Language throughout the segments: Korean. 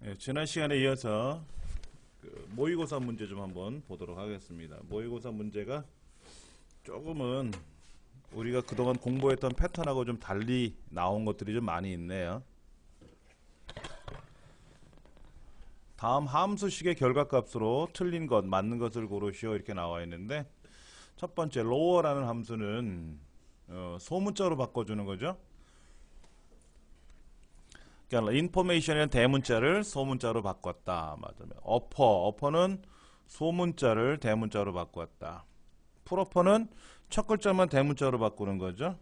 예, 지난 시간에 이어서 모의고사 문제 좀 한번 보도록 하겠습니다. 모의고사 문제가 조금은 우리가 그동안 공부했던 패턴하고 좀 달리 나온 것들이 좀 많이 있네요. 다음 함수식의 결과값으로 틀린 것, 맞는 것을 고르시오 이렇게 나와 있는데, 첫 번째 lower라는 함수는 소문자로 바꿔주는 거죠. 그러니까 information이라는 대문자를 소문자로 바꿨다. 맞으면 upper는 소문자를 대문자로 바꿨다. proper는 첫 글자만 대문자로 바꾸는 거죠.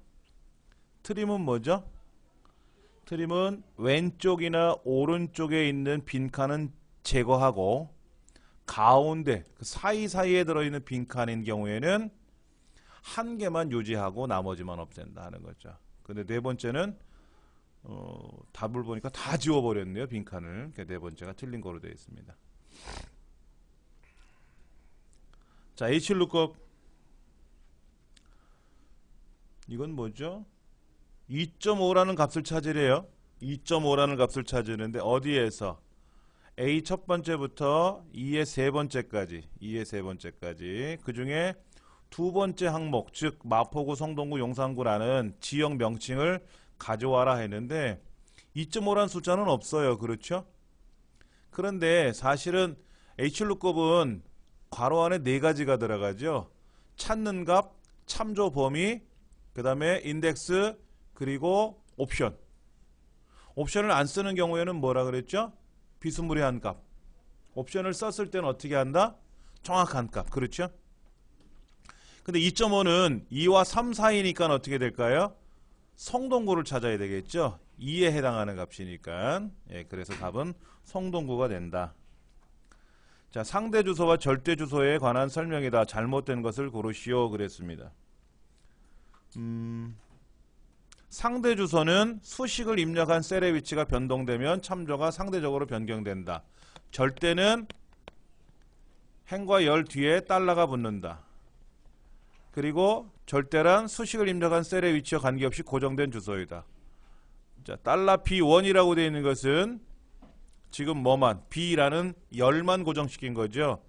trim은 뭐죠? trim은 왼쪽이나 오른쪽에 있는 빈칸은 제거하고 가운데 그 사이사이에 들어있는 빈칸인 경우에는 한 개만 유지하고 나머지만 없앤다 하는 거죠. 근데 네 번째는 답을 보니까 다 지워버렸네요. 빈칸을. 네 번째가 틀린 거로 되어 있습니다. 자, HLOOKUP 이건 뭐죠? 2.5라는 값을 찾으래요. 2.5라는 값을 찾으는데 어디에서? A 첫 번째부터 2의 세 번째까지 그 중에 두 번째 항목, 즉 마포구, 성동구, 용산구라는 지역 명칭을 가져와라 했는데 2.5라는 숫자는 없어요. 그렇죠? 그런데 사실은 HLOOKUP은 괄호 안에 네 가지가 들어가죠. 찾는 값, 참조 범위, 그 다음에 인덱스, 그리고 옵션. 옵션을 안 쓰는 경우에는 뭐라 그랬죠? 비스무리한 값. 옵션을 썼을 때는 어떻게 한다? 정확한 값. 그렇죠? 근데 2.5는 2와 3 사이니까 어떻게 될까요? 성동구를 찾아야 되겠죠. 2에 해당하는 값이니까. 예, 그래서 답은 성동구가 된다. 자, 상대 주소와 절대 주소에 관한 설명이다. 잘못된 것을 고르시오 그랬습니다. 상대 주소는 수식을 입력한 셀의 위치가 변동되면 참조가 상대적으로 변경된다. 절대는 행과 열 뒤에 달러가 붙는다. 그리고 절대란 수식을 입력한 셀의 위치와 관계없이 고정된 주소이다. 자, $B1이라고 되어 있는 것은 지금 뭐만? B라는 열만 고정시킨 거죠.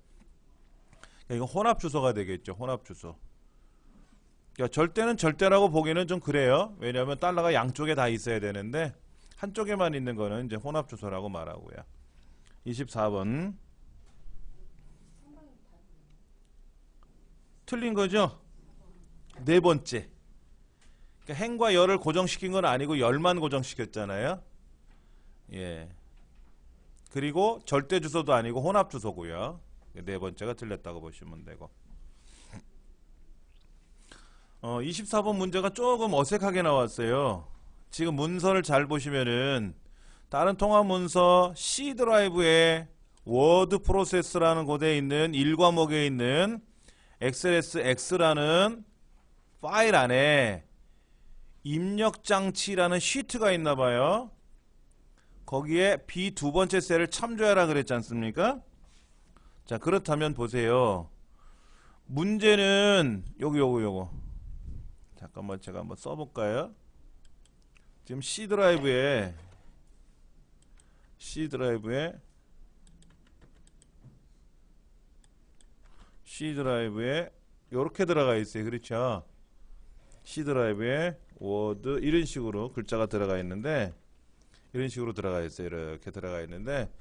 이거 혼합 주소가 되겠죠. 혼합 주소. 그러니까 절대는 절대라고 보기는 좀 그래요. 왜냐하면 달러가 양쪽에 다 있어야 되는데 한쪽에만 있는 거는 이제 혼합 주소라고 말하고요. 24번. 틀린 거죠? 네 번째. 그러니까 행과 열을 고정시킨 건 아니고 열만 고정시켰잖아요. 예. 그리고 절대 주소도 아니고 혼합 주소고요. 네 번째가 틀렸다고 보시면 되고. 24번 문제가 조금 어색하게 나왔어요. 지금 문서를 잘 보시면은 다른 통합 문서 C 드라이브에 워드 프로세스라는 곳에 있는 1과목에 있는 XLSX라는 파일 안에 입력장치라는 시트가 있나봐요. 거기에 B 두 번째 셀을 참조하라 그랬지 않습니까? 자, 그렇다면 보세요. 문제는 요거 잠깐만 제가 한번 써볼까요? 지금 C 드라이브에 요렇게 들어가 있어요. 그렇죠? C 드라이브에 워드 이런 식으로 글자가 들어가 있는데 이런 식으로 들어가 있어요. 이렇게 들어가 있는데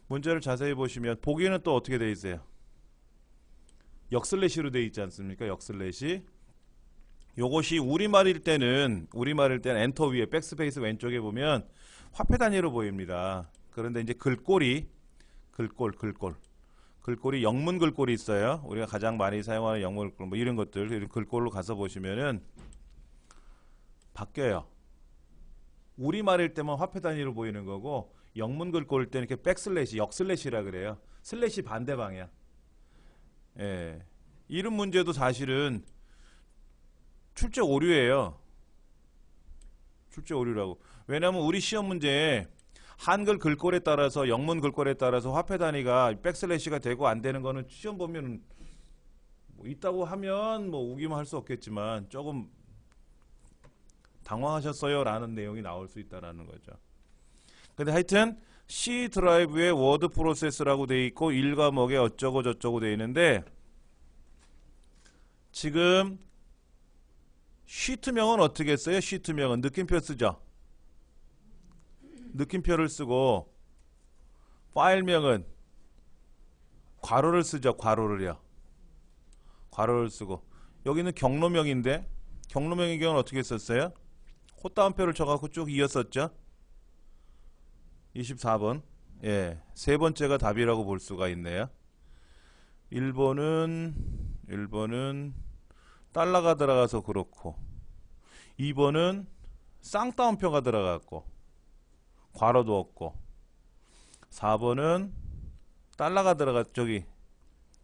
문제를 자세히 보시면 보기에는 또 어떻게 되어 있어요? 역슬래시로 되어 있지 않습니까? 역슬래시. 요것이 우리말일 때는 엔터 위에 백스페이스 왼쪽에 보면 화폐 단위로 보입니다. 그런데 이제 글꼴이 영문 글꼴이 있어요. 우리가 가장 많이 사용하는 영문 글꼴 뭐 이런 것들 글꼴로 가서 보시면은 바뀌어요. 우리말일 때만 화폐 단위로 보이는 거고 영문 글꼴일 때는 이렇게 백슬래시, 역슬래시라 그래요. 슬래시 반대 방향. 예. 이런 문제도 사실은 출제 오류예요. 출제 오류라고. 왜냐하면 우리 시험 문제에 한글 글꼴에 따라서 영문 글꼴에 따라서 화폐 단위가 백슬래시가 되고 안 되는 거는 시험 보면 뭐 있다고 하면 뭐 우기만 할 수 없겠지만 조금 당황하셨어요 라는 내용이 나올 수 있다라는 거죠. 근데 하여튼 C 드라이브에 워드 프로세스라고 돼 있고 1과목에 어쩌고 저쩌고 돼 있는데 지금 시트명은 어떻게 써요? 시트명은 느낌표 쓰죠. 느낌표를 쓰고 파일명은 괄호를 쓰죠. 괄호를요. 괄호를 쓰고 여기는 경로명인데 경로명의 경우는 어떻게 썼어요? 콧다운표를 쳐갖고 쭉 이었었죠. 24번. 예, 세 번째가 답이라고 볼 수가 있네요. 1번은 달러가 들어가서 그렇고 2번은 쌍따옴표가 들어갔고 괄호도 없고 4번은 달러가 저기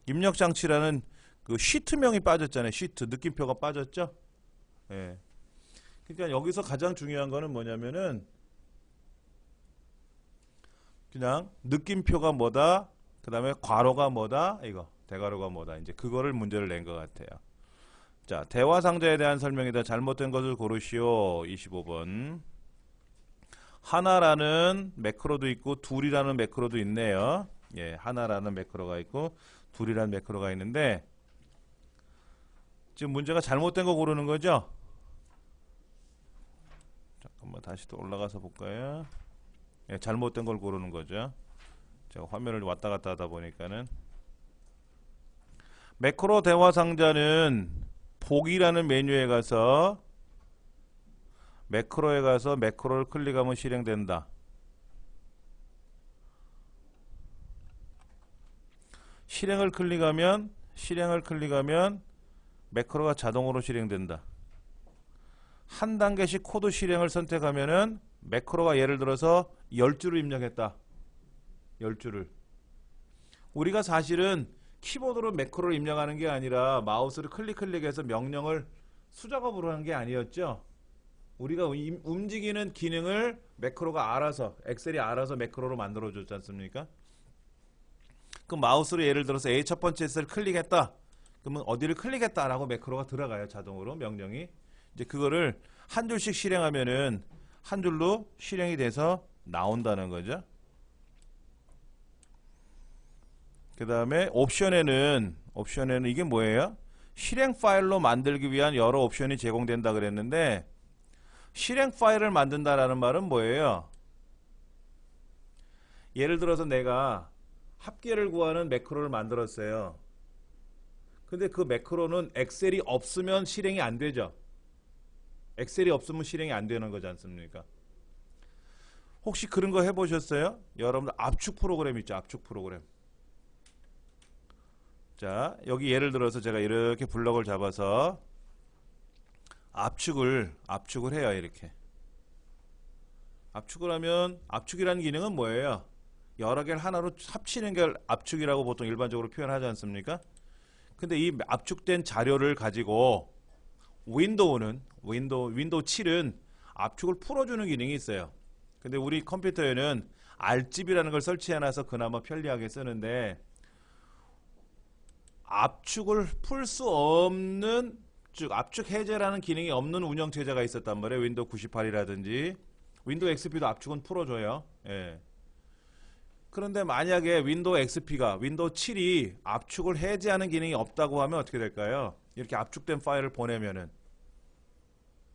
입력장치라는 그 시트명이 빠졌잖아요. 시트 느낌표가 빠졌죠. 예. 그러니까 여기서 가장 중요한 거는 뭐냐면은 그냥 느낌표가 뭐다, 그 다음에 괄호가 뭐다, 이거 대괄호가 뭐다, 이제 그거를 문제를 낸 것 같아요. 자, 대화 상자에 대한 설명이다. 잘못된 것을 고르시오. 25번. 하나라는 매크로도 있고 둘이라는 매크로도 있네요. 예, 하나라는 매크로가 있고 둘이라는 매크로가 있는데 지금 문제가 잘못된 거 고르는 거죠? 잠깐만 다시 또 올라가서 볼까요? 예, 잘못된 걸 고르는 거죠. 제가 화면을 왔다 갔다 하다 보니까는 매크로 대화 상자는 보기라는 메뉴에 가서 매크로에 가서 매크로를 클릭하면 실행된다. 실행을 클릭하면 매크로가 자동으로 실행된다. 한 단계씩 코드 실행을 선택하면은 매크로가 예를 들어서 10줄을 입력했다. 10줄을. 우리가 사실은 키보드로 매크로를 입력하는 게 아니라 마우스를 클릭해서 명령을 수작업으로 한 게 아니었죠. 우리가 움직이는 기능을 매크로가 알아서, 엑셀이 알아서 매크로로 만들어 줬지 않습니까? 그 마우스로 예를 들어서 A 첫 번째 셀을 클릭했다. 그러면 어디를 클릭했다라고 매크로가 들어가요. 자동으로 명령이. 이제 그거를 한 줄씩 실행하면은 한 줄로 실행이 돼서 나온다는 거죠. 그 다음에 옵션에는 이게 뭐예요? 실행 파일로 만들기 위한 여러 옵션이 제공된다 그랬는데 실행 파일을 만든다라는 말은 뭐예요? 예를 들어서 내가 합계를 구하는 매크로를 만들었어요. 근데 그 매크로는 엑셀이 없으면 실행이 안 되죠. 엑셀이 없으면 실행이 안 되는 거지 않습니까? 혹시 그런 거 해보셨어요? 여러분들 압축 프로그램 있죠? 압축 프로그램. 자, 여기 예를 들어서 제가 이렇게 블럭을 잡아서 압축을 해요. 이렇게 압축을 하면 압축이라는 기능은 뭐예요? 여러 개를 하나로 합치는 게 압축이라고 보통 일반적으로 표현하지 않습니까? 근데 이 압축된 자료를 가지고 윈도우 7은 압축을 풀어주는 기능이 있어요. 근데 우리 컴퓨터에는 R집이라는 걸 설치해놔서 그나마 편리하게 쓰는데 압축을 풀 수 없는, 즉 압축 해제라는 기능이 없는 운영체제가 있었단 말이에요. 윈도우 98이라든지 윈도우 XP도 압축은 풀어줘요. 예. 그런데 만약에 윈도우 XP가 윈도우 7이 압축을 해제하는 기능이 없다고 하면 어떻게 될까요? 이렇게 압축된 파일을 보내면은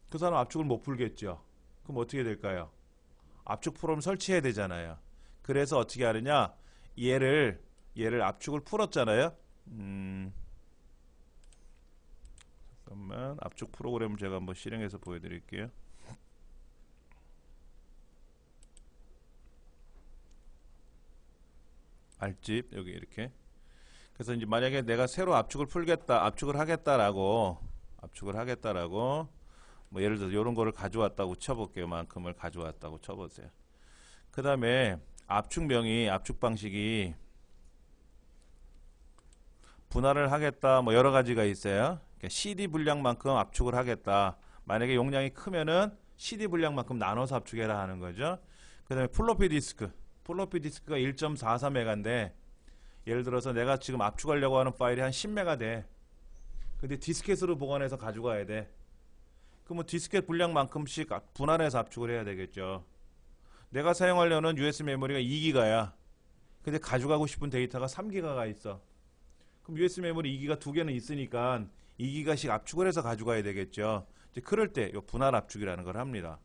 그 사람 압축을 못 풀겠죠. 그럼 어떻게 될까요? 압축 프로그램 설치해야 되잖아요. 그래서 어떻게 하느냐? 얘를 압축을 풀었잖아요. 잠깐만, 압축 프로그램을 제가 한번 실행해서 보여드릴게요. R집 여기 이렇게. 그래서 이제 만약에 내가 새로 압축을 하겠다라고 뭐 예를 들어서 이런 거를 가져왔다고 쳐볼게요. 만큼을 가져왔다고 쳐보세요. 그 다음에 압축명이, 압축 방식이 분할을 하겠다, 뭐 여러 가지가 있어요. 그러니까 CD 분량만큼 압축을 하겠다. 만약에 용량이 크면은 CD 분량만큼 나눠서 압축해라 하는 거죠. 그 다음에 플로피 디스크가 1.44메가인데 예를 들어서 내가 지금 압축하려고 하는 파일이 한 10메가 돼. 근데 디스켓으로 보관해서 가져가야 돼. 그러면 디스켓 분량만큼씩 분할해서 압축을 해야 되겠죠. 내가 사용하려는 USB 메모리가 2기가야. 근데 가져가고 싶은 데이터가 3기가가 있어. 그럼 USB 메모리 2기가 두 개는 있으니까 2기가씩 압축을 해서 가져가야 되겠죠. 이제 그럴 때 요 분할 압축이라는 걸 합니다.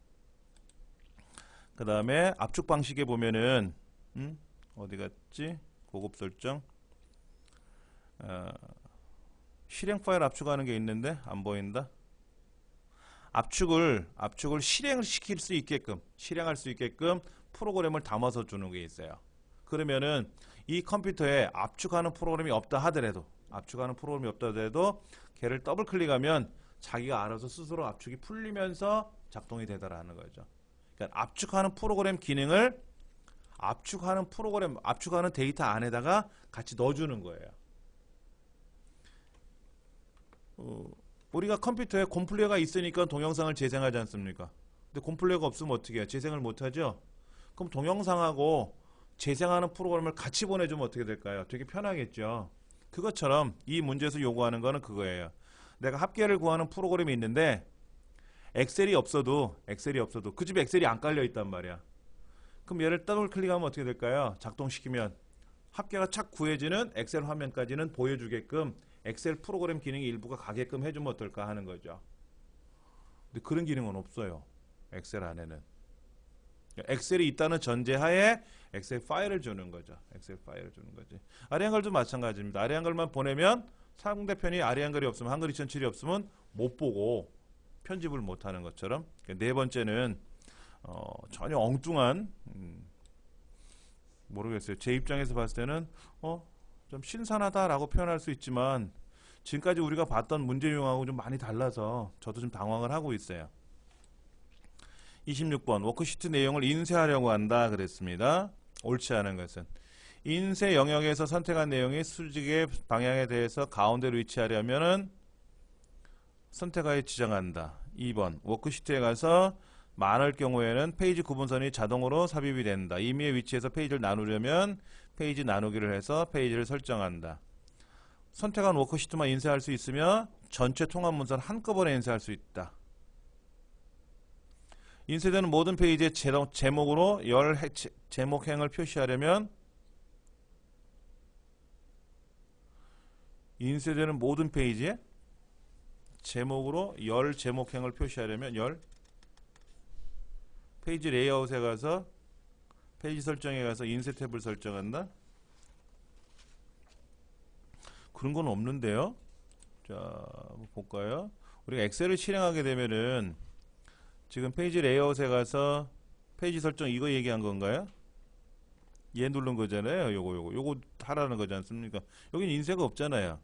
그 다음에 압축 방식에 보면은 어디 갔지? 고급 설정. 실행 파일 압축하는 게 있는데 안 보인다. 압축을 실행을 시킬 수 있게끔, 실행할 수 있게끔 프로그램을 담아서 주는 게 있어요. 그러면은 이 컴퓨터에 압축하는 프로그램이 없다 하더라도 걔를 더블 클릭하면 자기가 알아서 스스로 압축이 풀리면서 작동이 되더라는 거죠. 그러니까 압축하는 프로그램 기능을 압축하는 데이터 안에다가 같이 넣어주는 거예요. 우리가 컴퓨터에 곰플레어가 있으니까 동영상을 재생하지 않습니까? 근데 곰플레어가 없으면 어떻게 해요? 재생을 못하죠? 그럼 동영상하고 재생하는 프로그램을 같이 보내주면 어떻게 될까요? 되게 편하겠죠? 그것처럼 이 문제에서 요구하는 거는 그거예요. 내가 합계를 구하는 프로그램이 있는데 엑셀이 없어도 그 집에 엑셀이 안 깔려 있단 말이야. 그럼 얘를 더블 클릭하면 어떻게 될까요? 작동시키면 합계가 착 구해지는 엑셀 화면까지는 보여주게끔 엑셀 프로그램 기능의 일부가 가게끔 해주면 어떨까 하는 거죠. 근데 그런 기능은 없어요. 엑셀 안에는. 엑셀이 있다는 전제하에 엑셀 파일을 주는 거죠. 엑셀 파일을 주는 거지. 아리한글도 마찬가지입니다. 아리한글만 보내면 상대편이 아리한글이 없으면 한글 2007이 없으면 못 보고 편집을 못 하는 것처럼. 네 번째는 전혀 엉뚱한 모르겠어요. 제 입장에서 봤을 때는 좀 신선하다라고 표현할 수 있지만 지금까지 우리가 봤던 문제 유형하고 좀 많이 달라서 저도 좀 당황을 하고 있어요. 26번 워크시트 내용을 인쇄하려고 한다 그랬습니다. 옳지 않은 것은 인쇄 영역에서 선택한 내용이 수직의 방향에 대해서 가운데로 위치하려면은 선택하에 지정한다. 2번 워크시트에 가서 많을 경우에는 페이지 구분선이 자동으로 삽입이 된다. 임의의 위치에서 페이지를 나누려면 페이지 나누기를 해서 페이지를 설정한다. 선택한 워크시트만 인쇄할 수 있으며 전체 통합 문서를 한꺼번에 인쇄할 수 있다. 인쇄되는 모든 페이지의 제목으로 제목행을 표시하려면 인쇄되는 모든 페이지에 제목으로 제목행을 표시하려면 페이지 레이아웃에 가서 페이지 설정에 가서 인쇄 탭을 설정한다. 그런 건 없는데요. 자, 한번 볼까요? 우리가 엑셀을 실행하게 되면은 지금 페이지 레이아웃에 가서 페이지 설정 이거 얘기한 건가요? 얘 누른 거잖아요. 요거 하라는 거지 않습니까? 여긴 인쇄가 없잖아요.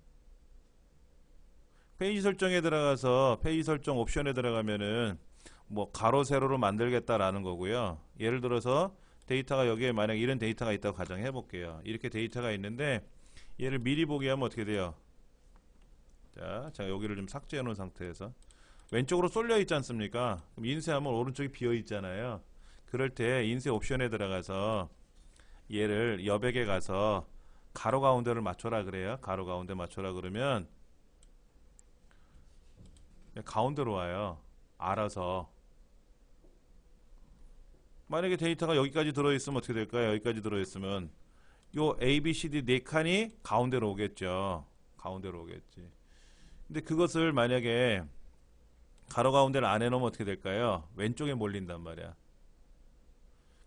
페이지 설정에 들어가서 페이지 설정 옵션에 들어가면은 뭐 가로 세로로 만들겠다라는 거고요. 예를 들어서 데이터가 여기에 만약 이런 데이터가 있다고 가정해 볼게요. 이렇게 데이터가 있는데 얘를 미리 보기 하면 어떻게 돼요? 자, 제가 여기를 좀 삭제해 놓은 상태에서 왼쪽으로 쏠려 있지 않습니까? 그럼 인쇄하면 오른쪽이 비어 있잖아요. 그럴 때 인쇄 옵션에 들어가서 얘를 여백에 가서 가로 가운데를 맞춰라 그래요. 가로 가운데 맞춰라 그러면 가운데로 와요. 알아서. 만약에 데이터가 여기까지 들어있으면 어떻게 될까요? 여기까지 들어있으면 요 A, B, C, D 네 칸이 가운데로 오겠죠. 가운데로 오겠지. 근데 그것을 만약에 가로 가운데를 안 해놓으면 어떻게 될까요? 왼쪽에 몰린단 말이야.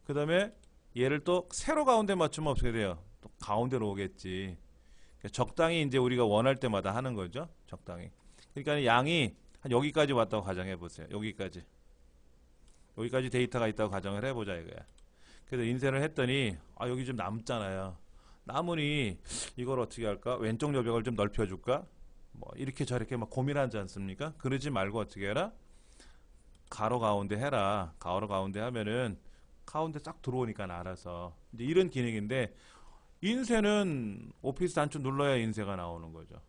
그 다음에 얘를 또 세로 가운데 맞추면 어떻게 돼요? 또 가운데로 오겠지. 그러니까 적당히 이제 우리가 원할 때마다 하는 거죠. 적당히. 그러니까 양이 한 여기까지 왔다고 가정해 보세요. 여기까지 데이터가 있다고 가정을 해보자 이거야. 그래서 인쇄를 했더니 여기 좀 남잖아요. 남으니 이걸 어떻게 할까? 왼쪽 여백을 좀 넓혀줄까? 뭐 이렇게 저렇게 막 고민하지 않습니까? 그러지 말고 어떻게 해라? 가로 가운데 해라. 가로 가운데 하면은 가운데 싹 들어오니까 알아서 이제 이런 기능인데 인쇄는 오피스 단추 눌러야 인쇄가 나오는 거죠.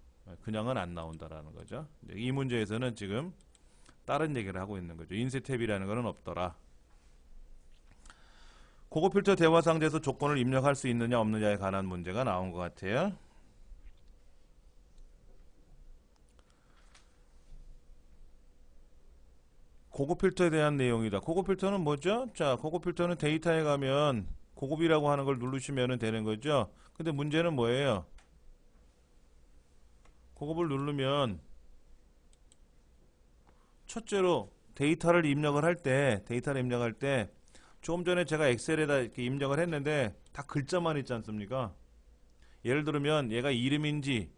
그냥은 안 나온다라는 거죠. 이 문제에서는 지금 다른 얘기를 하고 있는 거죠. 인쇄 탭이라는 거는 없더라. 고급 필터 대화 상자에서 조건을 입력할 수 있느냐 없느냐에 관한 문제가 나온 것 같아요. 고급 필터에 대한 내용이다. 고급 필터는 뭐죠? 자, 고급 필터는 데이터에 가면 고급이라고 하는 걸 누르시면 되는 거죠. 근데 문제는 뭐예요? 고급을 누르면 첫째로 데이터를 입력을 할 때 조금 전에 제가 엑셀에다 이렇게 입력을 했는데 다 글자만 있지 않습니까? 예를 들면 얘가 이름인지,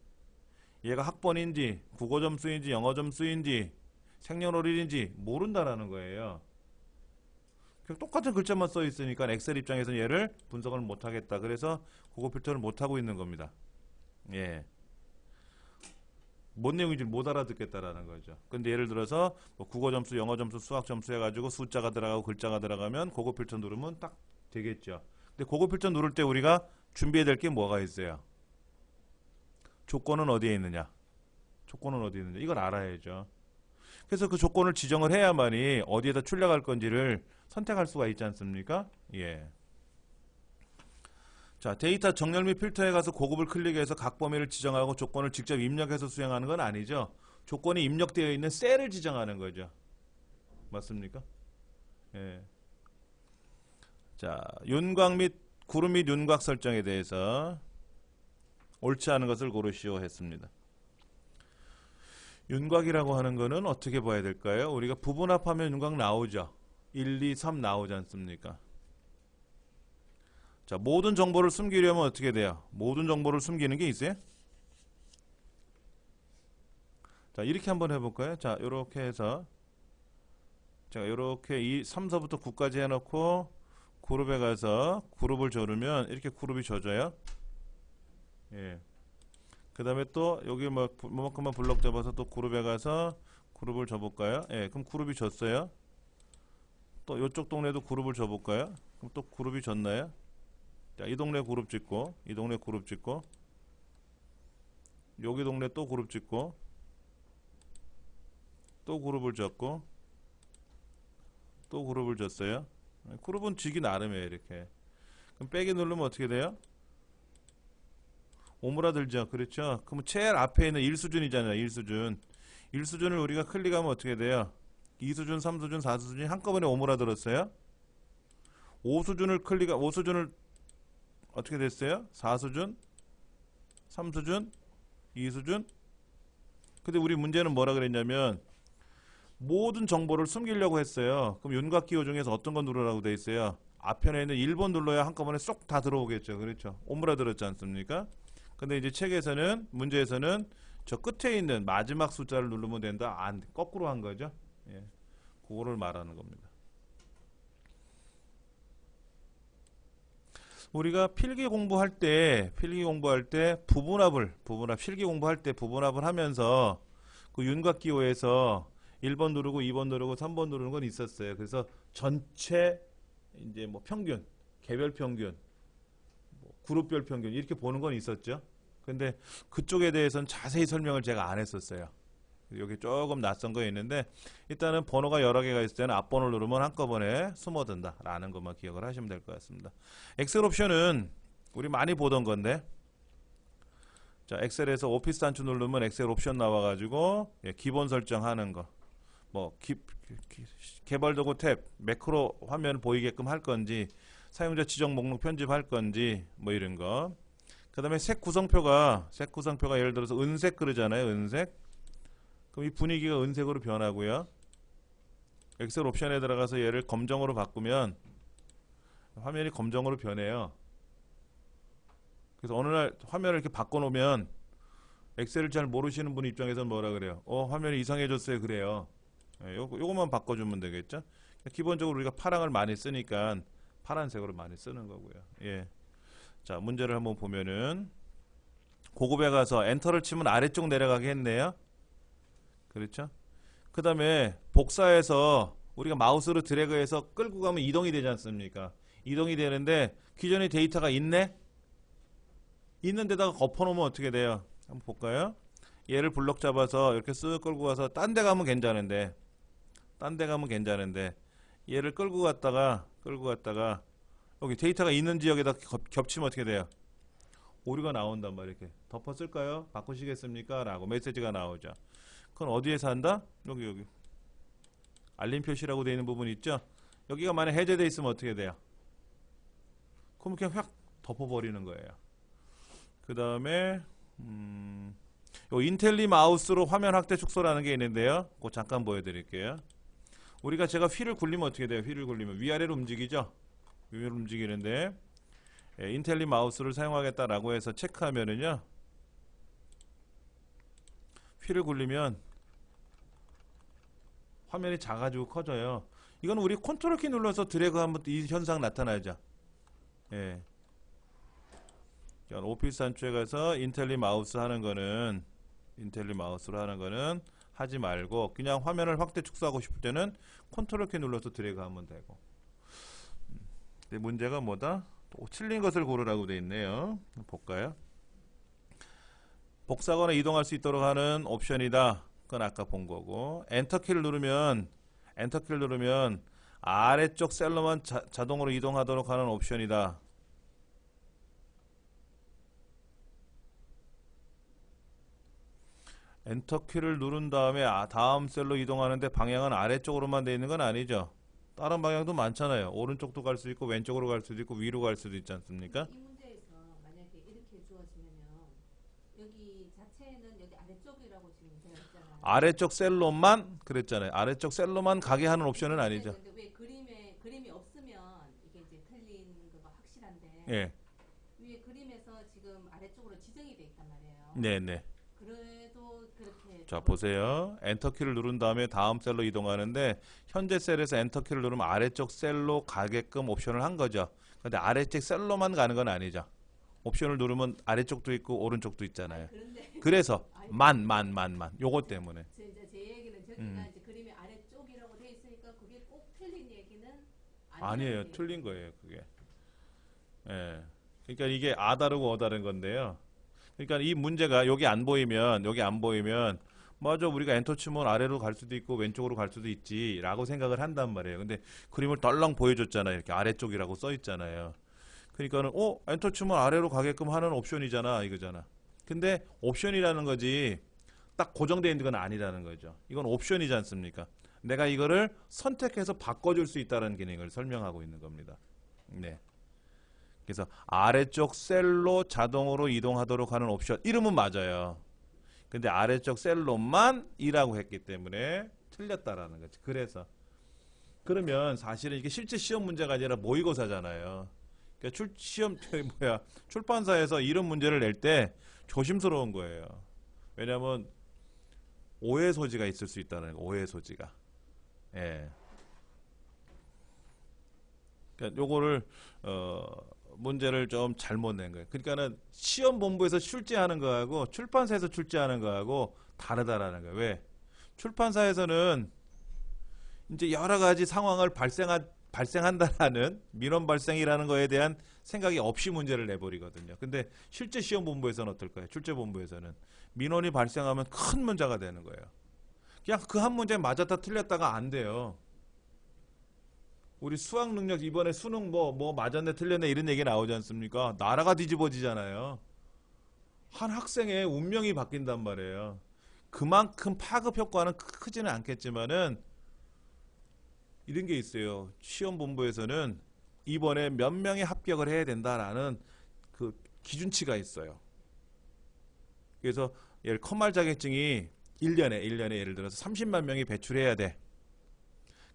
얘가 학번인지, 국어 점수인지, 영어 점수인지, 생년월일인지 모른다라는 거예요. 그냥 똑같은 글자만 써 있으니까 엑셀 입장에서는 얘를 분석을 못하겠다. 그래서 고급 필터를 못하고 있는 겁니다. 예. 뭔 내용인지 못 알아듣겠다라는 거죠. 근데 예를 들어서 뭐 국어 점수, 영어 점수, 수학 점수 해가지고 숫자가 들어가고 글자가 들어가면 고급 필터 누르면 딱 되겠죠. 근데 고급 필터 누를 때 우리가 준비해야 될 게 뭐가 있어요? 조건은 어디에 있느냐? 조건은 어디에 있느냐? 이걸 알아야죠. 그래서 그 조건을 지정을 해야만이 어디에다 출력할 건지를 선택할 수가 있지 않습니까? 예. 자, 데이터 정렬 및 필터에 가서 고급을 클릭해서 각 범위를 지정하고 조건을 직접 입력해서 수행하는 건 아니죠. 조건이 입력되어 있는 셀을 지정하는 거죠. 맞습니까? 예. 자, 윤곽 및 구름 및 윤곽 설정에 대해서 옳지 않은 것을 고르시오 했습니다. 윤곽이라고 하는 거는 어떻게 봐야 될까요? 우리가 부분합하면 윤곽 나오죠. 1, 2, 3 나오지 않습니까? 자, 모든 정보를 숨기려면 어떻게 돼요? 모든 정보를 숨기는 게 있어요? 자, 이렇게 한번 해볼까요? 자, 요렇게 해서 제가 요렇게 3서부터 9까지 해놓고 그룹에 가서 그룹을 조르면 이렇게 그룹이 져져요. 예. 그 다음에 또 여기 뭐만큼만 블럭 잡아서 또 그룹에 가서 그룹을 줘볼까요? 예, 그럼 그룹이 졌어요. 또 이쪽 동네도 그룹을 줘볼까요? 그럼 또 그룹이 졌나요? 자, 이 동네 그룹 짓고, 이 동네 그룹 짓고, 여기 동네 또 그룹 짓고, 또 그룹을 졌고, 또 그룹을 졌어요. 그룹은 지기 나름이에요, 이렇게. 그럼 빼기 누르면 어떻게 돼요? 오므라들죠. 그렇죠? 그럼 제일 앞에 있는 1수준이잖아요. 1수준. 1수준을 우리가 클릭하면 어떻게 돼요? 2수준, 3수준, 4수준이 한꺼번에 오므라들었어요. 5수준을 어떻게 됐어요? 4수준, 3수준, 2수준. 근데 우리 문제는 뭐라 그랬냐면 모든 정보를 숨기려고 했어요. 그럼 윤곽기호 중에서 어떤 건 누르라고 돼 있어요? 앞편에 있는 1번 눌러야 한꺼번에 쏙 다 들어오겠죠. 그렇죠? 오므라들었지 않습니까? 근데 이제 책에서는 문제에서는 저 끝에 있는 마지막 숫자를 누르면 된다. 안 거꾸로 한 거죠. 예. 그거를 말하는 겁니다. 우리가 필기 공부할 때 필기 공부할 때 부분합을 하면서 그 윤곽기호에서 1번 누르고 2번 누르고 3번 누르는 건 있었어요. 그래서 전체 이제 뭐 평균, 개별 평균, 뭐 그룹별 평균 이렇게 보는 건 있었죠. 근데 그쪽에 대해서는 자세히 설명을 제가 안 했었어요. 여기 조금 낯선 거 있는데 일단은 번호가 여러 개가 있을 때는 앞번호를 누르면 한꺼번에 숨어든다 라는 것만 기억을 하시면 될 것 같습니다. 엑셀 옵션은 우리 많이 보던 건데 자, 엑셀에서 오피스 단추 누르면 엑셀 옵션 나와가지고 기본 설정하는 거 뭐 개발 도구 탭 매크로 화면 보이게끔 할 건지 사용자 지정 목록 편집할 건지 뭐 이런 거. 그 다음에 색 구성표가 예를 들어서 은색 그러잖아요. 은색. 그럼 이 분위기가 은색으로 변하고요. 엑셀 옵션에 들어가서 얘를 검정으로 바꾸면 화면이 검정으로 변해요. 그래서 어느 날 화면을 이렇게 바꿔놓으면 엑셀을 잘 모르시는 분 입장에서는 뭐라 그래요? 화면이 이상해졌어요. 그래요. 요것만 바꿔주면 되겠죠? 기본적으로 우리가 파랑을 많이 쓰니까 파란색으로 많이 쓰는 거고요. 예. 자, 문제를 한번 보면은 고급에 가서 엔터를 치면 아래쪽 내려가게 했네요. 그렇죠? 그 다음에 복사해서 우리가 마우스로 드래그해서 끌고 가면 이동이 되지 않습니까? 이동이 되는데 기존에 데이터가 있네? 있는 데다가 엎어놓으면 어떻게 돼요? 한번 볼까요? 얘를 블럭 잡아서 이렇게 쓱 끌고 가서 딴 데 가면 괜찮은데 얘를 끌고 갔다가 여기 데이터가 있는 지역에다 겹치면 어떻게 돼요? 오류가 나온단 말이에요. 이렇게 덮어 쓸까요? 바꾸시겠습니까? 라고 메시지가 나오죠. 그건 어디에서 한다? 여기 알림 표시라고 되어 있는 부분 있죠? 여기가 만약 해제되어 있으면 어떻게 돼요? 그럼 그냥 확 덮어버리는 거예요. 그 다음에 요 인텔리 마우스로 화면 확대 축소라는 게 있는데요. 그거 잠깐 보여드릴게요. 우리가 제가 휠을 굴리면 어떻게 돼요? 휠을 굴리면 위아래로 움직이죠? 위아래로 움직이는데 인텔리 마우스를 사용하겠다라고 해서 체크하면은요, 휠을 굴리면 화면이 작아지고 커져요. 이건 우리 컨트롤 키 눌러서 드래그하면 이 현상 나타나죠. 예. 오피스 한쪽에 가서 인텔리 마우스 하는 거는, 인텔리 마우스로 하는 거는 하지 말고 그냥 화면을 확대 축소하고 싶을 때는 컨트롤 키 눌러서 드래그 하면 되고. 근데 문제가 뭐다? 또 틀린 것을 고르라고 돼 있네요. 볼까요? 복사하거나 이동할 수 있도록 하는 옵션이다. 그건 아까 본 거고. 엔터키를 누르면 아래쪽 셀로만 자동으로 이동하도록 하는 옵션이다. 엔터키를 누른 다음에 다음 셀로 이동하는데 방향은 아래쪽으로만 되어 있는 건 아니죠. 다른 방향도 많잖아요. 오른쪽도 갈 수 있고 왼쪽으로 갈 수도 있고 위로 갈 수도 있지 않습니까? 이 문제에서 만약에 이렇게 주어지면요, 여기 자체는 여기 아래쪽이라고 지금 문제가 있잖아요. 아래쪽 셀로만 그랬잖아요. 아래쪽 셀로만 가게 하는 옵션은 아니죠. 근데 왜 그림이 없으면 이게 이제 틀린 거가 확실한데, 예. 위에 그림에서 지금 아래쪽으로 지정이 돼 있단 말이에요. 네네. 그래도 그렇게 자, 보세요. 엔터키를 누른 다음에 다음 셀로 이동하는데 현재 셀에서 엔터키를 누르면 아래쪽 셀로 가게끔 옵션을 한 거죠. 근데 아래쪽 셀로만 가는 건 아니죠. 옵션을 누르면 아래쪽도 있고 오른쪽도 있잖아요. 그런데 그래서 만 요것 때문에. 제 얘기는 저기가 이제 그림이 아래쪽이라고 돼 있으니까 그게 꼭 틀린 얘기는 아니에요. 얘기예요. 틀린 거예요, 그게. 예. 그러니까 이게 아 다르고 어 다른 건데요. 그러니까 이 문제가 여기 안 보이면 맞아, 우리가 엔터 치면 아래로 갈 수도 있고 왼쪽으로 갈 수도 있지 라고 생각을 한단 말이에요. 근데 그림을 떨렁 보여줬잖아요. 이렇게 아래쪽이라고 써 있잖아요. 그러니까는 엔터 치면 아래로 가게끔 하는 옵션이잖아 이거잖아. 근데 옵션이라는 거지 딱 고정되어 있는 건 아니라는 거죠. 이건 옵션이지 않습니까? 내가 이거를 선택해서 바꿔줄 수 있다는 기능을 설명하고 있는 겁니다. 네. 그래서 아래쪽 셀로 자동으로 이동하도록 하는 옵션, 이름은 맞아요. 근데 아래쪽 셀로만 이라고 했기 때문에 틀렸다라는 거지. 그래서 그러면 사실은 이게 실제 시험 문제가 아니라 모의고사잖아요. 그러니까 출판사에서 이런 문제를 낼 때 조심스러운 거예요. 왜냐하면 오해 소지가 있을 수 있다는 거. 오해 소지가. 예. 그러니까 요거를 문제를 좀 잘못 낸 거예요. 그러니까는 시험 본부에서 출제하는 거하고 출판사에서 출제하는 거하고 다르다라는 거예요. 왜? 출판사에서는 이제 여러 가지 상황을 발생한다라는 민원 발생이라는 거에 대한 생각이 없이 문제를 내버리거든요. 근데 실제 시험 본부에서는 어떨까요? 출제 본부에서는 민원이 발생하면 큰 문제가 되는 거예요. 그냥 그 한 문제 맞았다 틀렸다가 안 돼요. 우리 수학 능력 이번에 수능 뭐 맞았네 틀렸네 이런 얘기 나오지 않습니까? 나라가 뒤집어지잖아요. 한 학생의 운명이 바뀐단 말이에요. 그만큼 파급 효과는 크지는 않겠지만은 이런 게 있어요. 시험 본부에서는 이번에 몇 명이 합격을 해야 된다라는 그 기준치가 있어요. 그래서 컴말 자격증이 1년에 예를 들어서 30만 명이 배출해야 돼.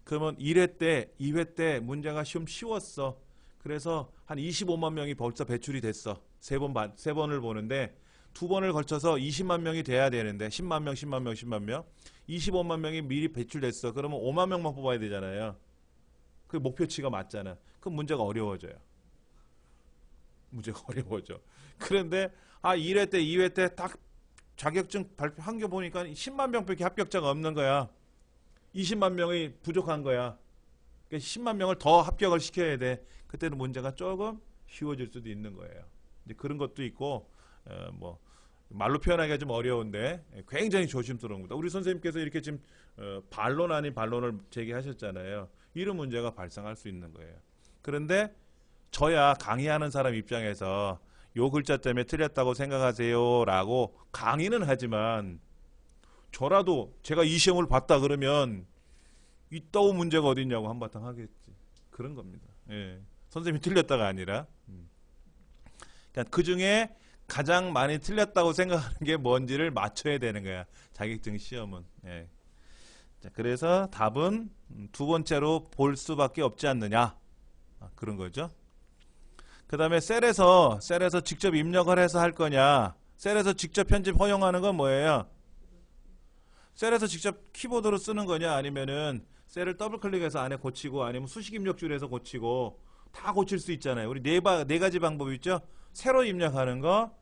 그러면 1회 때, 2회 때 문제가 좀 쉬웠어. 그래서 한 25만 명이 벌써 배출이 됐어. 세 번을 보는데 두 번을 걸쳐서 20만 명이 돼야 되는데 10만 명, 10만 명. 25만 명이 미리 배출됐어. 그러면 5만 명만 뽑아야 되잖아요. 그 목표치가 맞잖아. 그럼 문제가 어려워져요. 그런데 1회 때, 2회 때 딱 자격증 발표한 게 보니까 10만 명밖에 합격자가 없는 거야. 20만 명이 부족한 거야. 그러니까 10만 명을 더 합격을 시켜야 돼. 그때는 문제가 조금 쉬워질 수도 있는 거예요. 이제 그런 것도 있고 말로 표현하기가 좀 어려운데 굉장히 조심스러운 겁니다. 우리 선생님께서 이렇게 지금 반론 아닌 반론을 제기하셨잖아요. 이런 문제가 발생할 수 있는 거예요. 그런데 저야 강의하는 사람 입장에서 요 글자 때문에 틀렸다고 생각하세요 라고 강의는 하지만 저라도 제가 이 시험을 봤다 그러면 있다고 문제가 어디 있냐고 한바탕 하겠지. 그런 겁니다. 예. 선생님이 틀렸다가 아니라. 그러니까 그 중에 가장 많이 틀렸다고 생각하는 게 뭔지를 맞춰야 되는 거야. 자격증 시험은. 예. 자, 그래서 답은 두 번째로 볼 수밖에 없지 않느냐. 그런 거죠. 그 다음에 셀에서 직접 입력을 해서 할 거냐. 셀에서 직접 편집 허용하는 건 뭐예요? 셀에서 직접 키보드로 쓰는 거냐, 아니면은 셀을 더블 클릭해서 안에 고치고, 아니면 수식 입력줄에서 고치고, 다 고칠 수 있잖아요. 우리 네 가지 방법이 있죠. 세로 입력하는 거,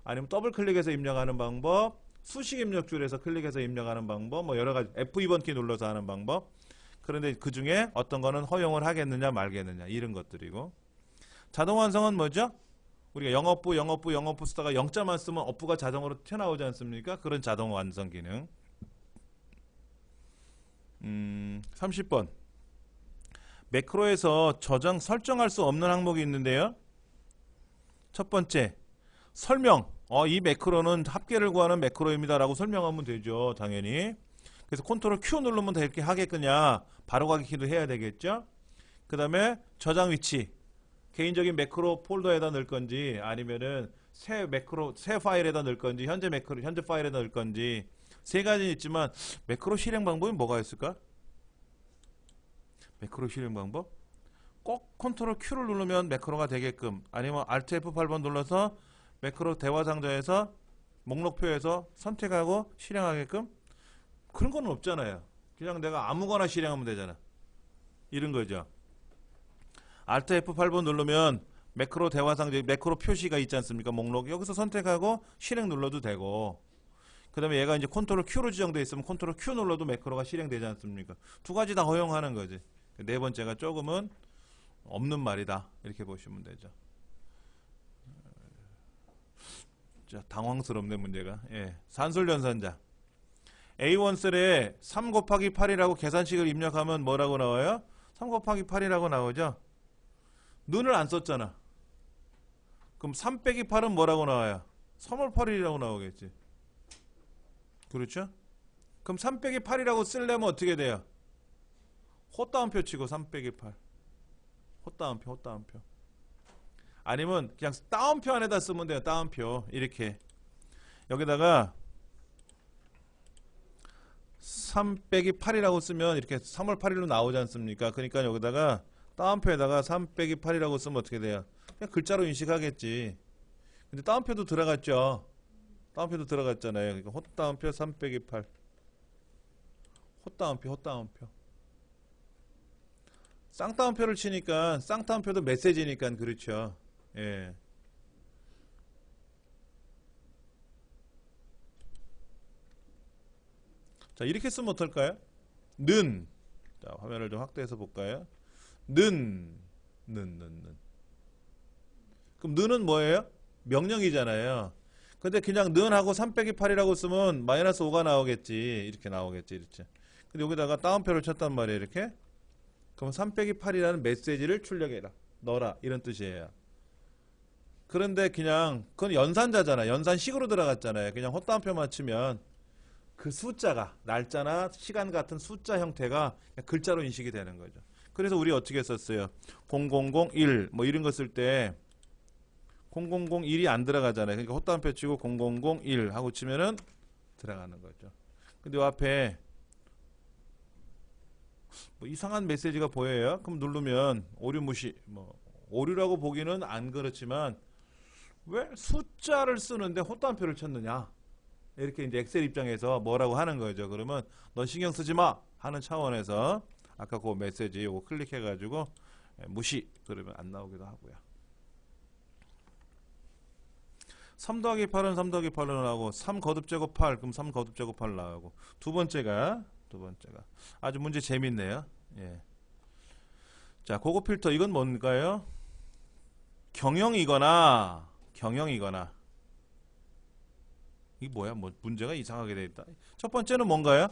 아니면 더블 클릭해서 입력하는 방법, 수식 입력줄에서 클릭해서 입력하는 방법, 뭐 여러 가지, F2번 키 눌러서 하는 방법. 그런데 그 중에 어떤 거는 허용을 하겠느냐 말겠느냐, 이런 것들이고. 자동 완성은 뭐죠? 우리가 영업부 쓰다가 0자만 쓰면 업부가 자동으로 튀어나오지 않습니까? 그런 자동 완성 기능. 30번. 매크로에서 저장 설정할 수 없는 항목이 있는데요. 첫 번째, 설명. 이 매크로는 합계를 구하는 매크로입니다 라고 설명하면 되죠. 당연히. 그래서 컨트롤 Q 누르면 다 이렇게 하겠느냐, 바로가기 키도 해야 되겠죠. 그 다음에 저장 위치. 개인적인 매크로 폴더에다 넣을 건지, 아니면은 새 파일에다 넣을 건지, 현재 파일에다 넣을 건지, 세 가지 있지만 매크로 실행 방법이 뭐가 있을까? 매크로 실행 방법? 꼭 컨트롤 Q를 누르면 매크로가 되게끔, 아니면 Alt F8번 눌러서 매크로 대화 상자에서 목록표에서 선택하고 실행하게끔, 그런 건 없잖아요. 그냥 내가 아무거나 실행하면 되잖아. 이런 거죠. Alt F8번 누르면 매크로 대화 상자, 매크로 표시가 있지 않습니까? 목록. 여기서 선택하고 실행 눌러도 되고, 그 다음에 얘가 이제 컨트롤 Q로 지정되어 있으면 컨트롤 Q 눌러도 매크로가 실행되지 않습니까? 두 가지 다 허용하는 거지. 네 번째가 조금은 없는 말이다, 이렇게 보시면 되죠. 자, 당황스럽네 문제가. 예. 산술연산자 A1 셀에 3 곱하기 8이라고 계산식을 입력하면 뭐라고 나와요? 3 곱하기 8이라고 나오죠. 는을 안 썼잖아. 그럼 3 빼기 8은 뭐라고 나와요? 3월 8일이라고 나오겠지. 그렇죠? 그럼 3 빼기 8이라고 쓰려면 어떻게 돼요? 호따옴표 치고 3 빼기 8. 호따옴표. 아니면 그냥 따옴표 안에다 쓰면 돼요. 따옴표. 이렇게. 여기다가 3 빼기 8이라고 쓰면 이렇게 3월 8일로 나오지 않습니까? 그러니까 여기다가 따옴표에다가 3 빼기 8이라고 쓰면 어떻게 돼요? 그냥 글자로 인식하겠지. 근데 따옴표도 들어갔죠. 따옴표도 들어갔잖아요. 그러니까 호따옴표 3 빼기 8. 호따옴표. 쌍따옴표를 치니까 쌍따옴표도 메시지니까 그렇죠. 예. 자, 이렇게 쓰면 어떨까요? 는. 자, 화면을 좀 확대해서 볼까요? 는. 그럼 는은 뭐예요? 명령이잖아요. 근데 그냥 는하고 3 빼기 8이라고 쓰면 마이너스 5가 나오겠지. 이렇게 나오겠지. 이렇게. 근데 여기다가 따옴표를 쳤단 말이에요. 이렇게. 그럼 3 빼기 8이라는 메시지를 출력해라. 넣어라. 이런 뜻이에요. 그런데 그냥 그건 연산자잖아. 연산식으로 들어갔잖아요. 그냥 헛따옴표만 치면 그 숫자가, 날짜나 시간 같은 숫자 형태가 그냥 글자로 인식이 되는 거죠. 그래서 우리 어떻게 썼어요? 0001 뭐 이런 거 쓸 때 0001이 안 들어가잖아요. 그러니까 헛따옴표 치고 0001 하고 치면은 들어가는 거죠. 근데 이 앞에 뭐 이상한 메시지가 보여요. 그럼 누르면 오류 무시, 뭐 오류라고 보기는 안 그렇지만 왜 숫자를 쓰는데 헛따옴표를 쳤느냐, 이렇게 이제 엑셀 입장에서 뭐라고 하는 거죠. 그러면 넌 신경 쓰지 마 하는 차원에서 아까 그 메시지 요거 클릭해 가지고 무시 그러면 안 나오기도 하고요. 3 더하기 8은 3 더하기 8은 나오고 3 거듭 제곱 8 그럼 3 거듭 제곱 8 나오고 두 번째가 아주 문제 재밌네요. 예. 자, 고급 필터 이건 뭔가요? 경영이거나 이게 뭐야? 뭐 문제가 이상하게 돼 있다. 첫 번째는 뭔가요?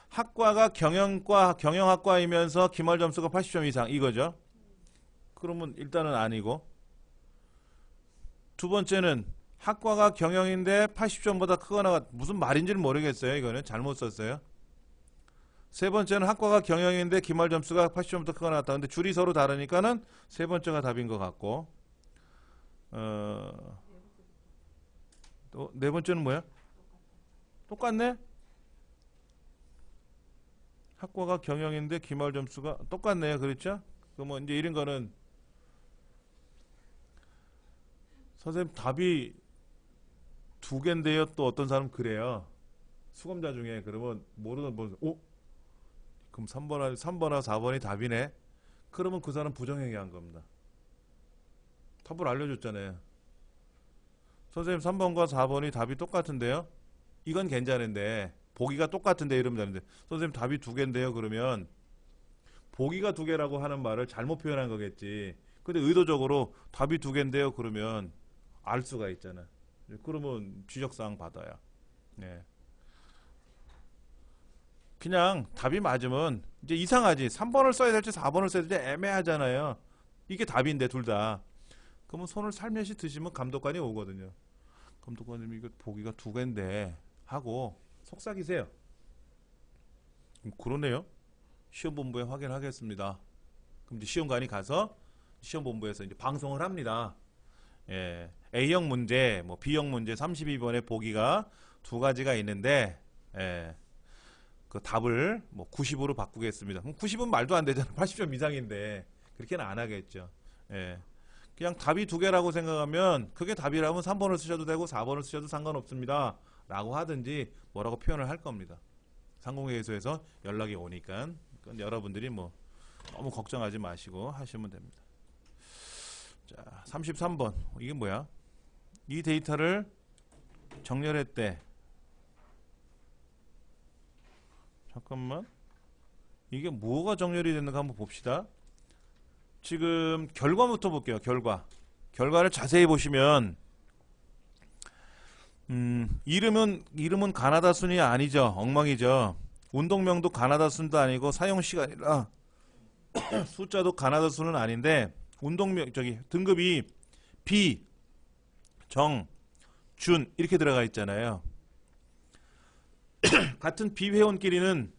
학과가 경영학과이면서 기말 점수가 80점 이상 이거죠. 그러면 일단은 아니고, 두 번째는 학과가 경영인데 80점보다 크거나, 무슨 말인지는 모르겠어요. 이거는 잘못 썼어요. 세 번째는 학과가 경영인데 기말 점수가 80점부터 크거나 같다. 근데 줄이 서로 다르니까는 세 번째가 답인 것 같고. 또 네 번째는 뭐야? 똑같네? 학과가 경영인데 기말 점수가 똑같네요. 그렇죠? 그러면 이제 이런 거는 선생님 답이 두 개인데요. 또 어떤 사람은 그래요. 수검자 중에 그러면 모르는 분, 그럼 3번하고 4번이 답이네. 그러면 그 사람 부정행위한 겁니다. 답을 알려줬잖아요. 선생님 3번과 4번이 답이 똑같은데요. 이건 괜찮은데 보기가 똑같은데 이러면 되는데 선생님 답이 두 개인데요. 그러면 보기가 두 개라고 하는 말을 잘못 표현한 거겠지. 근데 의도적으로 답이 두 개인데요. 그러면 알 수가 있잖아. 그러면 지적사항 받아요. 네. 그냥 답이 맞으면 이제 이상하지. 3번을 써야 될지 4번을 써야 될지 애매하잖아요. 이게 답인데 둘 다. 그러면 손을 살며시 드시면 감독관이 오거든요. 감독관님 이거 보기가 두 개인데 하고 속삭이세요. 그러네요. 시험본부에 확인하겠습니다. 그럼 이제 시험관이 가서 시험본부에서 이제 방송을 합니다. 예, A형 문제, 뭐 B형 문제 32번에 보기가 두 가지가 있는데, 예, 그 답을 뭐 90으로 바꾸겠습니다. 그럼 90은 말도 안 되잖아. 80점 이상인데 그렇게는 안 하겠죠. 예, 그냥 답이 두 개라고 생각하면 그게 답이라면 3번을 쓰셔도 되고 4번을 쓰셔도 상관없습니다. 라고 하든지 뭐라고 표현을 할 겁니다. 상공회의소에서 연락이 오니까. 그건 여러분들이 뭐 너무 걱정하지 마시고 하시면 됩니다. 자, 33번. 이게 뭐야? 이 데이터를 정렬했대. 잠깐만. 이게 뭐가 정렬이 됐는가 한번 봅시다. 지금 결과부터 볼게요. 결과를 자세히 보시면 이름은 가나다 순이 아니죠. 엉망이죠. 운동명도 가나다 순도 아니고 사용 시간이라 숫자도 가나다 순은 아닌데 운동명 등급이 B, 정, 준 이렇게 들어가 있잖아요. 같은 B 회원끼리는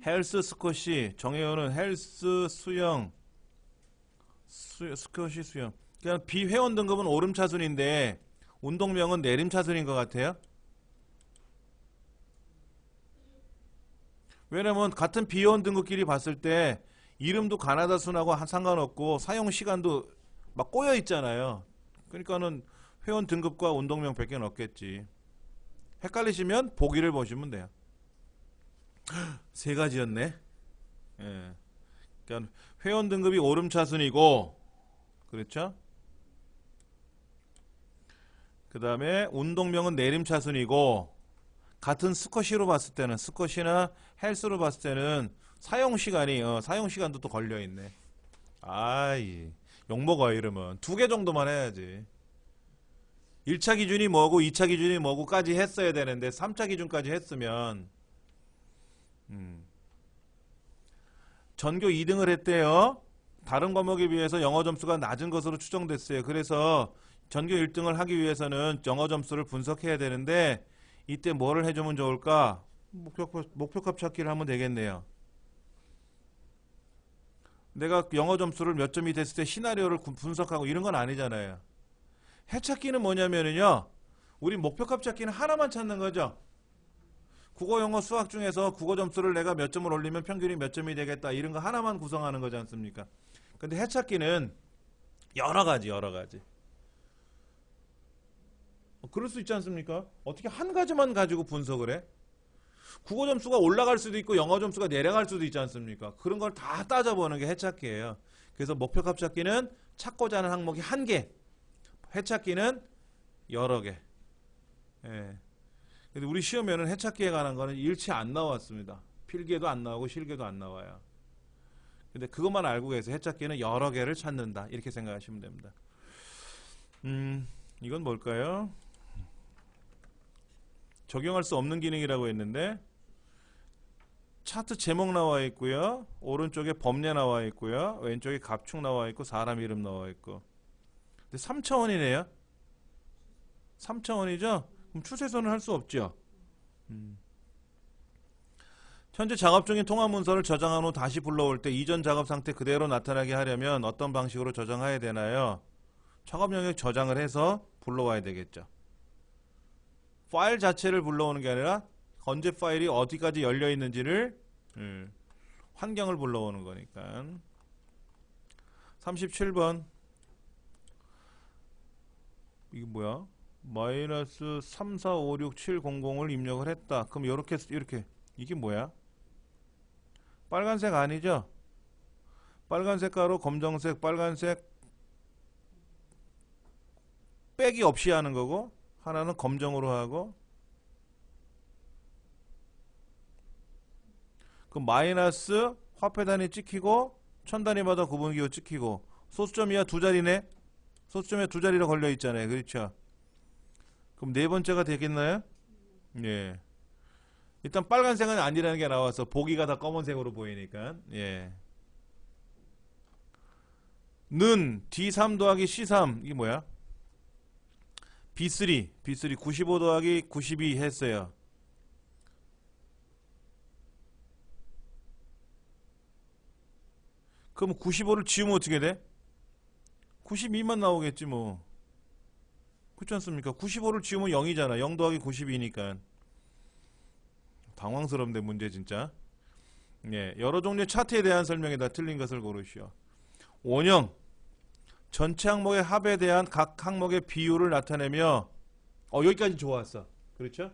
헬스, 스쿼시, 정회원은 헬스, 수영, 스쿼시, 수영. 그냥 B 회원 등급은 오름차순인데 운동명은 내림차순인 것 같아요. 왜냐면 같은 B 회원 등급끼리 봤을 때 이름도 가나다 순하고 상관없고 사용 시간도 막 꼬여 있잖아요. 그러니까는 회원 등급과 운동명 밖에 없겠지. 헷갈리시면 보기를 보시면 돼요. 세 가지였네. 예. 그러니까 회원 등급이 오름차순이고, 그렇죠? 그 다음에 운동명은 내림차순이고, 같은 스쿼시로 봤을 때는 스쿼시나 헬스로 봤을 때는 사용시간도 또 걸려있네. 아이, 욕먹어 이러면 두 개 정도만 해야지. 1차 기준이 뭐고 2차 기준이 뭐고까지 했어야 되는데 3차 기준까지 했으면 전교 2등을 했대요. 다른 과목에 비해서 영어 점수가 낮은 것으로 추정됐어요. 그래서 전교 1등을 하기 위해서는 영어 점수를 분석해야 되는데 이때 뭐를 해주면 좋을까? 목표값 찾기를 하면 되겠네요. 내가 영어 점수를 몇 점이 됐을 때 시나리오를 분석하고 이런 건 아니잖아요. 해찾기는 뭐냐면요. 우리 목표값 찾기는 하나만 찾는 거죠. 국어, 영어, 수학 중에서 국어 점수를 내가 몇 점을 올리면 평균이 몇 점이 되겠다. 이런 거 하나만 구성하는 거지 않습니까? 근데 해찾기는 여러 가지. 그럴 수 있지 않습니까? 어떻게 한 가지만 가지고 분석을 해? 국어 점수가 올라갈 수도 있고 영어 점수가 내려갈 수도 있지 않습니까? 그런 걸 다 따져보는 게 해찾기예요. 그래서 목표값 찾기는 찾고자 하는 항목이 한 개, 해찾기는 여러 개. 예. 근데 우리 시험에는 해찾기에 관한 거는 일치 안 나왔습니다. 필기에도 안 나오고 실기에도 안 나와요. 근데 그것만 알고 계세요. 해찾기는 여러 개를 찾는다. 이렇게 생각하시면 됩니다. 이건 뭘까요? 적용할 수 없는 기능이라고 했는데 차트 제목 나와 있고요. 오른쪽에 범례 나와 있고요. 왼쪽에 갑축 나와 있고 사람 이름 나와 있고. 근데 3차원이네요. 3차원이죠? 그럼 추세선을 할 수 없죠. 현재 작업 중인 통화 문서를 저장한 후 다시 불러올 때 이전 작업 상태 그대로 나타나게 하려면 어떤 방식으로 저장해야 되나요? 작업 영역 저장을 해서 불러와야 되겠죠. 파일 자체를 불러오는 게 아니라 언제 파일이 어디까지 열려 있는지를 환경을 불러오는 거니까. 37번. 이게 뭐야? 마이너스 3456700을 입력을 했다. 그럼 이렇게 이게 뭐야? 빨간색 아니죠? 빨간색 가로 검정색 빨간색 빼기 없이 하는 거고 하나는 검정으로 하고 그 마이너스 화폐 단위 찍히고 천 단위마다 구분기호 찍히고 소수점 이하 두 자리네. 소수점에 두 자리로 걸려 있잖아요. 그렇죠? 그럼 네 번째가 되겠나요? 예. 일단 빨간색은 아니라는 게 나와서 보기가 다 검은색으로 보이니까. 예. 는 D3 더하기 C3 이게 뭐야? B3 95 더하기 92 했어요. 그럼 95를 지우면 어떻게 돼? 92만 나오겠지 뭐. 그렇지 않습니까? 95를 지우면 0이잖아. 0 더하기 92니까. 당황스럽네 문제 진짜. 예, 여러 종류의 차트에 대한 설명에다 틀린 것을 고르시오. 원형 전체 항목의 합에 대한 각 항목의 비율을 나타내며 여기까지 좋았어. 그렇죠?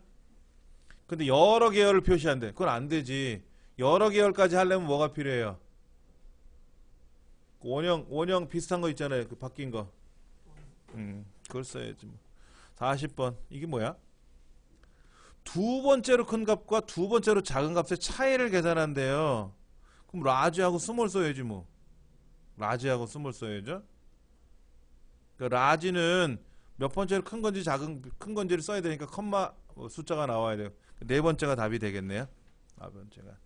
근데 여러 계열을 표시한대. 그건 안 되지. 여러 계열까지 하려면 뭐가 필요해요? 원형 비슷한 거 있잖아요. 그 바뀐 거. 그걸 써야지 뭐. 40번. 이게 뭐야? 두 번째로 큰 값과 두 번째로 작은 값의 차이를 계산한대요. 그럼 라지하고 스몰 써야지 뭐. 라지하고 스몰 써야죠. 그러니까 라지는 몇 번째로 큰 건지 큰 건지를 써야 되니까 컴마 숫자가 나와야 돼요. 네 번째가 답이 되겠네요. 네 번째가.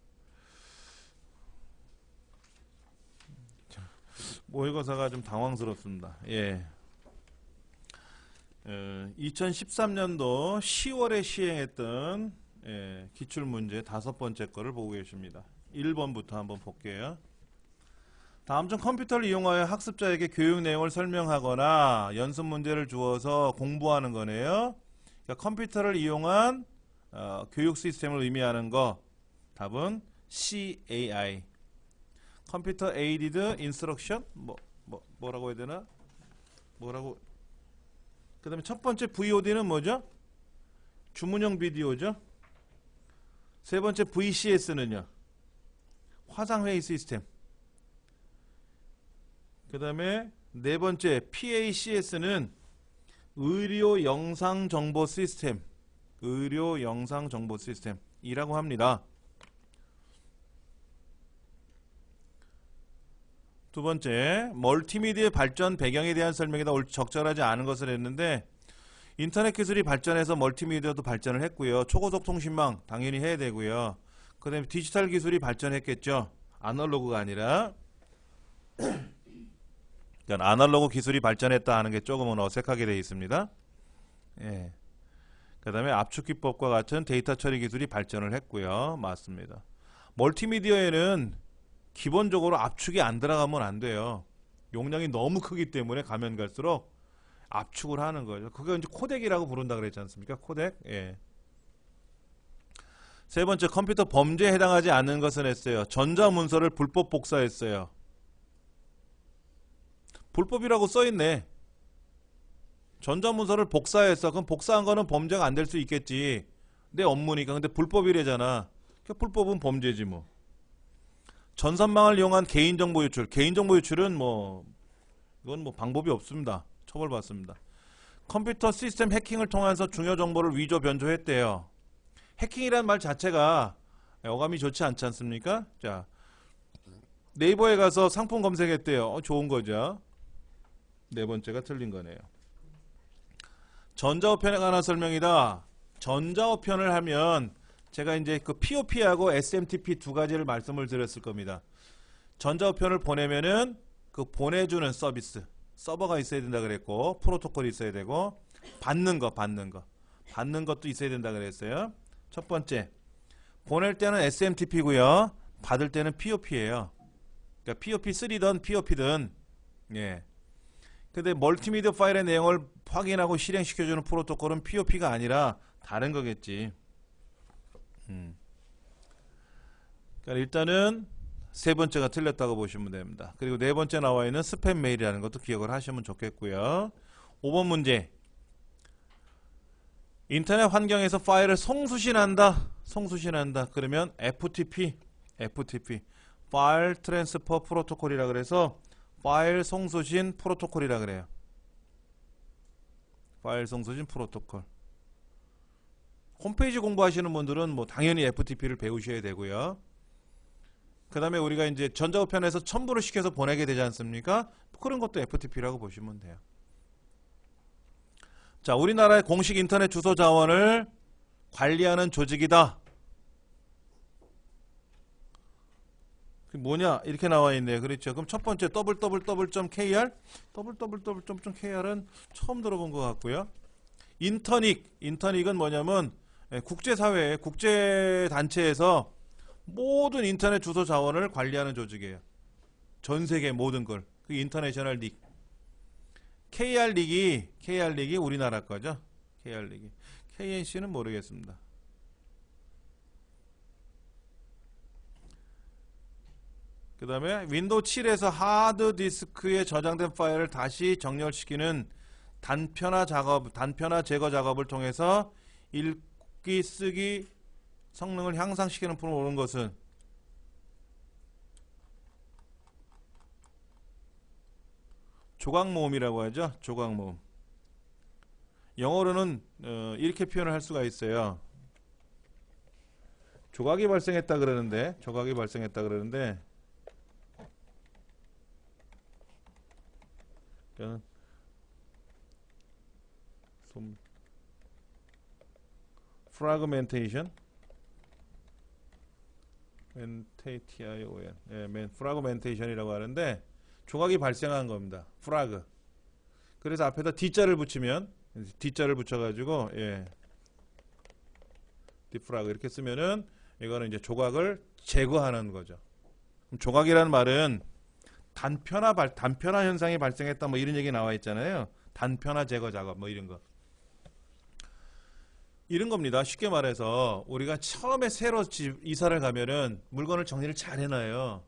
모의고사가 좀 당황스럽습니다. 예. 2013년도 10월에 시행했던 기출문제 5번째 거를 보고 계십니다. 1번부터 한번 볼게요. 다음 중 컴퓨터를 이용하여 학습자에게 교육 내용을 설명하거나 연습 문제를 주어서 공부하는 거네요. 그러니까 컴퓨터를 이용한 교육 시스템을 의미하는 거. 답은 CAI. 컴퓨터 에이디드 인스트럭션? 뭐라고 해야 되나? 뭐라고? 그 다음에 첫 번째 VOD는 뭐죠? 주문형 비디오죠. 세 번째 VCS는요. 화상회의 시스템. 그 다음에 네 번째 PACS는 의료 영상 정보 시스템. 의료 영상 정보 시스템이라고 합니다. 두 번째, 멀티미디어의 발전 배경에 대한 설명이다. 적절하지 않은 것을 했는데 인터넷 기술이 발전해서 멀티미디어도 발전을 했고요. 초고속 통신망 당연히 해야 되고요. 그 다음에 디지털 기술이 발전했겠죠. 아날로그가 아니라. 그러니까 아날로그 기술이 발전했다 하는 게 조금은 어색하게 되어 있습니다. 예. 그 다음에 압축기법과 같은 데이터 처리 기술이 발전을 했고요. 맞습니다. 멀티미디어에는 기본적으로 압축이 안 들어가면 안 돼요. 용량이 너무 크기 때문에 가면 갈수록 압축을 하는 거죠. 그게 이제 코덱이라고 부른다 그랬지 않습니까? 코덱. 예. 세 번째, 컴퓨터 범죄에 해당하지 않는 것은 했어요. 전자문서를 불법 복사했어요. 불법이라고 써있네. 전자문서를 복사했어. 그럼 복사한 거는 범죄가 안 될 수 있겠지. 내 업무니까. 근데 불법이래잖아. 그러니까 불법은 범죄지 뭐. 전산망을 이용한 개인정보 유출. 개인정보 유출은 이건 방법이 없습니다. 처벌받습니다. 컴퓨터 시스템 해킹을 통해서 중요 정보를 위조 변조했대요. 해킹이라는 말 자체가 어감이 좋지 않지 않습니까? 자, 네이버에 가서 상품 검색했대요. 좋은 거죠. 네 번째가 틀린 거네요. 전자우편에 관한 설명이다. 전자우편을 하면 제가 이제 그 POP하고 SMTP 두 가지를 말씀을 드렸을 겁니다. 전자우편을 보내면은 그 보내주는 서비스, 서버가 있어야 된다 그랬고, 프로토콜이 있어야 되고, 받는 것도 있어야 된다 그랬어요. 첫 번째, 보낼 때는 SMTP고요. 받을 때는 POP예요. 그러니까 POP3든 POP든 예. 근데 멀티미디어 파일의 내용을 확인하고 실행시켜주는 프로토콜은 POP가 아니라 다른 거겠지. 그러니까 일단은 세 번째가 틀렸다고 보시면 됩니다. 그리고 네 번째 나와 있는 스팸 메일이라는 것도 기억을 하시면 좋겠고요. 5번 문제. 인터넷 환경에서 파일을 송수신한다. 그러면 FTP, 파일 트랜스퍼 프로토콜이라 그래서 파일 송수신 프로토콜이라 그래요. 파일 송수신 프로토콜. 홈페이지 공부하시는 분들은 뭐 당연히 FTP를 배우셔야 되고요. 그 다음에 우리가 이제 전자우편에서 첨부를 시켜서 보내게 되지 않습니까? 그런 것도 FTP라고 보시면 돼요. 자, 우리나라의 공식 인터넷 주소 자원을 관리하는 조직이다. 그게 뭐냐? 이렇게 나와 있네요. 그렇죠. 그럼 첫 번째 www.kr www.kr은 처음 들어본 것 같고요. 인터닉은 뭐냐면 국제사회, 국제단체에서 모든 인터넷 주소 자원을 관리하는 조직이에요. 전 세계 모든 걸. 그게 인터내셔널 닉. KR릭이 우리나라 거죠. KR릭이. KNC는 모르겠습니다. 그 다음에 윈도우 7에서 하드디스크에 저장된 파일을 다시 정렬시키는 단편화 제거 작업을 통해서 읽기, 쓰기 성능을 향상시키는 프로그램을 오는 것은 조각모음이라고 하죠. 조각모음. 영어로는 이렇게 표현을 할 수가 있어요. 조각이 발생했다 그러는데 프라그멘테이션 프라그멘테이션이라고 하는데 조각이 발생한 겁니다. 프라그. 그래서 앞에다 D자를 붙이면 D자를 붙여가지고 디프라그 이렇게 쓰면은 이거는 이제 조각을 제거하는 거죠. 그럼 조각이라는 말은 단편화 현상이 발생했다 뭐 이런 얘기 나와 있잖아요. 단편화 제거 작업 뭐 이런 거. 이런 겁니다. 쉽게 말해서 우리가 처음에 새로 집 이사를 가면은 물건을 정리를 잘 해놔요.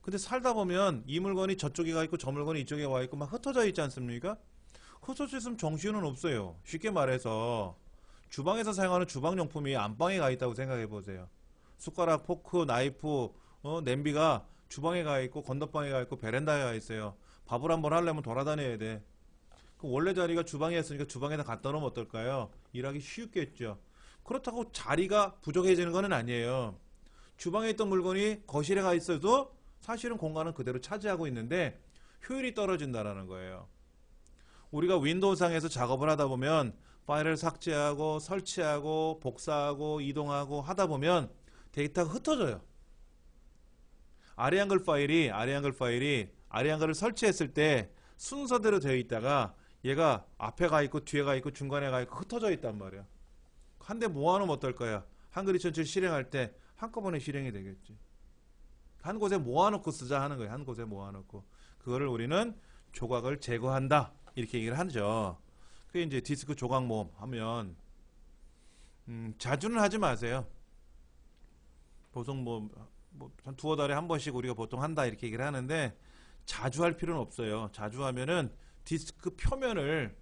근데 살다 보면 이 물건이 저쪽에 가 있고 저 물건이 이쪽에 와 있고 막 흩어져 있지 않습니까? 흩어져 있으면 정신은 없어요. 쉽게 말해서 주방에서 사용하는 주방용품이 안방에 가 있다고 생각해 보세요. 숟가락, 포크, 나이프, 냄비가 주방에 가 있고 건너방에 가 있고 베란다에 가 있어요. 밥을 한번 하려면 돌아다녀야 돼. 그럼 원래 자리가 주방에 있으니까 주방에다 갖다 놓으면 어떨까요? 일하기 쉽겠죠. 그렇다고 자리가 부족해지는 건 아니에요. 주방에 있던 물건이 거실에 가 있어도 사실은 공간은 그대로 차지하고 있는데 효율이 떨어진다는 거예요. 우리가 윈도우상에서 작업을 하다 보면 파일을 삭제하고 설치하고 복사하고 이동하고 하다 보면 데이터가 흩어져요. 아래한글 파일이 아래한글을 설치했을 때 순서대로 되어 있다가 얘가 앞에 가 있고 뒤에 가 있고 중간에 가 있고 흩어져 있단 말이야. 한데 모아놓으면 어떨까요? 한글 2007 실행할 때 한꺼번에 실행이 되겠지. 한 곳에 모아놓고 쓰자 하는 거예요. 한 곳에 모아놓고. 그거를 우리는 조각을 제거한다. 이렇게 얘기를 하죠. 그게 이제 디스크 조각 모음 하면 자주는 하지 마세요. 보통 한 두어 달에 한 번씩 우리가 보통 한다 이렇게 얘기를 하는데 자주 할 필요는 없어요. 자주 하면은 디스크 표면을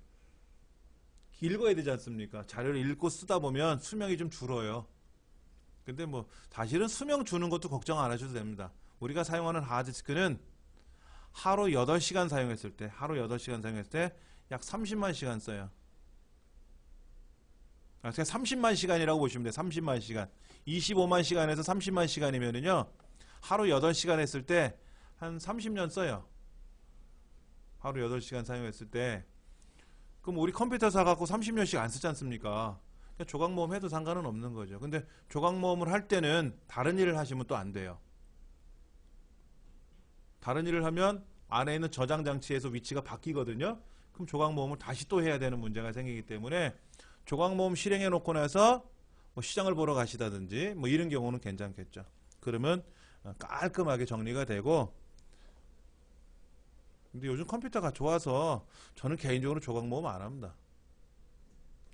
읽어야 되지 않습니까? 자료를 읽고 쓰다 보면 수명이 좀 줄어요. 근데 뭐 사실은 수명 주는 것도 걱정 안 하셔도 됩니다. 우리가 사용하는 하드디스크는 하루 8시간 사용했을 때 약 30만 시간 써요. 그냥 30만 시간이라고 보시면 돼요. 30만 시간. 25만 시간에서 30만 시간이면은요. 하루 8시간 했을 때 한 30년 써요. 하루 8시간 사용했을 때. 그럼 우리 컴퓨터 사갖고 30년씩 안 쓰지 않습니까? 조각 모음 해도 상관은 없는 거죠. 근데 조각 모음을 할 때는 다른 일을 하시면 또 안 돼요. 다른 일을 하면 안에 있는 저장 장치에서 위치가 바뀌거든요. 그럼 조각 모음을 다시 또 해야 되는 문제가 생기기 때문에 조각 모음 실행해 놓고 나서 뭐 시장을 보러 가시다든지 뭐 이런 경우는 괜찮겠죠. 그러면 깔끔하게 정리가 되고, 근데 요즘 컴퓨터가 좋아서 저는 개인적으로 조각 모음 안 합니다.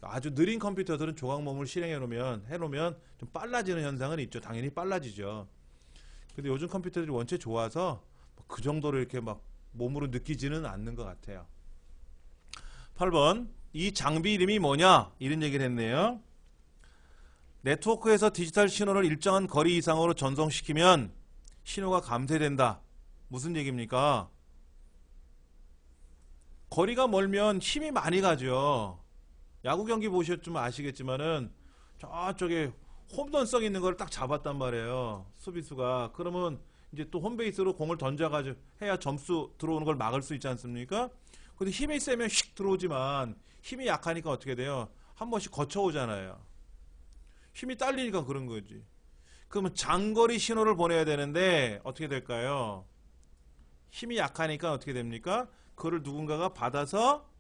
아주 느린 컴퓨터들은 조각 모음을 해놓으면 좀 빨라지는 현상은 있죠. 당연히 빨라지죠. 근데 요즘 컴퓨터들이 원체 좋아서 그 정도로 이렇게 막 몸으로 느끼지는 않는 것 같아요. 8번, 이 장비 이름이 뭐냐? 이런 얘기를 했네요. 네트워크에서 디지털 신호를 일정한 거리 이상으로 전송시키면 신호가 감쇄된다. 무슨 얘기입니까? 거리가 멀면 힘이 많이 가죠. 야구 경기 보셨으면 아시겠지만은 저쪽에 홈런성 있는 걸 딱 잡았단 말이에요. 수비수가. 그러면 이제 또 홈베이스로 공을 던져가지고 해야 점수 들어오는 걸 막을 수 있지 않습니까? 근데 힘이 세면 휙 들어오지만 힘이 약하니까 어떻게 돼요? 한 번씩 거쳐오잖아요. 힘이 딸리니까 그런 거지. 그러면 장거리 신호를 보내야 되는데 어떻게 될까요? 힘이 약하니까 어떻게 됩니까? 그걸 누군가가 받아서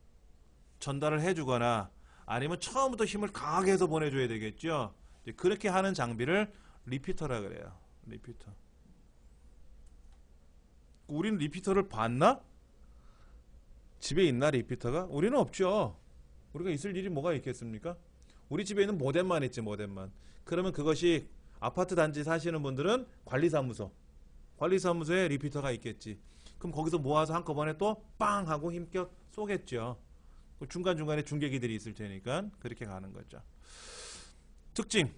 전달을 해주거나 아니면 처음부터 힘을 강하게 해서 보내줘야 되겠죠. 그렇게 하는 장비를 리피터라 그래요. 리피터. 우리는 리피터를 봤나? 집에 있나 리피터가? 우리는 없죠. 우리가 있을 일이 뭐가 있겠습니까? 우리 집에 있는 모뎀만 있지, 모뎀만. 그러면 그것이 아파트 단지 사시는 분들은 관리사무소에 리피터가 있겠지. 그럼 거기서 모아서 한꺼번에 또 빵 하고 힘껏 쏘겠죠. 중간중간에 중계기들이 있을 테니까 그렇게 가는 거죠. 특징.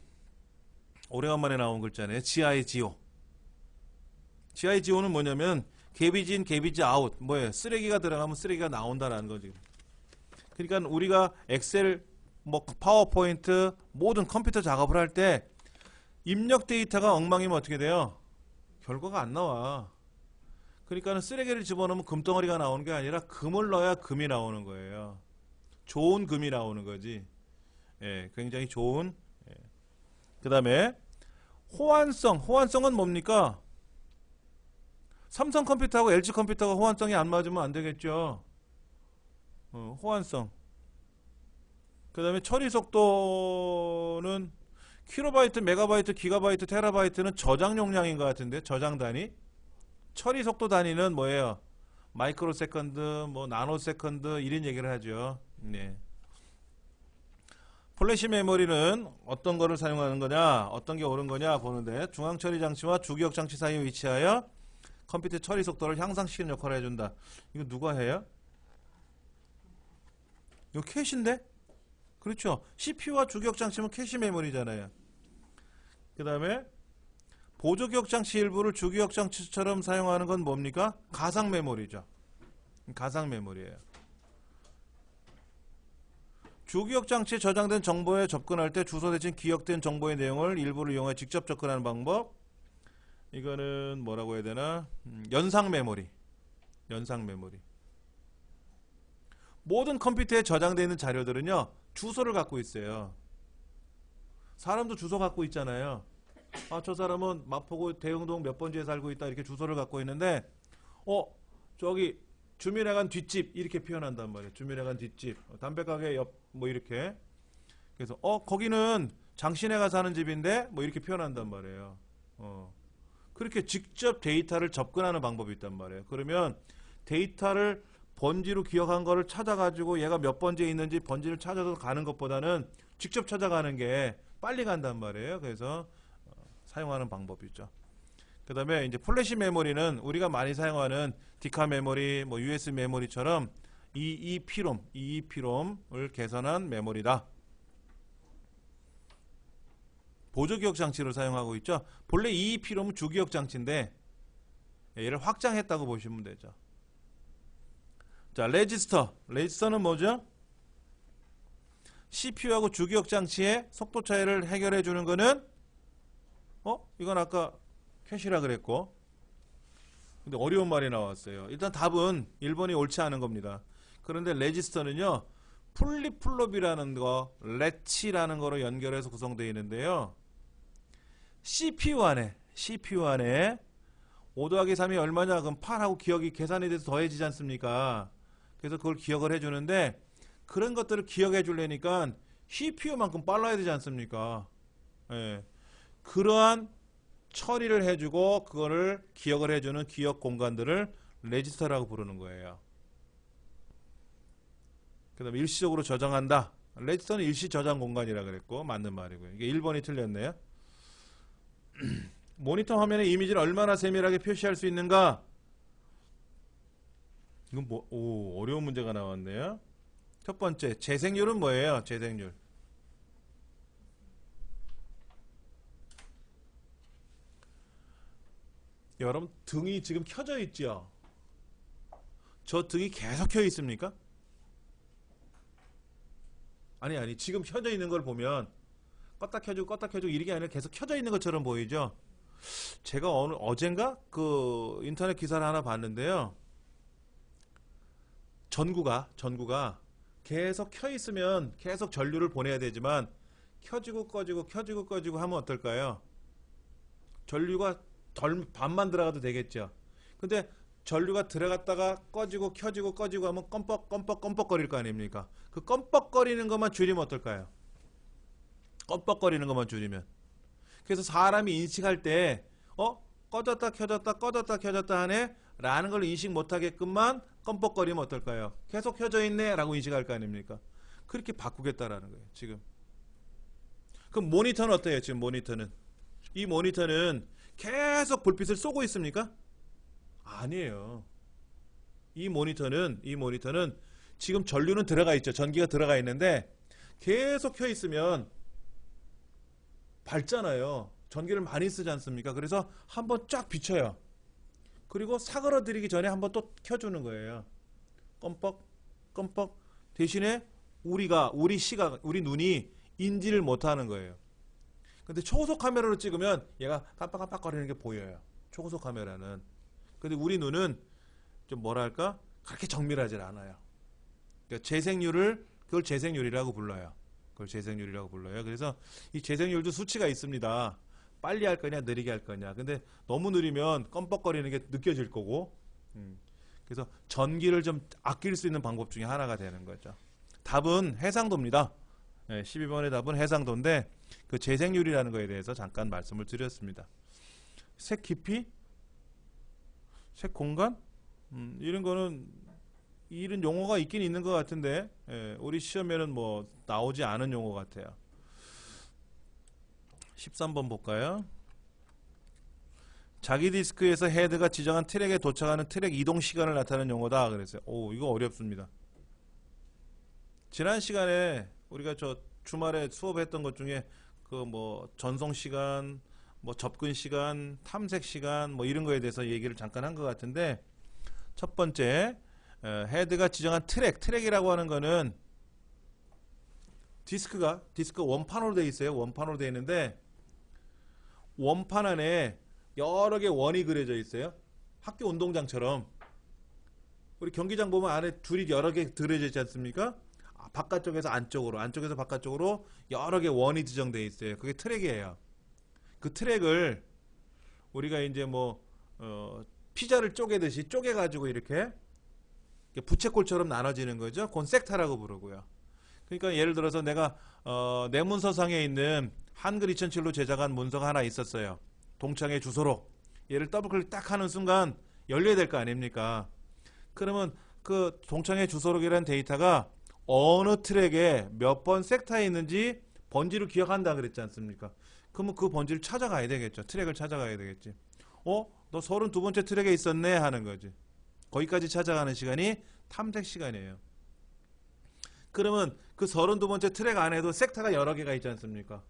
오래간만에 나온 글자네. GIGO. GIGO는 뭐냐면 개비지 인, 개비지 아웃. 뭐예요? 쓰레기가 들어가면 쓰레기가 나온다라는 거지. 그러니까 우리가 엑셀, 뭐 파워포인트, 모든 컴퓨터 작업을 할 때 입력 데이터가 엉망이면 어떻게 돼요? 결과가 안 나와. 그러니까 쓰레기를 집어넣으면 금덩어리가 나오는 게 아니라 금을 넣어야 금이 나오는 거예요. 좋은 금이 나오는 거지. 예, 굉장히 좋은. 예. 그 다음에 호환성. 호환성은 뭡니까? 삼성 컴퓨터하고 LG 컴퓨터가 호환성이 안 맞으면 안 되겠죠. 호환성. 그 다음에 처리 속도는 킬로바이트, 메가바이트, 기가바이트, 테라바이트는 저장 용량인 것 같은데, 저장 단위. 처리 속도 단위는 뭐예요? 마이크로 세컨드, 뭐 나노 세컨드 이런 얘기를 하죠. 네. 플래시 메모리는 어떤 거를 사용하는 거냐, 어떤 게 옳은 거냐 보는데, 중앙 처리 장치와 주기억 장치 사이에 위치하여 컴퓨터 처리 속도를 향상시키는 역할을 해준다. 이거 누가 해요? 이거 캐시인데? 그렇죠. CPU와 주기억 장치면 캐시 메모리잖아요. 그 다음에 보조기억 장치 일부를 주기억 장치처럼 사용하는 건 뭡니까? 가상 메모리죠. 가상 메모리예요. 주기억 장치에 저장된 정보에 접근할 때 주소 대신 기억된 정보의 내용을 일부를 이용해 직접 접근하는 방법. 이거는 뭐라고 해야 되나? 연상 메모리. 연상 메모리. 모든 컴퓨터에 저장되어 있는 자료들은요, 주소를 갖고 있어요. 사람도 주소 갖고 있잖아요. 아, 저 사람은 마포구 대흥동 몇 번지에 살고 있다, 이렇게 주소를 갖고 있는데, 저기 주민회관 뒷집 이렇게 표현한단 말이에요. 주민회관 뒷집, 담배가게 옆, 뭐 이렇게. 그래서 거기는 장신애가 사는 집인데 뭐 이렇게 표현한단 말이에요. 그렇게 직접 데이터를 접근하는 방법이 있단 말이에요. 그러면 데이터를 번지로 기억한 거를 찾아가지고 얘가 몇 번지에 있는지 번지를 찾아서 가는 것보다는 직접 찾아가는 게 빨리 간단 말이에요. 그래서 사용하는 방법이죠. 그 다음에 이제 플래시 메모리는 우리가 많이 사용하는 디카 메모리, 뭐 USB 메모리처럼 EEPROM을 개선한 메모리다. 보조기억 장치로 사용하고 있죠. 본래 EEPROM은 주기억 장치인데 얘를 확장했다고 보시면 되죠. 자, 레지스터. 레지스터는 뭐죠? CPU하고 주기억 장치의 속도 차이를 해결해 주는 거는 이건 아까 캐시라 그랬고, 근데 어려운 말이 나왔어요. 일단 답은 1번이 옳지 않은 겁니다. 그런데 레지스터는요, 플립플롭이라는 거, 렛치라는 거로 연결해서 구성되어 있는데요, CPU 안에 5 더하기 3이 얼마냐? 그럼 8하고 기억이 계산이 돼서 더해지지 않습니까? 그래서 그걸 기억을 해주는데, 그런 것들을 기억해 주려니까 CPU만큼 빨라야 되지 않습니까? 예. 그러한 처리를 해주고 그거를 기억을 해주는 기억 공간들을 레지스터라고 부르는 거예요. 그 다음에 일시적으로 저장한다. 레지스터는 일시 저장 공간이라 그랬고 맞는 말이고요. 이게 1번이 틀렸네요. 모니터 화면에 이미지를 얼마나 세밀하게 표시할 수 있는가? 이건 어려운 문제가 나왔네요. 첫 번째, 재생률은 뭐예요? 재생률. 여러분 등이 지금 켜져 있죠? 저 등이 계속 켜 있습니까? 아니 지금 켜져 있는 걸 보면 껐다 켜주고 이게 아니라 계속 켜져 있는 것처럼 보이죠? 제가 어젠가 그 인터넷 기사를 하나 봤는데요. 전구가 계속 켜 있으면 계속 전류를 보내야 되지만 켜지고 꺼지고 하면 어떨까요? 전류가 반만 들어가도 되겠죠. 근데 전류가 들어갔다가 꺼지고 켜지고 꺼지고 하면 껌뻑거릴 거 아닙니까? 그 껌뻑거리는 것만 줄이면 어떨까요? 껌뻑거리는 것만 줄이면. 그래서 사람이 인식할 때 꺼졌다 켜졌다 하네 라는 걸 인식 못하게끔만 껌뻑거리면 어떨까요? 계속 켜져 있네 라고 인식할 거 아닙니까? 그렇게 바꾸겠다라는 거예요 지금. 그럼 모니터는 어때요? 지금 모니터는 이 모니터는 계속 불빛을 쏘고 있습니까? 아니에요. 이 모니터는 지금 전류는 들어가 있죠. 전기가 들어가 있는데 계속 켜 있으면 밝잖아요. 전기를 많이 쓰지 않습니까? 그래서 한번 쫙 비춰요. 그리고 사그러들이기 전에 한번 또 켜주는 거예요. 껌뻑 대신에 우리 눈이 인지를 못하는 거예요. 근데 초고속 카메라로 찍으면 얘가 깜빡거리는 게 보여요. 초고속 카메라는. 근데 우리 눈은 좀 뭐랄까 그렇게 정밀하지 않아요. 그러니까 그걸 재생률이라고 불러요. 그래서 이 재생률도 수치가 있습니다. 빨리 할 거냐 느리게 할 거냐. 근데 너무 느리면 껌뻑거리는 게 느껴질 거고. 그래서 전기를 좀 아낄 수 있는 방법 중에 하나가 되는 거죠. 답은 해상도입니다. 12번의 답은 해상도인데 그 재생률이라는 거에 대해서 잠깐 말씀을 드렸습니다. 색 깊이? 색 공간? 이런 용어가 있긴 있는 것 같은데 우리 시험에는 뭐 나오지 않은 용어 같아요. 13번 볼까요? 자기 디스크에서 헤드가 지정한 트랙에 도착하는 트랙 이동 시간을 나타내는 용어다 그랬어요. 이거 어렵습니다. 지난 시간에 우리가 저 주말에 수업했던 것 중에 그 뭐 전송 시간, 뭐 접근 시간, 탐색 시간 뭐 이런 거에 대해서 얘기를 잠깐 한 것 같은데 첫 번째 헤드가 지정한 트랙이라고 하는 거는 디스크가 원판으로 되어 있어요. 원판으로 되어 있는데 원판 안에 여러 개 원이 그려져 있어요. 학교 운동장처럼 우리 경기장 보면 안에 줄이 여러 개 들어져 있지 않습니까? 바깥쪽에서 안쪽으로, 안쪽에서 바깥쪽으로 여러 개 원이 지정되어 있어요. 그게 트랙이에요. 그 트랙을 우리가 이제 뭐 피자를 쪼개듯이 쪼개가지고 이렇게 부채꼴처럼 나눠지는 거죠. 그건 섹타라고 부르고요. 그러니까 예를 들어서 내가 내 문서상에 있는 한글 2007로 제작한 문서가 하나 있었어요. 동창회 주소록. 얘를 더블클릭 딱 하는 순간 열려야 될 거 아닙니까? 그러면 그 동창회 주소록이라는 데이터가 어느 트랙에 몇 번 섹타에 있는지 번지를 기억한다 그랬지 않습니까? 그러면 그 번지를 찾아가야 되겠죠. 트랙을 찾아가야 되겠지. 너 32번째 트랙에 있었네 하는 거지. 거기까지 찾아가는 시간이 탐색 시간이에요. 그러면 그 32번째 트랙 안에도 섹타가 여러 개가 있지 않습니까?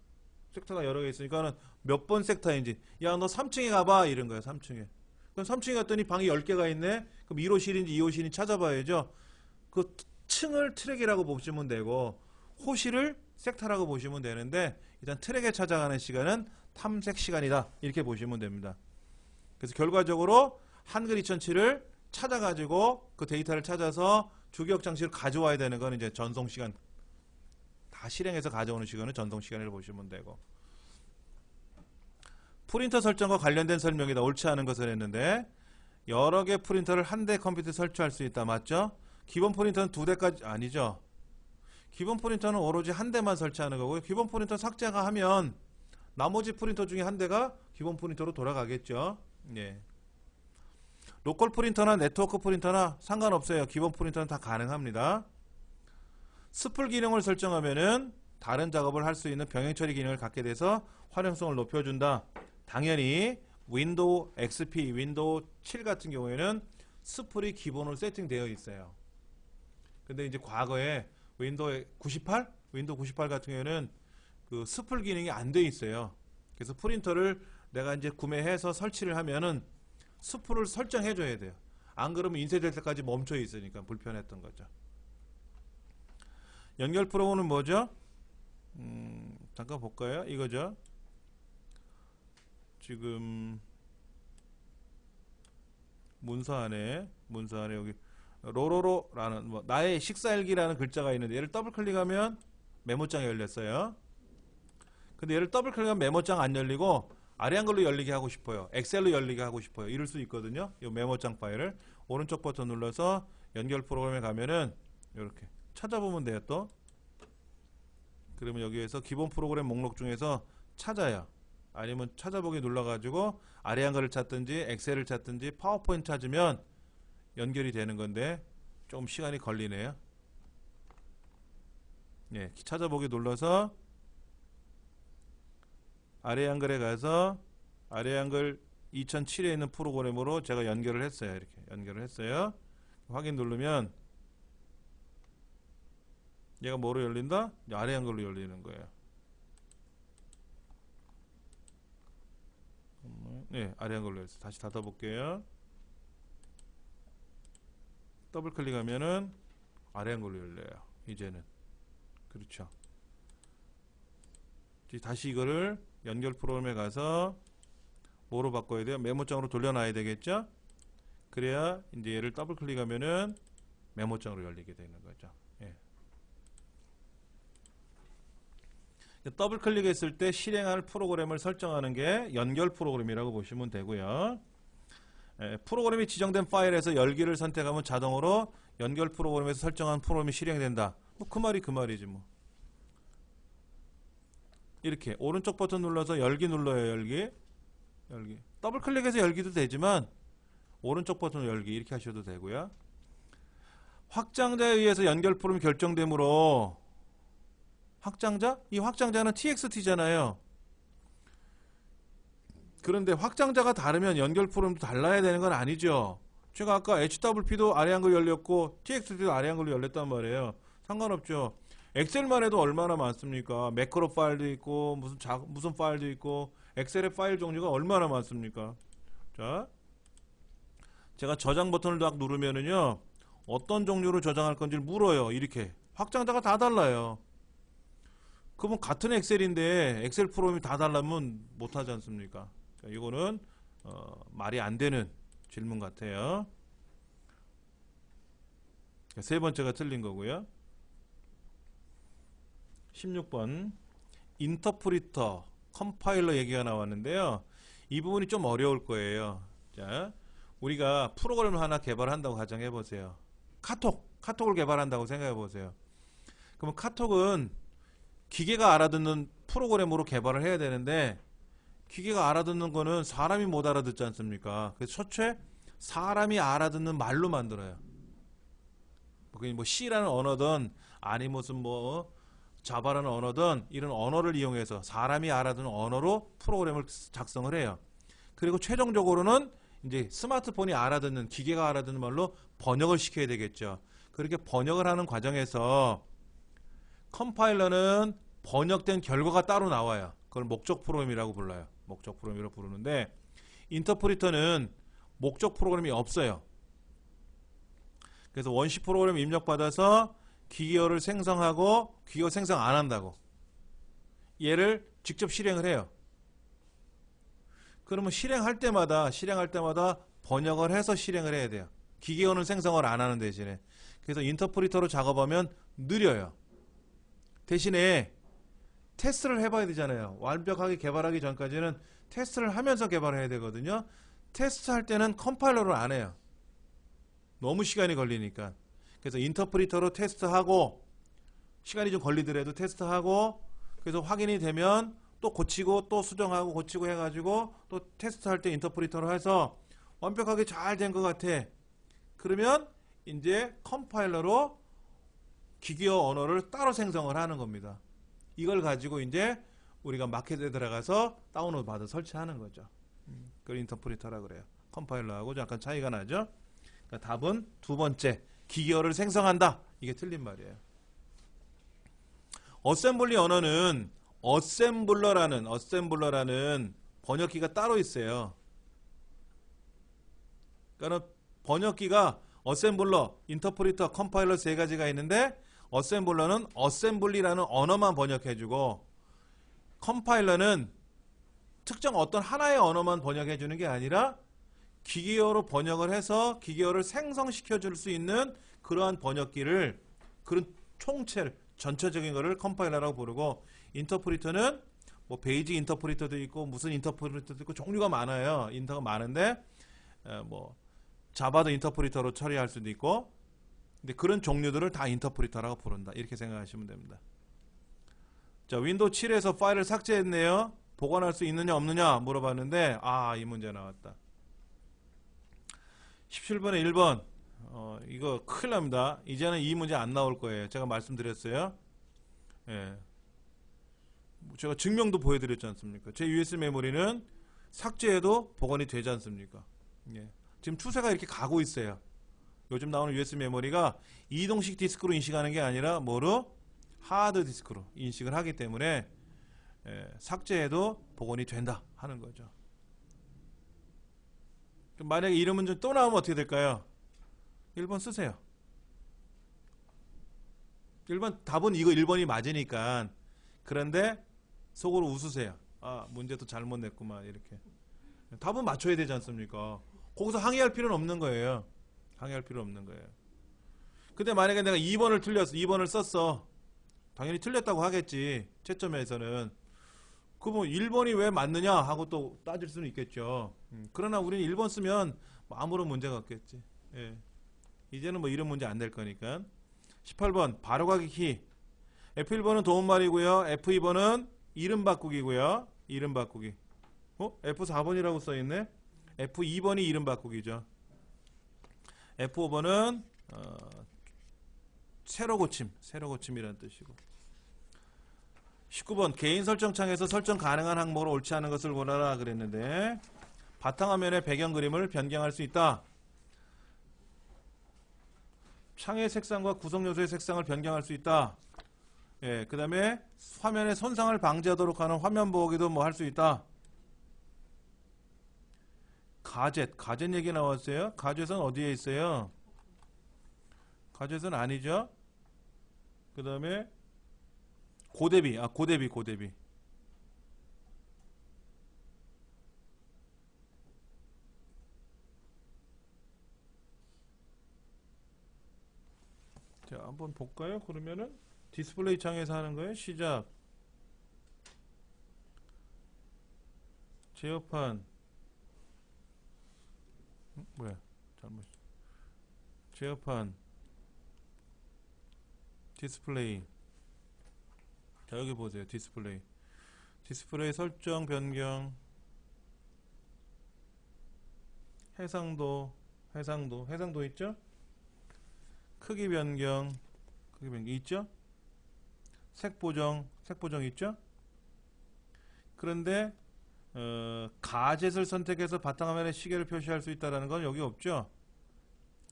섹타가 여러 개 있으니까는 몇 번 섹타인지 야 너 3층에 가봐 이런 거야. 3층에. 그럼 3층에 갔더니 방이 10개가 있네. 그럼 1호실인지 2호실인지 찾아봐야죠. 그 층을 트랙이라고 보시면 되고 호실을 섹타라고 보시면 되는데 일단 트랙에 찾아가는 시간은 탐색 시간이다. 이렇게 보시면 됩니다. 그래서 결과적으로 한글 2007을 찾아가지고 그 데이터를 찾아서 주기억 장치를 가져와야 되는 건 이제 전송 시간. 다 실행해서 가져오는 시간은 전송 시간이라고 보시면 되고. 프린터 설정과 관련된 설명이다. 옳지 않은 것을 했는데 여러 개 프린터를 한 대 컴퓨터에 설치할 수 있다. 맞죠? 기본 프린터는 2대까지 아니죠. 기본 프린터는 오로지 한 대만 설치하는 거고요. 기본 프린터 삭제가 하면 나머지 프린터 중에 한 대가 기본 프린터로 돌아가겠죠. 예. 로컬 프린터나 네트워크 프린터나 상관없어요. 기본 프린터는 다 가능합니다. 스플 기능을 설정하면은 다른 작업을 할 수 있는 병행 처리 기능을 갖게 돼서 활용성을 높여준다. 당연히 윈도우 XP, 윈도우 7 같은 경우에는 스플이 기본으로 세팅되어 있어요. 근데 이제 과거에 윈도우 98? 윈도우 98 같은 경우에는 그 스플 기능이 안 돼 있어요. 그래서 프린터를 내가 이제 구매해서 설치를 하면은 스플을 설정해 줘야 돼요. 안 그러면 인쇄될 때까지 멈춰 있으니까 불편했던 거죠. 연결 프로그램은 뭐죠? 잠깐 볼까요? 이거죠. 지금 문서 안에 여기 로로로라는 나의 식사일기라는 글자가 있는데 얘를 더블 클릭하면 메모장이 열렸어요. 근데 얘를 더블 클릭하면 메모장 안 열리고 아래 한글로 열리게 하고 싶어요. 엑셀로 열리게 하고 싶어요. 이럴 수 있거든요. 이 메모장 파일을 오른쪽 버튼 눌러서 연결 프로그램에 가면은 이렇게 찾아보면 돼요. 또 그러면 여기에서 기본 프로그램 목록 중에서 찾아요. 아니면 찾아보기 눌러가지고 아래 한글을 찾든지 엑셀을 찾든지 파워포인트 찾으면 연결이 되는 건데 좀 시간이 걸리네요. 예, 찾아보기 눌러서 아래 한글에 가서 아래 한글 2007에 있는 프로그램으로 제가 연결을 했어요. 이렇게 연결을 했어요. 확인 누르면 얘가 뭐로 열린다? 아래 한글로 열리는 거예요. 네, 아래 한글로 해서 다시 닫아 볼게요. 더블 클릭하면은 아래 한글로 열려요. 이제는 그렇죠. 다시 이거를 연결 프로그램에 가서 뭐로 바꿔야 돼요? 메모장으로 돌려놔야 되겠죠? 그래야 이제 얘를 더블 클릭하면은 메모장으로 열리게 되는 거죠. 예. 더블 클릭했을 때 실행할 프로그램을 설정하는 게 연결 프로그램이라고 보시면 되고요. 예, 프로그램이 지정된 파일에서 열기를 선택하면 자동으로 연결 프로그램에서 설정한 프로그램이 실행된다. 뭐 그 말이지 뭐. 이렇게 오른쪽 버튼 눌러서 열기 눌러요. 열기 더블 클릭해서 열기도 되지만 오른쪽 버튼으로 열기 이렇게 하셔도 되고요. 확장자에 의해서 연결 프로그램이 결정되므로 확장자? 이 확장자는 txt잖아요. 그런데 확장자가 다르면 연결 프로그램도 달라야 되는 건 아니죠. 제가 아까 hwp도 아래 한글 열렸고 txt도 아래 한글로 열렸단 말이에요. 상관없죠. 엑셀만 해도 얼마나 많습니까? 매크로 파일도 있고 무슨 파일도 있고 엑셀의 파일 종류가 얼마나 많습니까? 자, 제가 저장 버튼을 딱 누르면은요 어떤 종류로 저장할 건지 물어요. 이렇게 확장자가 다 달라요. 그러면 같은 엑셀인데 엑셀 프로그램이 다 달라면 못하지 않습니까? 자, 이거는 말이 안 되는 질문 같아요. 세 번째가 틀린 거고요. 16번 인터프리터 컴파일러 얘기가 나왔는데요. 이 부분이 좀 어려울 거예요. 자, 우리가 프로그램을 하나 개발한다고 가정해 보세요. 카톡을 개발한다고 생각해 보세요. 그러면 카톡은 기계가 알아듣는 프로그램으로 개발을 해야 되는데 기계가 알아듣는 거는 사람이 못 알아듣지 않습니까? 그래서 첫째 사람이 알아듣는 말로 만들어요. 뭐 C라는 언어든 아니 무슨 뭐 자바라는 언어든 이런 언어를 이용해서 사람이 알아듣는 언어로 프로그램을 작성을 해요. 그리고 최종적으로는 이제 스마트폰이 알아듣는 기계가 알아듣는 말로 번역을 시켜야 되겠죠. 그렇게 번역을 하는 과정에서 컴파일러는 번역된 결과가 따로 나와요. 그걸 목적 프로그램이라고 불러요. 목적 프로그램이라고 부르는데 인터프리터는 목적 프로그램이 없어요. 그래서 원시 프로그램 입력받아서 기계어를 생성하고 기계어 생성 안 한다고 얘를 직접 실행을 해요. 그러면 실행할 때마다 번역을 해서 실행을 해야 돼요. 기계어는 생성을 안 하는 대신에. 그래서 인터프리터로 작업하면 느려요. 대신에 테스트를 해봐야 되잖아요. 완벽하게 개발하기 전까지는 테스트를 하면서 개발해야 되거든요. 테스트할 때는 컴파일러를 안 해요. 너무 시간이 걸리니까. 그래서 인터프리터로 테스트하고 시간이 좀 걸리더라도 테스트하고 그래서 확인이 되면 또 고치고 또 수정하고 고치고 해가지고 또 테스트할 때 인터프리터로 해서 완벽하게 잘 된 것 같아. 그러면 이제 컴파일러로 기계어 언어를 따로 생성을 하는 겁니다. 이걸 가지고 이제 우리가 마켓에 들어가서 다운로드 받아 설치하는 거죠. 그걸 인터프리터라 그래요. 컴파일러하고 약간 차이가 나죠. 그러니까 답은 두 번째, 기계어를 생성한다. 이게 틀린 말이에요. 어셈블리 언어는 어셈블러라는 번역기가 따로 있어요. 그러니까 번역기가 어셈블러, 인터프리터, 컴파일러 세 가지가 있는데 어셈블러는 어셈블리라는 언어만 번역해주고 컴파일러는 특정 어떤 하나의 언어만 번역해주는 게 아니라 기계어로 번역을 해서 기계어를 생성시켜 줄 수 있는 그러한 번역기를, 그런 총체를, 전체적인 거를 컴파일러라고 부르고, 인터프리터는 뭐 베이직 인터프리터도 있고 무슨 인터프리터도 있고 종류가 많아요. 인터가 많은데 뭐 자바도 인터프리터로 처리할 수도 있고, 근데 그런 종류들을 다 인터프리터라고 부른다. 이렇게 생각하시면 됩니다. 자, 윈도우 7에서 파일을 삭제했네요. 보관할 수 있느냐 없느냐 물어봤는데 이 문제 나왔다. 17번에 1번 이거 큰일 납니다. 이제는 이 문제 안 나올 거예요. 제가 말씀드렸어요. 예. 제가 증명도 보여드렸지 않습니까? 제 USB 메모리는 삭제해도 보관이 되지 않습니까? 예. 지금 추세가 이렇게 가고 있어요. 요즘 나오는 USB 메모리가 이동식 디스크로 인식하는 게 아니라 뭐로? 하드 디스크로 인식을 하기 때문에 삭제해도 복원이 된다 하는 거죠. 그럼 만약에 이런 문제 또 나오면 어떻게 될까요? 1번 쓰세요. 1번 답은 이거 1번이 맞으니까. 그런데 속으로 웃으세요. 문제도 잘못 냈구만 이렇게. 답은 맞춰야 되지 않습니까? 거기서 항의할 필요는 없는 거예요. 항의할 필요 없는 거예요. 근데 만약에 내가 2번을 썼어. 당연히 틀렸다고 하겠지. 채점에서는. 그 뭐 1번이 왜 맞느냐 하고 또 따질 수는 있겠죠. 그러나 우리는 1번 쓰면 뭐 아무런 문제가 없겠지. 예. 이제는 뭐 이런 문제 안 될 거니까. 18번 바로가기 키. F1번은 도움말이고요. F2번은 이름 바꾸기고요. 이름 바꾸기. F4번이라고 써있네. F2번이 이름 바꾸기죠. F5번은 새로 고침이라는 뜻이고. 19번 개인 설정 창에서 설정 가능한 항목으로 옳지 않은 것을 원하라 그랬는데 바탕화면의 배경 그림을 변경할 수 있다. 창의 색상과 구성 요소의 색상을 변경할 수 있다. 예, 그 다음에 화면의 손상을 방지하도록 하는 화면 보호기도 뭐 할 수 있다. 가젯 얘기 나왔어요. 가젯은 어디에 있어요? 가젯은 아니죠. 그 다음에 고대비. 자, 한번 볼까요? 그러면은 디스플레이 창에서 하는 거예요. 시작. 제어판. 뭐야? 잘못. 제어판. 디스플레이. 자, 여기 보세요. 디스플레이 설정 변경. 해상도 있죠? 크기 변경 있죠? 색 보정 있죠? 그런데 가젯을 선택해서 바탕화면에 시계를 표시할 수 있다는 건 여기 없죠?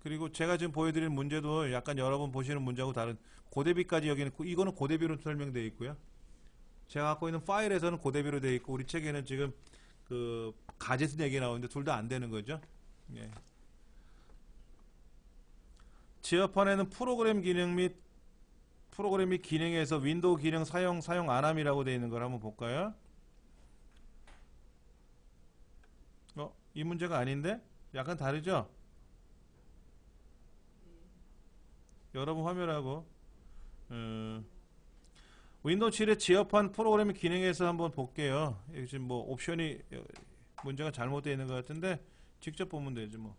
그리고 제가 지금 보여드린 문제도 약간 여러분 보시는 문제하고 다른 고대비까지 여기는 이거는 고대비로 설명되어 있고요. 제가 갖고 있는 파일에서는 고대비로 되어 있고 우리 책에는 지금 그 가젯 얘기 나오는데 둘 다 안 되는 거죠. 예. 지어판에는 프로그램 기능 및 기능에서 윈도우 기능 사용 안함이라고 되어 있는 걸 한번 볼까요? 이 문제가 아닌데? 약간 다르죠? 여러분 화면하고 윈도우 7의 지어판 프로그램 기능에서 한번 볼게요. 여기 지금 뭐 옵션이 문제가 잘못되어 있는 것 같은데 직접 보면 되지 뭐.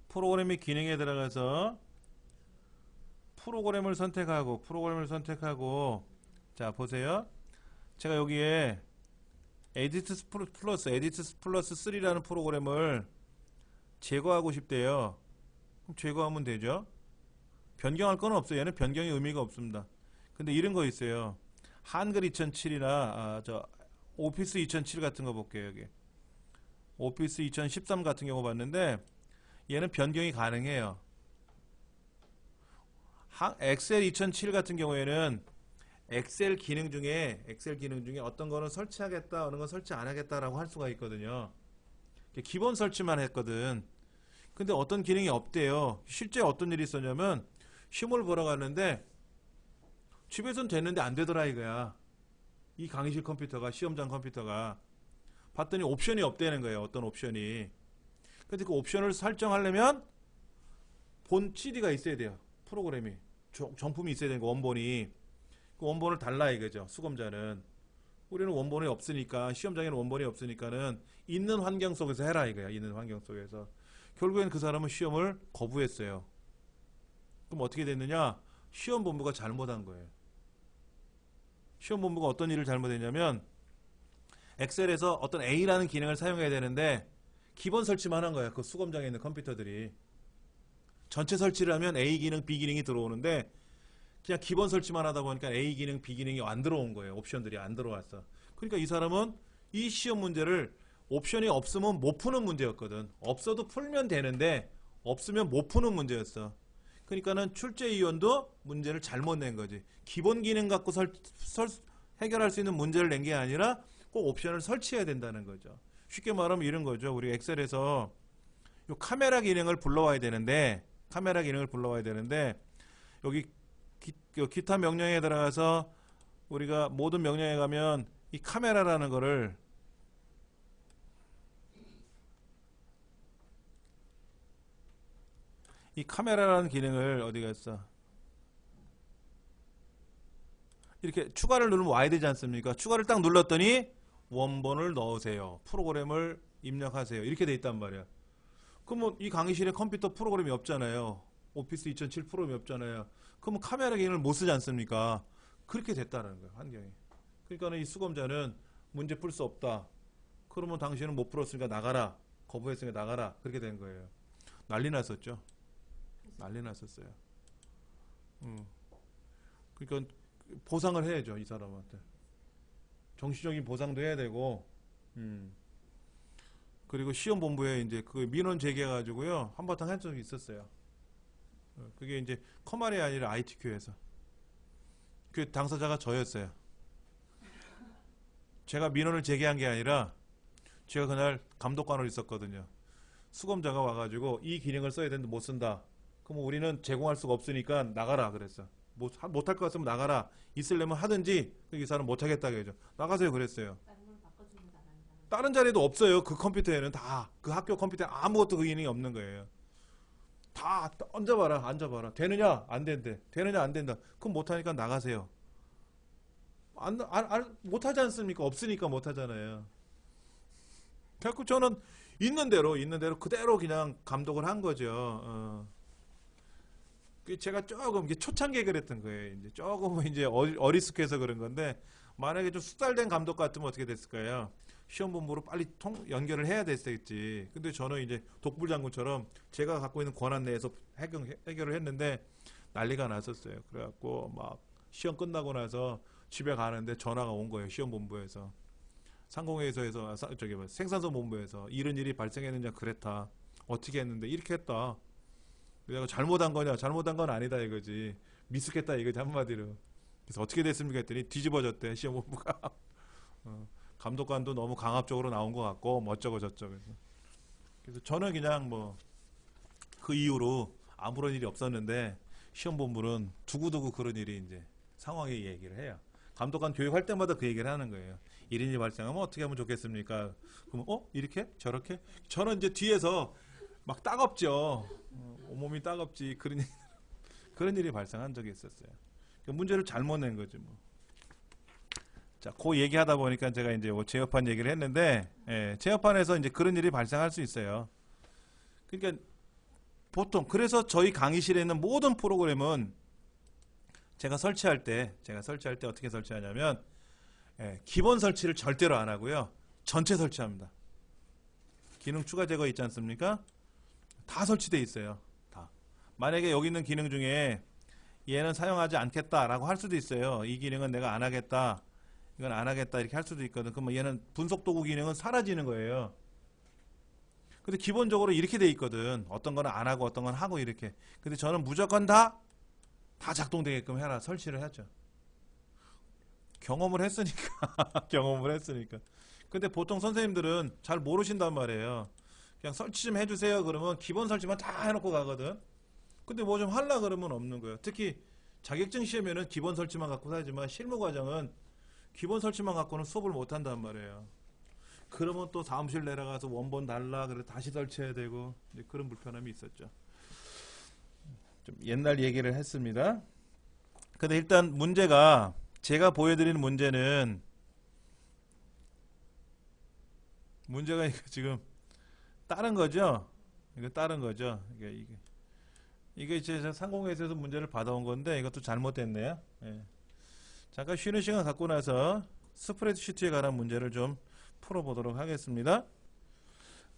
프로그램 기능에 들어가서 프로그램을 선택하고 자 보세요. 제가 여기에 에디트 플러스 3라는 프로그램을 제거하고 싶대요. 그럼 제거하면 되죠. 변경할 건 없어요. 얘는 변경의 의미가 없습니다. 근데 이런 거 있어요. 한글 2007이나 오피스 2007 같은 거 볼게요. 여기 오피스 2013 같은 경우 봤는데 얘는 변경이 가능해요. 엑셀 2007 같은 경우에는 엑셀 기능 중에 어떤 거는 설치하겠다, 어느 건 설치 안 하겠다라고 할 수가 있거든요. 기본 설치만 했거든. 근데 어떤 기능이 없대요. 실제 어떤 일이 있었냐면 시험을 보러 갔는데 집에선 됐는데 안 되더라 이거야. 이 강의실 컴퓨터가, 시험장 컴퓨터가. 봤더니 옵션이 없다는 거예요. 어떤 옵션이. 근데 그 옵션을 설정하려면 본 CD가 있어야 돼요. 프로그램이. 정품이 있어야 되는 거, 원본이. 그 원본을 달라 이거죠. 수검자는. 우리는 원본이 없으니까, 시험장에는 원본이 없으니까는 있는 환경 속에서 해라 이거야. 있는 환경 속에서. 결국엔 그 사람은 시험을 거부했어요. 그럼 어떻게 됐느냐? 시험본부가 잘못한 거예요. 시험본부가 어떤 일을 잘못했냐면 엑셀에서 어떤 A라는 기능을 사용해야 되는데 기본 설치만 한 거야. 그 수검장에 있는 컴퓨터들이. 전체 설치를 하면 A 기능, B 기능이 들어오는데 그냥 기본 설치만 하다 보니까 A 기능, B 기능이 안 들어온 거예요. 옵션들이 안 들어왔어. 그러니까 이 사람은 이 시험 문제를 옵션이 없으면 못 푸는 문제였거든. 없어도 풀면 되는데 없으면 못 푸는 문제였어. 그러니까는 출제위원도 문제를 잘못 낸 거지. 기본 기능 갖고 해결할 수 있는 문제를 낸 게 아니라 꼭 옵션을 설치해야 된다는 거죠. 쉽게 말하면 이런 거죠. 우리 엑셀에서 요 카메라 기능을 불러와야 되는데 여기 기타 명령에 들어가서 우리가 모든 명령에 가면 이 카메라라는 거를 이 카메라라는 기능을 어디 갔어? 이렇게 추가를 누르면 와야 되지 않습니까? 추가를 딱 눌렀더니 원본을 넣으세요. 프로그램을 입력하세요. 이렇게 돼 있단 말이야. 그러면 이 강의실에 컴퓨터 프로그램이 없잖아요. 오피스 2007 프로그램이 없잖아요. 그러면 카메라 기능을 못 쓰지 않습니까? 그렇게 됐다는 거예요. 환경이. 그러니까 이 수검자는 문제 풀 수 없다. 그러면 당신은 못 풀었으니까 나가라. 거부했으니까 나가라. 그렇게 된 거예요. 난리 났었죠. 난리 났었어요. 그러니까 보상을 해야죠. 이 사람한테. 정신적인 보상도 해야 되고, 그리고 시험본부에 이제 그 민원 제기해가지고요. 한바탕 한 적이 있었어요. 그게 이제 커말이 아니라 ITQ에서. 그 당사자가 저였어요. 제가 민원을 제기한 게 아니라 제가 그날 감독관으로 있었거든요. 수검자가 와가지고 이 기능을 써야 되는데 못 쓴다. 그럼 우리는 제공할 수가 없으니까 나가라 그랬어. 못할 것 같으면 나가라. 있으려면 하든지 이 사람 못하겠다 그러죠. 나가세요 그랬어요. 다른 자리도 없어요. 그 컴퓨터에는 다 그 학교 컴퓨터에 아무것도 그 기능이 없는 거예요. 다 앉아봐라. 되느냐? 안 된대. 되느냐? 안 된다. 그럼 못하니까 나가세요. 못하지 않습니까? 없으니까 못하잖아요. 그래서 저는 있는 대로 그대로 그냥 감독을 한 거죠. 제가 조금 이게 초창기에 그랬던 거예요. 이제 조금 이제 어리숙해서 그런 건데 만약에 좀 숙달된 감독 같으면 어떻게 됐을까요? 시험본부로 빨리 연결을 해야 됐겠지. 근데 저는 이제 독불장군처럼 제가 갖고 있는 권한 내에서 해결을 했는데 난리가 났었어요. 그래갖고 막 시험 끝나고 나서 집에 가는데 전화가 온 거예요. 시험본부에서. 상공회의소에서 생산서 본부에서 이런 일이 발생했느냐 그랬다. 어떻게 했는데 이렇게 했다. 내가 잘못한 거냐? 잘못한 건 아니다 이거지. 미숙했다 이거지 한마디로. 그래서 어떻게 됐습니까? 했더니 뒤집어졌대 시험본부가. 감독관도 너무 강압적으로 나온 것 같고 어쩌고 저쩌고. 그래서 저는 그냥 뭐 그 이후로 아무런 일이 없었는데 시험본부는 두고두고 그런 일이 이제 상황에 얘기를 해요. 감독관 교육할 때마다 그 얘기를 하는 거예요. 이런 일이 발생하면 어떻게 하면 좋겠습니까? 그러면 이렇게? 저렇게? 저는 이제 뒤에서 막 따갑죠. 온몸이 따갑지. 그런 일이 발생한 적이 있었어요. 그러니까 문제를 잘못 낸 거지 뭐. 자, 그 얘기하다 보니까 제가 이제 제어판 얘기를 했는데, 제어판에서 이제 그런 일이 발생할 수 있어요. 그러니까 보통 그래서 저희 강의실에 있는 모든 프로그램은 제가 설치할 때 어떻게 설치하냐면 예, 기본 설치를 절대로 안 하고요. 전체 설치합니다. 기능 추가 제거 있지 않습니까? 다 설치되어 있어요. 다. 만약에 여기 있는 기능 중에 얘는 사용하지 않겠다라고 할 수도 있어요. 이 기능은 내가 안 하겠다. 이건 안 하겠다 이렇게 할 수도 있거든. 그러면 얘는 분석 도구 기능은 사라지는 거예요. 근데 기본적으로 이렇게 돼 있거든. 어떤 거는 안 하고 어떤 건 하고 이렇게. 근데 저는 무조건 다 작동되게끔 해라. 설치를 하죠. 경험을 했으니까. 경험을 했으니까. 근데 보통 선생님들은 잘 모르신단 말이에요. 그냥 설치 좀 해주세요. 그러면 기본 설치만 다 해놓고 가거든. 근데 뭐 좀 하려 그러면 없는 거예요. 특히 자격증 시험에는 기본 설치만 갖고 하지만 실무 과정은 기본 설치만 갖고는 수업을 못 한단 말이에요. 그러면 또 사무실 내려가서 원본 달라 그래 다시 설치해야 되고 그런 불편함이 있었죠. 좀 옛날 얘기를 했습니다. 근데 일단 문제가 제가 보여드리는 문제는 문제가 이거 지금 다른 거죠. 이거 다른 거죠. 이게 이제 상공회에서 문제를 받아온 건데 이것도 잘못됐네요. 예. 잠깐 쉬는 시간 갖고 나서 스프레드시트에 관한 문제를 좀 풀어보도록 하겠습니다.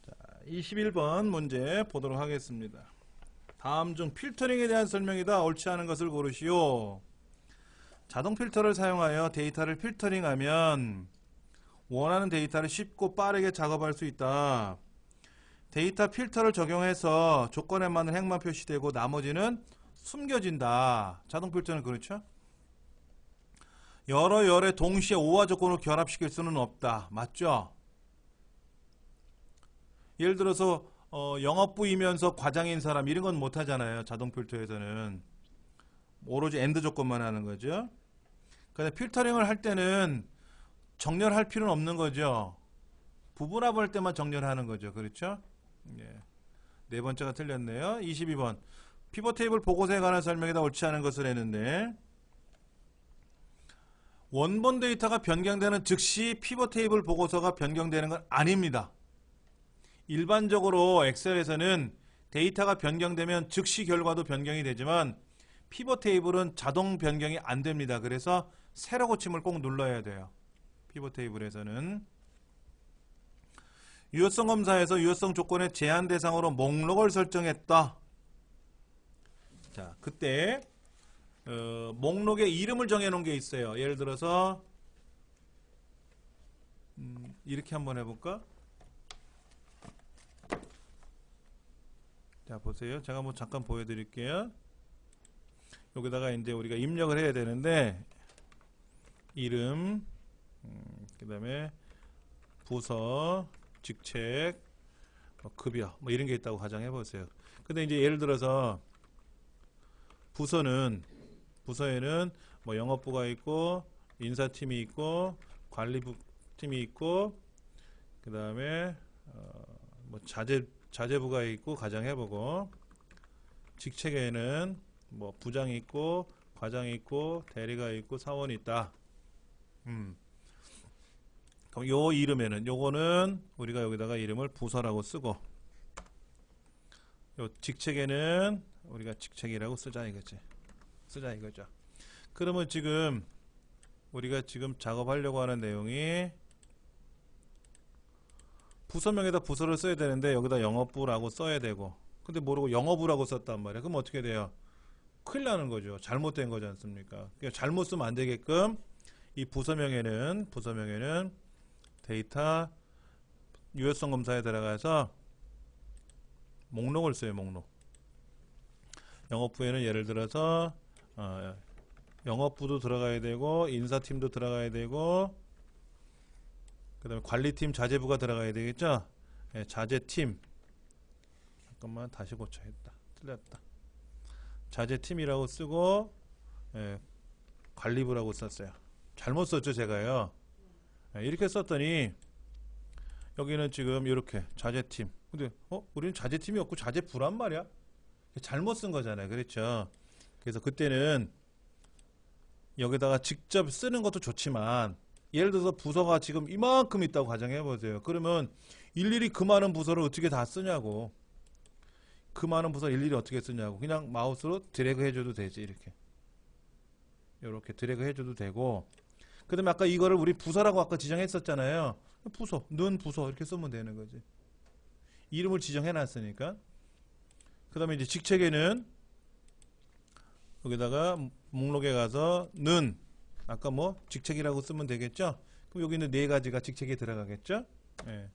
자, 21번 문제 보도록 하겠습니다. 다음 중 필터링에 대한 설명이다. 옳지 않은 것을 고르시오. 자동 필터를 사용하여 데이터를 필터링하면 원하는 데이터를 쉽고 빠르게 작업할 수 있다. 데이터 필터를 적용해서 조건에 맞는 행만 표시되고 나머지는 숨겨진다. 자동 필터는 그렇죠? 여러 열에 동시에 오화 조건을 결합시킬 수는 없다. 맞죠? 예를 들어서 영업부이면서 과장인 사람 이런 건 못하잖아요. 자동 필터에서는 오로지 엔드 조건만 하는 거죠. 근데 필터링을 할 때는 정렬할 필요는 없는 거죠. 부분합을 때만 정렬하는 거죠. 그렇죠? 예. 네 번째가 틀렸네요. 22번 피벗 테이블 보고서에 관한 설명이다. 옳지 않은 것을 했는데 원본 데이터가 변경되는 즉시 피벗 테이블 보고서가 변경되는 건 아닙니다. 일반적으로 엑셀에서는 데이터가 변경되면 즉시 결과도 변경이 되지만 피벗 테이블은 자동 변경이 안 됩니다. 그래서 새로 고침을 꼭 눌러야 돼요. 피벗 테이블에서는 유효성 검사에서 유효성 조건의 제한 대상으로 목록을 설정했다. 자, 그때 목록에 이름을 정해놓은 게 있어요. 예를 들어서 이렇게 한번 해볼까? 자, 보세요. 제가 뭐 잠깐 보여드릴게요. 여기다가 이제 우리가 입력을 해야 되는데 이름, 그 다음에 부서, 직책, 급여 뭐 이런 게 있다고 가정해 보세요. 근데 이제 예를 들어서 부서에는 뭐 영업부가 있고 인사팀이 있고 관리부 팀이 있고 그 다음에 뭐 자재부가 있고 가정해보고 직책에는 뭐 부장이 있고 과장이 있고 대리가 있고 사원이 있다. 그럼 요 이름에는 요거는 우리가 여기다가 이름을 부서라고 쓰고 요 직책에는 우리가 직책이라고 쓰자 이거지. 쓰자 이거죠. 그러면 지금 우리가 지금 작업하려고 하는 내용이 부서명에다 부서를 써야 되는데 여기다 영업부라고 써야 되고 근데 모르고 영업부라고 썼단 말이야. 그럼 어떻게 돼요? 큰일 나는 거죠. 잘못된 거지 않습니까? 그러니까 잘못 쓰면 안 되게끔 이 부서명에는 데이터 유효성 검사에 들어가서 목록을 써요. 목록. 영업부에는 예를 들어서 영업부도 들어가야 되고 인사팀도 들어가야 되고 그 다음에 관리팀 자재부가 들어가야 되겠죠. 예, 자재팀 잠깐만 다시 고쳐야겠다. 틀렸다. 자재팀이라고 쓰고 관리부라고 썼어요. 잘못 썼죠 제가요. 이렇게 썼더니 여기는 지금 이렇게 자재팀 근데 우리는 자재팀이 없고 자재부란 말이야. 잘못 쓴 거잖아요. 그렇죠. 그래서 그때는 여기다가 직접 쓰는 것도 좋지만 예를 들어서 부서가 지금 이만큼 있다고 가정해 보세요. 그러면 일일이 그 많은 부서를 어떻게 다 쓰냐고. 그 많은 부서 일일이 어떻게 쓰냐고. 그냥 마우스로 드래그 해줘도 되지. 이렇게 드래그 해줘도 되고 그 다음에 아까 이거를 우리 부서라고 아까 지정했었잖아요. 부서, 는 부서 이렇게 쓰면 되는 거지. 이름을 지정해 놨으니까. 그 다음에 이제 직책에는 여기다가 목록에 가서 는 아까 뭐 직책이라고 쓰면 되겠죠. 그럼 여기 있는 네 가지가 직책에 들어가겠죠. 예.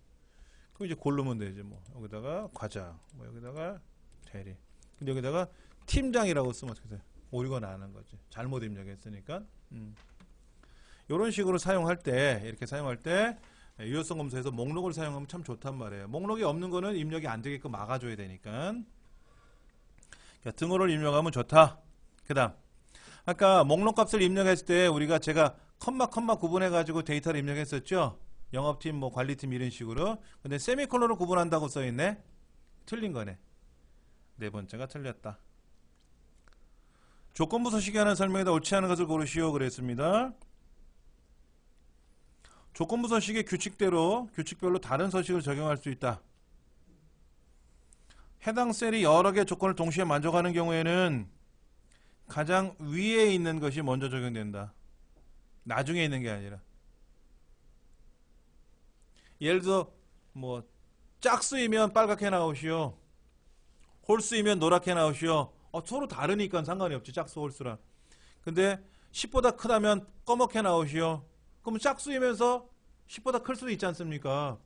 그럼 이제 고르면 되지 뭐. 여기다가 과장, 뭐 여기다가 대리. 근데 여기다가 팀장이라고 쓰면 어떻게 돼? 오류가 나는 거지. 잘못 입력했으니까. 이런 식으로 사용할 때, 이렇게 사용할 때 유효성 검사에서 목록을 사용하면 참 좋단 말이에요. 목록이 없는 거는 입력이 안 되게끔 막아줘야 되니까. 등호를 입력하면 좋다. 그 다음 아까 목록 값을 입력했을 때 우리가 제가 컴마 구분해 가지고 데이터를 입력했었죠. 영업팀 뭐 관리팀 이런 식으로. 근데 세미콜론으로 구분한다고 써있네. 틀린 거네. 네 번째가 틀렸다. 조건부 서식이 하는 설명에다 옳지 않은 것을 고르시오 그랬습니다. 조건부 서식의 규칙별로 다른 서식을 적용할 수 있다. 해당 셀이 여러 개의 조건을 동시에 만족하는 경우에는 가장 위에 있는 것이 먼저 적용된다. 나중에 있는 게 아니라. 예를 들어 뭐 짝수이면 빨갛게 나오시오. 홀수이면 노랗게 나오시오. 서로 다르니까 상관이 없지. 짝수 홀수랑. 근데 10보다 크다면 검게 나오시오. 그럼 짝수이면서 10보다 클 수도 있지 않습니까?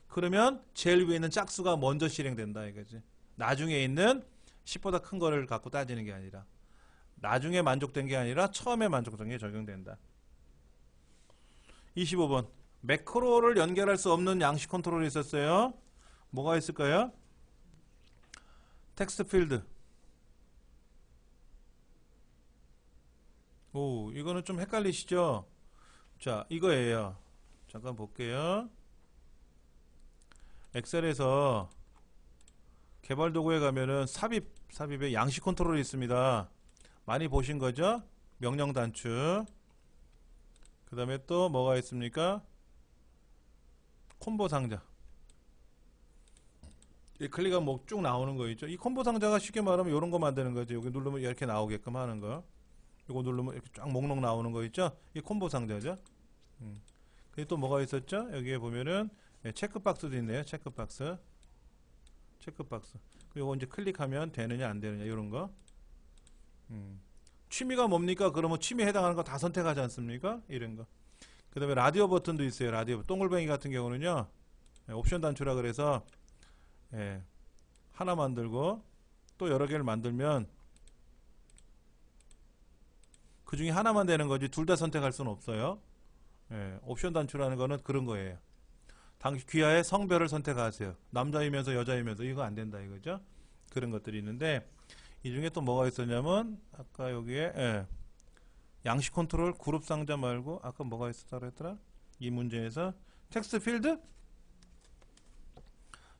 그러면 제일 위에 있는 짝수가 먼저 실행된다 이거지. 나중에 있는 10보다 큰 거를 갖고 따지는 게 아니라, 나중에 만족된 게 아니라 처음에 만족된 게 적용된다. 25번 매크로를 연결할 수 없는 양식 컨트롤이 있었어요. 뭐가 있을까요? 텍스트 필드. 오, 이거는 좀 헷갈리시죠? 자, 이거예요. 잠깐 볼게요. 엑셀에서 개발 도구에 가면은 삽입에 양식 컨트롤이 있습니다. 많이 보신 거죠? 명령 단축. 그 다음에 또 뭐가 있습니까? 콤보 상자. 이 클릭하면 뭐 쭉 나오는 거 있죠? 이 콤보 상자가 쉽게 말하면 이런 거 만드는 거죠. 여기 누르면 이렇게 나오게끔 하는 거. 이거 누르면 이렇게 쫙 목록 나오는 거 있죠? 이 콤보 상자죠? 그리고 또 뭐가 있었죠? 여기에 보면은 체크박스도 있네요. 체크박스. 그리고 이제 클릭하면 되느냐 안 되느냐 이런 거. 취미가 뭡니까? 그러면 취미에 해당하는 거 다 선택하지 않습니까? 이런 거. 그 다음에 라디오 버튼도 있어요. 라디오 동글뱅이 같은 경우는요, 옵션 단추라 그래서 하나 만들고 또 여러 개를 만들면 그 중에 하나만 되는 거지 둘 다 선택할 수는 없어요. 옵션 단추라는 거는 그런 거예요. 당시 귀하의 성별을 선택하세요. 남자이면서 여자이면서 이거 안 된다 이거죠. 그런 것들이 있는데, 이 중에 또 뭐가 있었냐면 아까 여기에 양식 컨트롤 그룹 상자 말고 아까 뭐가 있었다 그랬더라? 이 문제에서 텍스트 필드?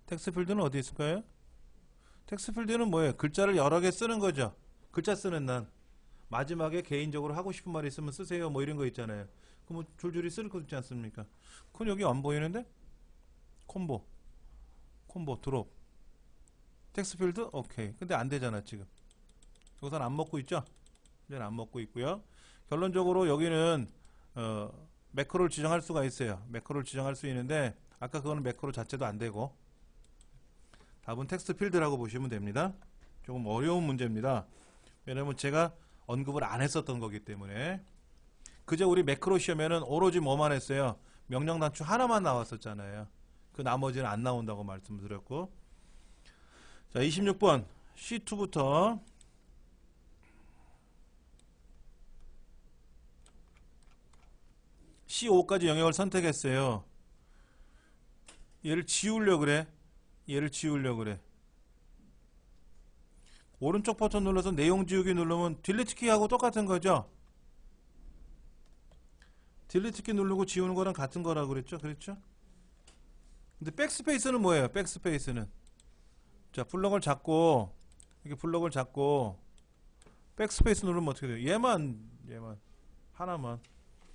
텍스트 필드는 어디 있을까요? 텍스트 필드는 뭐예요? 글자를 여러 개 쓰는 거죠. 글자 쓰는 난 마지막에 개인적으로 하고 싶은 말이 있으면 쓰세요 뭐 이런 거 있잖아요. 그럼 줄줄이 쓸 거 있지 않습니까? 그건 여기 안 보이는데? 콤보 드롭 텍스트 필드 오케이. 근데 안 되잖아 지금. 여기서는 안 먹고 있죠? 이제는 안 먹고 있고요. 결론적으로 여기는 매크로를 지정할 수가 있어요. 매크로를 지정할 수 있는데 아까 그거는 매크로 자체도 안 되고, 답은 텍스트 필드라고 보시면 됩니다. 조금 어려운 문제입니다. 왜냐면 제가 언급을 안 했었던 거기 때문에. 그저 우리 매크로 시험에는 오로지 뭐만 했어요? 명령 단추 하나만 나왔었잖아요. 그 나머지는 안 나온다고 말씀드렸고. 자, 26번 C2부터 C5까지 영역을 선택했어요. 얘를 지우려고 그래. 오른쪽 버튼 눌러서 내용 지우기 누르면 딜리트 키하고 똑같은 거죠. 딜리트 키 누르고 지우는 거랑 같은 거라고 그랬죠. 그렇죠? 근데 백스페이스는 뭐예요? 백스페이스는 자, 블럭을 잡고 백스페이스 누르면 어떻게 돼요? 얘만 하나만.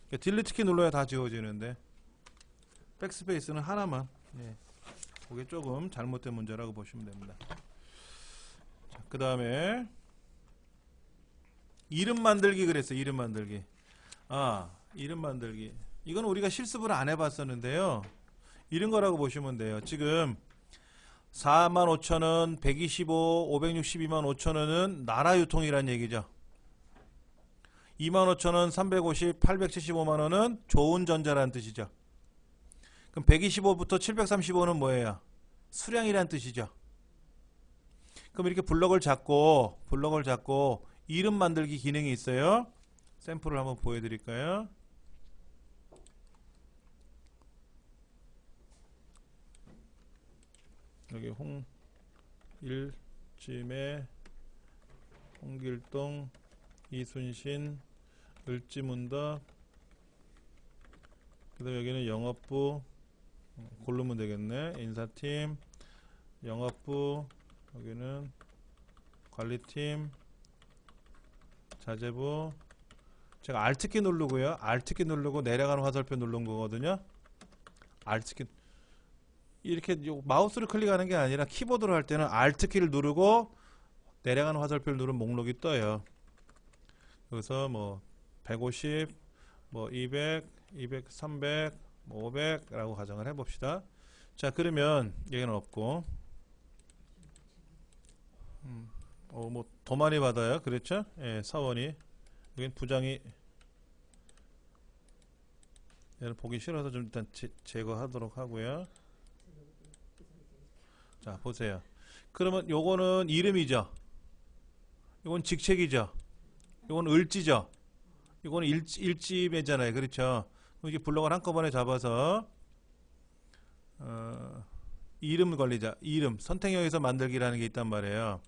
그러니까 딜리트 키 눌러야 다 지워지는데 백스페이스는 하나만. 그게 조금 잘못된 문제라고 보시면 됩니다. 그 다음에 이름 만들기 그랬어요. 이름 만들기. 이름 만들기. 이건 우리가 실습을 안 해봤었는데요. 이런 거라고 보시면 돼요. 지금 45,000원, 125, 562만 5천원은 나라 유통이란 얘기죠. 25,000원, 350, 875만원은 좋은 전자라는 뜻이죠. 그럼 125부터 735는 뭐예요? 수량이란 뜻이죠. 그럼 이렇게 블럭을 잡고 이름 만들기 기능이 있어요. 샘플을 한번 보여드릴까요? 여기 홍일찜에 홍길동 이순신 을지문덕 그 다음에 여기는 영업부 고르면 되겠네. 인사팀 영업부 여기는 관리팀 자재부 제가 Alt키 누르고요. Alt키 누르고 내려가는 화살표 누른 거거든요. Alt키 이렇게 마우스를 클릭하는 게 아니라 키보드로 할 때는 Alt키를 누르고 내려가는 화살표를 누르면 목록이 떠요. 그래서 뭐 150, 뭐 200, 200, 300, 뭐 500라고 가정을 해봅시다. 자 그러면 여기는 없고 뭐 더 많이 받아요. 그렇죠? 예, 사원이 여긴 부장이 얘는 보기 싫어서 좀 일단 제거하도록 하고요. 자 보세요. 그러면 요거는 이름이죠. 요건 직책이죠. 요건 을지죠. 요거는 일지매잖아요. 그렇죠? 이렇게 블록을 한꺼번에 잡아서 이름 걸리자. 이름 선택형에서 만들기라는 게 있단 말이에요.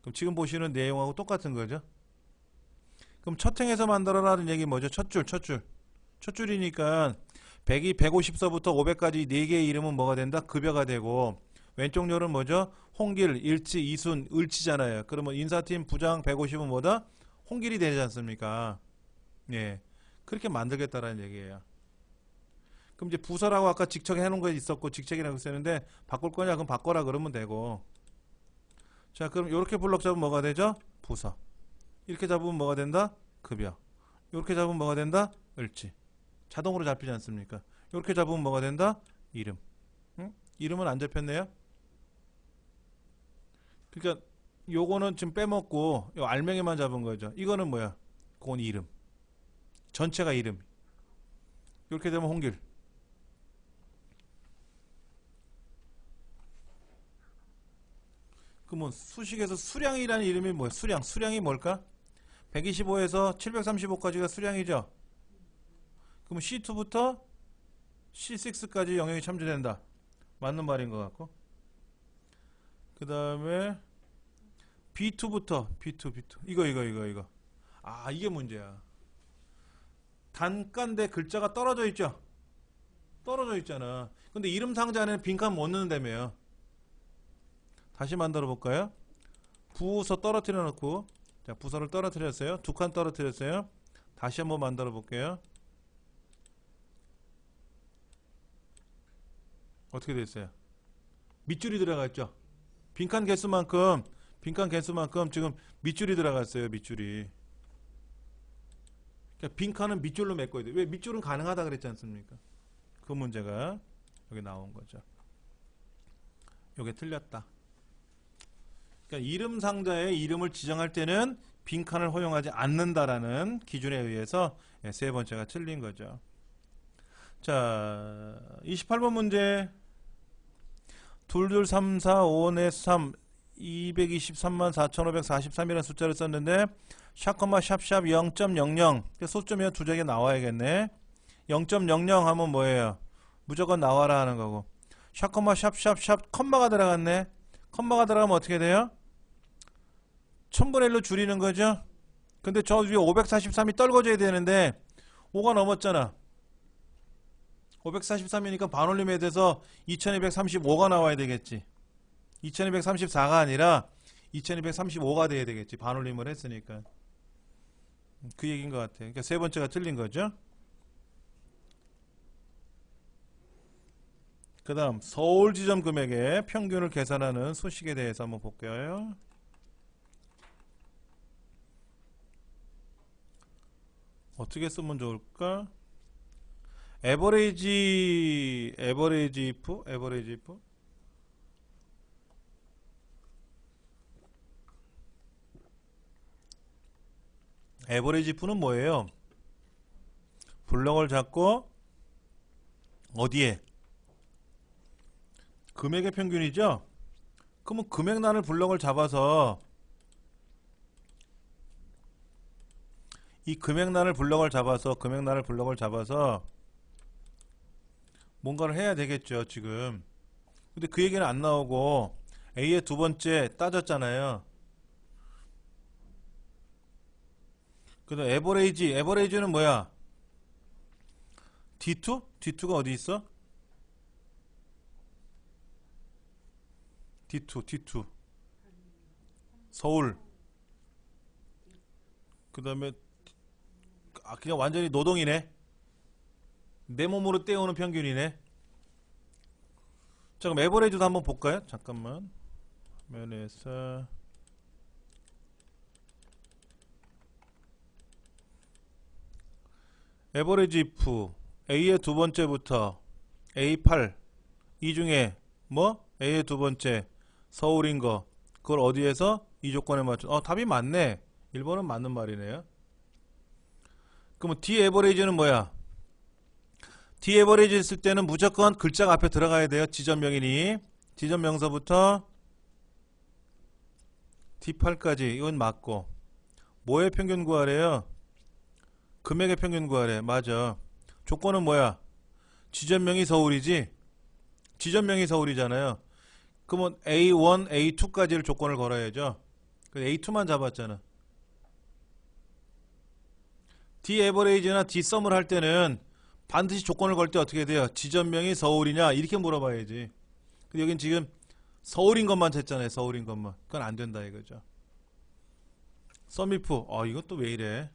그럼 지금 보시는 내용하고 똑같은 거죠. 그럼 첫 행에서 만들어라는 얘기 뭐죠? 첫줄이니까 100이 150서부터 500까지 4개의 이름은 뭐가 된다? 급여가 되고 왼쪽 렬은 뭐죠? 홍길, 일지, 이순, 을지잖아요. 그러면 인사팀 부장 150은 뭐다? 홍길이 되지 않습니까? 예, 그렇게 만들겠다라는 얘기예요. 그럼 이제 부서라고 아까 직책 해놓은 거 있었고 직책이라고 쓰는데 바꿀 거냐? 그럼 바꿔라 그러면 되고. 자 그럼 이렇게 블럭 잡으면 뭐가 되죠? 부서. 이렇게 잡으면 뭐가 된다? 급여. 이렇게 잡으면 뭐가 된다? 을지. 자동으로 잡히지 않습니까? 이렇게 잡으면 뭐가 된다? 이름. 응? 이름은 안 잡혔네요. 그러니까 요거는 지금 빼먹고 요 알맹이만 잡은 거죠. 이거는 뭐야? 그건 이름. 전체가 이름. 이렇게 되면 홍길. 그러면 수식에서 수량이라는 이름이 뭐야? 수량이 뭘까? 125에서 735까지가 수량이죠. 그럼 C2부터 C6까지 영역이 참조된다. 맞는 말인 것 같고. 그 다음에 B2부터 B2 이거 아 이게 문제야. 단가인데 글자가 떨어져 있죠. 떨어져 있잖아. 근데 이름 상자 안에는 빈칸 못 넣는다며요. 다시 만들어 볼까요? 부서 떨어뜨려 놓고, 자 부서를 떨어뜨렸어요. 2칸 떨어뜨렸어요. 다시 한번 만들어 볼게요. 어떻게 됐어요? 밑줄이 들어갔죠. 빈칸 개수만큼 지금 밑줄이 들어갔어요. 밑줄이. 그러니까 빈칸은 밑줄로 메꿔야 돼. 왜? 밑줄은 가능하다 그랬지 않습니까? 그 문제가 여기 나온 거죠. 요게 틀렸다. 그러니까 이름 상자에 이름을 지정할 때는 빈칸을 허용하지 않는다라는 기준에 의해서 세 번째가 틀린 거죠. 자, 28번 문제. 22, 3, 4, 5, 4, 3, 223만 4,543이라는 숫자를 썼는데 샵, 샵 0.00 소점이 두 개가 나와야겠네. 0.00 하면 뭐예요? 무조건 나와라 하는 거고. 샵, 샵 컴마가 들어갔네. 컴마가 들어가면 어떻게 돼요? 1000분의 1로 줄이는 거죠. 근데 저 위에 543이 떨궈져야 되는데 5가 넘었잖아. 543이니까 반올림에 대해서 2235가 나와야 되겠지. 2234가 아니라 2235가 돼야 되겠지. 반올림을 했으니까. 그 얘기인 것 같아. 그러니까 세 번째가 틀린 거죠. 그 다음 서울 지점 금액의 평균을 계산하는 수식에 대해서 한번 볼게요. 어떻게 쓰면 좋을까? 에버레이지 if 에버레이지 if는 뭐예요? 블럭을 잡고 어디에? 금액의 평균이죠? 그러면 금액란을 블럭을 잡아서 이 금액란을 블럭을 잡아서 뭔가를 해야 되겠죠 지금. 근데 그 얘기는 안 나오고 A의 두 번째 따졌잖아요. 그다음 에버레이지는 뭐야? D2? D2가 어디 있어? D2 서울. 그 다음에 그냥 완전히 노동이네. 내 몸으로 떼우는 평균이네. 자, 그럼 에버레이지도 한번 볼까요? 잠깐만. 면에서 에버레이지 if A의 두 번째부터 A8 이 중에 뭐? A의 두 번째 서울인 거 그걸 어디에서? 이 조건에 맞춰. 답이 맞네. 1번은 맞는 말이네요. 그러면 D 에버레이지는 뭐야? D 에버레이지 있을 때는 무조건 글자가 앞에 들어가야 돼요. 지점명이니. 지점명서부터 D8까지 이건 맞고. 뭐의 평균 구하래요? 금액의 평균 구하래. 맞아. 조건은 뭐야? 지점명이 서울이지? 지점명이 서울이잖아요. 그러면 A1, A2까지를 조건을 걸어야죠. A2만 잡았잖아. D 에버레이지나 D 썸을 할 때는 반드시 조건을 걸 때 어떻게 돼요? 지점명이 서울이냐? 이렇게 물어봐야지. 근데 여긴 지금 서울인 것만 쳤잖아요. 서울인 것만. 그건 안 된다 이거죠. 썸이프. 이것도 왜 이래?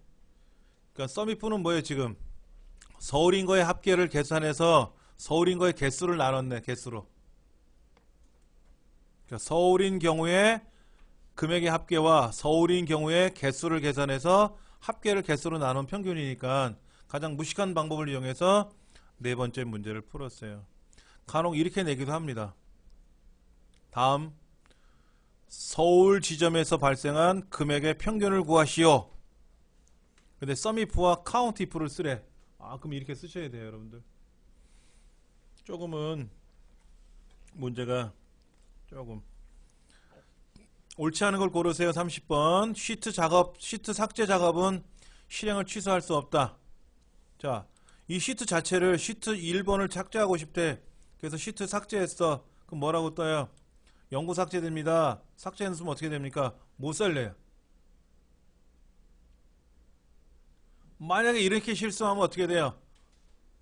그러니까 썸이프는 뭐예요 지금? 서울인 거의 합계를 계산해서 서울인 거의 개수를 나눴네. 개수로. 그러니까 서울인 경우에 금액의 합계와 서울인 경우에 개수를 계산해서 합계를 개수로 나눈 평균이니까 가장 무식한 방법을 이용해서 네 번째 문제를 풀었어요. 간혹 이렇게 내기도 합니다. 다음 서울 지점에서 발생한 금액의 평균을 구하시오. 근데 썸이프와 카운트이프를 쓰래. 그럼 이렇게 쓰셔야 돼요 여러분들. 조금은 문제가 조금 옳지 않은 걸 고르세요. 30번 시트 삭제 작업은 실행을 취소할 수 없다. 자, 이 시트 자체를 시트 1번을 삭제하고 싶대. 그래서 시트 삭제했어. 그럼 뭐라고 떠요? 영구 삭제됩니다. 삭제했으면 어떻게 됩니까? 못 살려요. 만약에 이렇게 실수하면 어떻게 돼요?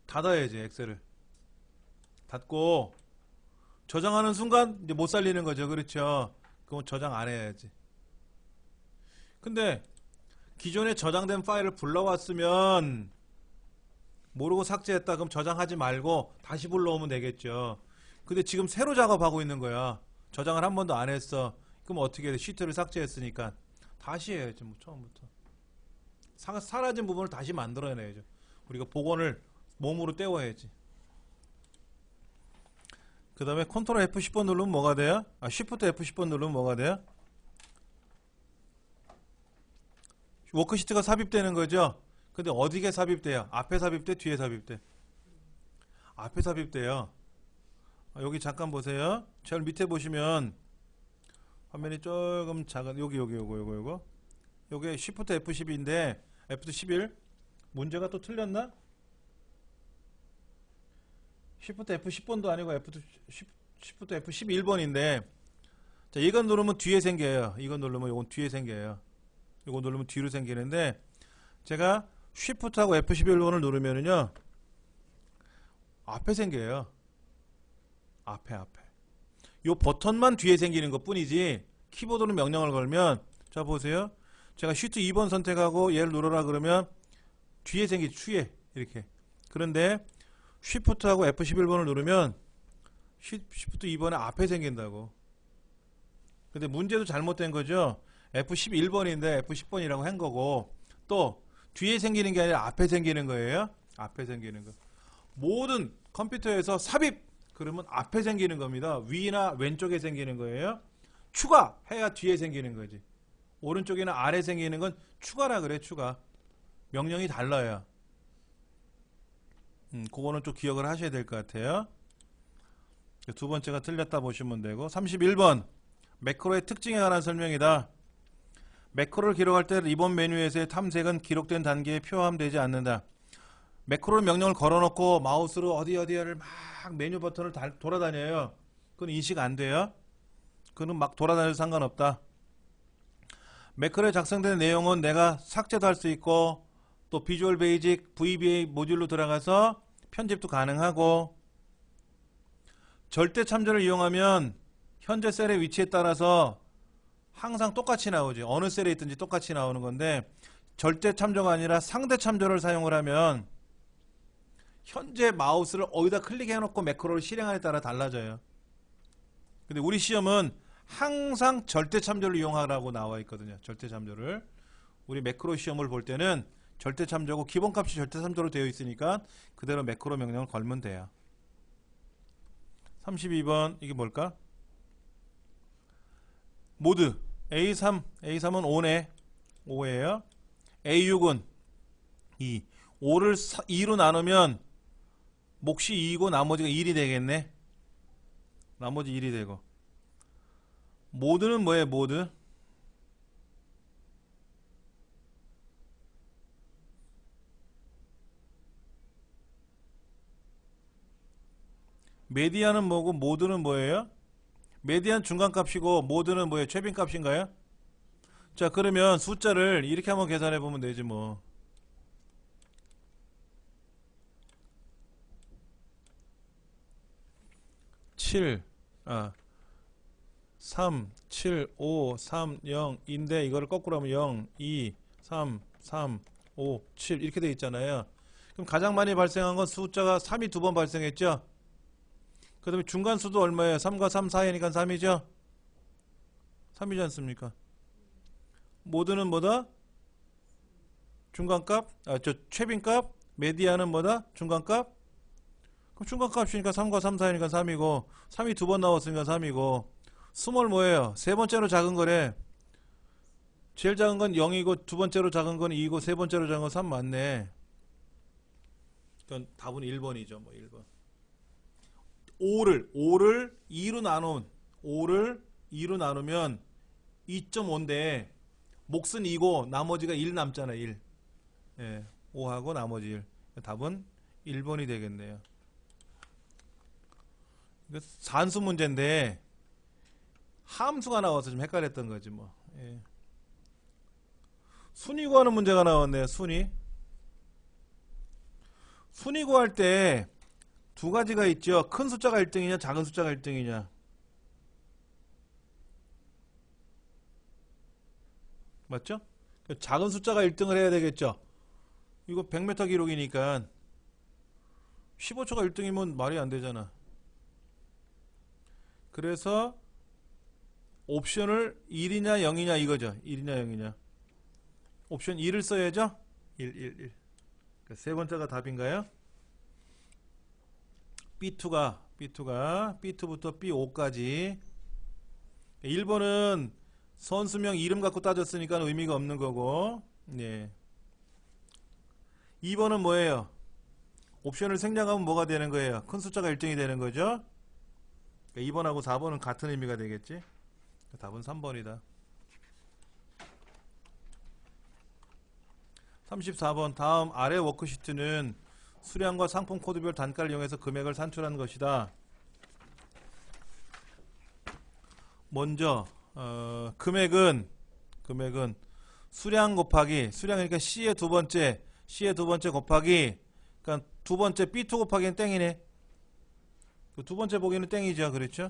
닫아야지 엑셀을. 닫고 저장하는 순간 이제 못 살리는 거죠. 그렇죠? 그럼 저장 안 해야지. 근데 기존에 저장된 파일을 불러왔으면 모르고 삭제했다 그럼 저장하지 말고 다시 불러오면 되겠죠. 근데 지금 새로 작업하고 있는 거야. 저장을 한 번도 안 했어. 그럼 어떻게 돼? 시트를 삭제했으니까 다시 해야지 뭐 처음부터. 사라진 부분을 다시 만들어내야죠. 우리가 복원을 몸으로 때워야지. 그 다음에 컨트롤 F10번 누르면 뭐가 돼요? 쉬프트 F10번 누르면 뭐가 돼요? 워크시트가 삽입되는 거죠. 근데 어디에 삽입돼요? 앞에 삽입돼? 뒤에 삽입돼? 앞에 삽입돼요. 여기 잠깐 보세요. 제일 밑에 보시면 화면이 조금 작은 요거 요게 쉬프트 F12인데 F11 문제가 또 틀렸나? 쉬프트 F10번도 아니고 쉬프트 F11번인데 자, 이건 누르면 뒤에 생겨요. 이건 누르면 이건 뒤에 생겨요. 이거 누르면 뒤로 생기는데 제가 쉬프트하고 F11번을 누르면은요 앞에 생겨요. 앞에 요 버튼만 뒤에 생기는 것 뿐이지 키보드로 명령을 걸면 자 보세요. 제가 쉬프트 2번 선택하고 얘를 누르라 그러면 뒤에 생기지. 뒤에 이렇게. 그런데 쉬프트하고 F11번을 누르면 쉬프트 2번에 앞에 생긴다고. 근데 문제도 잘못된 거죠. F11번인데 F10번이라고 한 거고 또 뒤에 생기는 게 아니라 앞에 생기는 거예요. 앞에 생기는 거. 모든 컴퓨터에서 삽입 그러면 앞에 생기는 겁니다. 위나 왼쪽에 생기는 거예요. 추가해야 뒤에 생기는 거지. 오른쪽이나 아래 생기는 건 추가라 그래. 추가. 명령이 달라요. 그거는 좀 기억을 하셔야 될 것 같아요. 두 번째가 틀렸다 보시면 되고 31번 매크로의 특징에 관한 설명이다. 매크로를 기록할 때 이번 메뉴에서의 탐색은 기록된 단계에 포함되지 않는다. 매크로 명령을 걸어놓고 마우스로 어디를 막 메뉴 버튼을 돌아다녀요. 그건 인식 안 돼요. 그건 막 돌아다녀도 상관없다. 매크로에 작성된 내용은 내가 삭제도 할 수 있고 또 비주얼 베이직 VBA 모듈로 들어가서 편집도 가능하고 절대 참조를 이용하면 현재 셀의 위치에 따라서 항상 똑같이 나오지. 어느 셀에 있든지 똑같이 나오는 건데 절대 참조가 아니라 상대 참조를 사용을 하면 현재 마우스를 어디다 클릭해놓고 매크로를 실행하에 따라 달라져요. 근데 우리 시험은 항상 절대 참조를 이용하라고 나와 있거든요. 절대 참조를. 우리 매크로 시험을 볼 때는 절대 참조고 기본값이 절대 참조로 되어 있으니까 그대로 매크로 명령을 걸면 돼요. 32번 이게 뭘까? 모드 A3은 5네. 5예요. A6은 2. 5를 2로 나누면 몫이 2이고 나머지가 1이 되겠네. 나머지 1이 되고. 모드는 뭐예요? 모드? 메디안은 뭐고 모드는 뭐예요? 메디안 중간값이고 모드는 뭐예요? 최빈값인가요? 자 그러면 숫자를 이렇게 한번 계산해 보면 되지 뭐. 3, 7, 5, 3, 0인데 이거를 거꾸로 하면 0, 2, 3, 3, 5, 7 이렇게 되어 있잖아요. 그럼 가장 많이 발생한 건 숫자가 3이 두 번 발생했죠. 그 다음에 중간수도 얼마예요? 3과 3 사이니까 3이죠. 3이지 않습니까? 모드는 뭐다? 중간값? 최빈값? 메디안은 뭐다? 중간값? 그럼 중간값이니까 3과 3 사이니까 3이고 3이 두 번 나왔으니까 3이고 스몰 뭐예요? 세 번째로 작은 거래. 제일 작은 건 0이고 두 번째로 작은 건 2이고 세 번째로 작은 건 3 맞네. 그건 답은 1번이죠. 뭐 1번. 5를 2로 나누면 2.5인데 몫은 2고 나머지가 1 남잖아. 1. 예, 5하고 나머지 1. 답은 1번이 되겠네요. 이거 산수 문제인데 함수가 나와서 좀 헷갈렸던 거지 뭐. 예. 순위 구하는 문제가 나왔네요. 순위 구할 때 두 가지가 있죠. 큰 숫자가 1등이냐 작은 숫자가 1등이냐. 맞죠? 작은 숫자가 1등을 해야 되겠죠. 이거 100m 기록이니까 15초가 1등이면 말이 안 되잖아. 그래서 옵션을 1이냐 0이냐 이거죠. 1이냐 0이냐. 옵션 1을 써야죠. 1. 세 번째가 답인가요? B2부터 B5까지. 1번은 선수명 이름 갖고 따졌으니까 의미가 없는 거고. 네. 2번은 뭐예요? 옵션을 생략하면 뭐가 되는 거예요? 큰 숫자가 1등이 되는 거죠. 2번하고 4번은 같은 의미가 되겠지. 답은 3번이다. 34번 다음 아래 워크시트는 수량과 상품 코드별 단가를 이용해서 금액을 산출한 것이다. 먼저 금액은 수량 곱하기 수량이니까 C의 두 번째 곱하기 그러니까 두 번째 B2 곱하기는 땡이네. 그 두 번째 보기는 땡이죠. 그렇죠?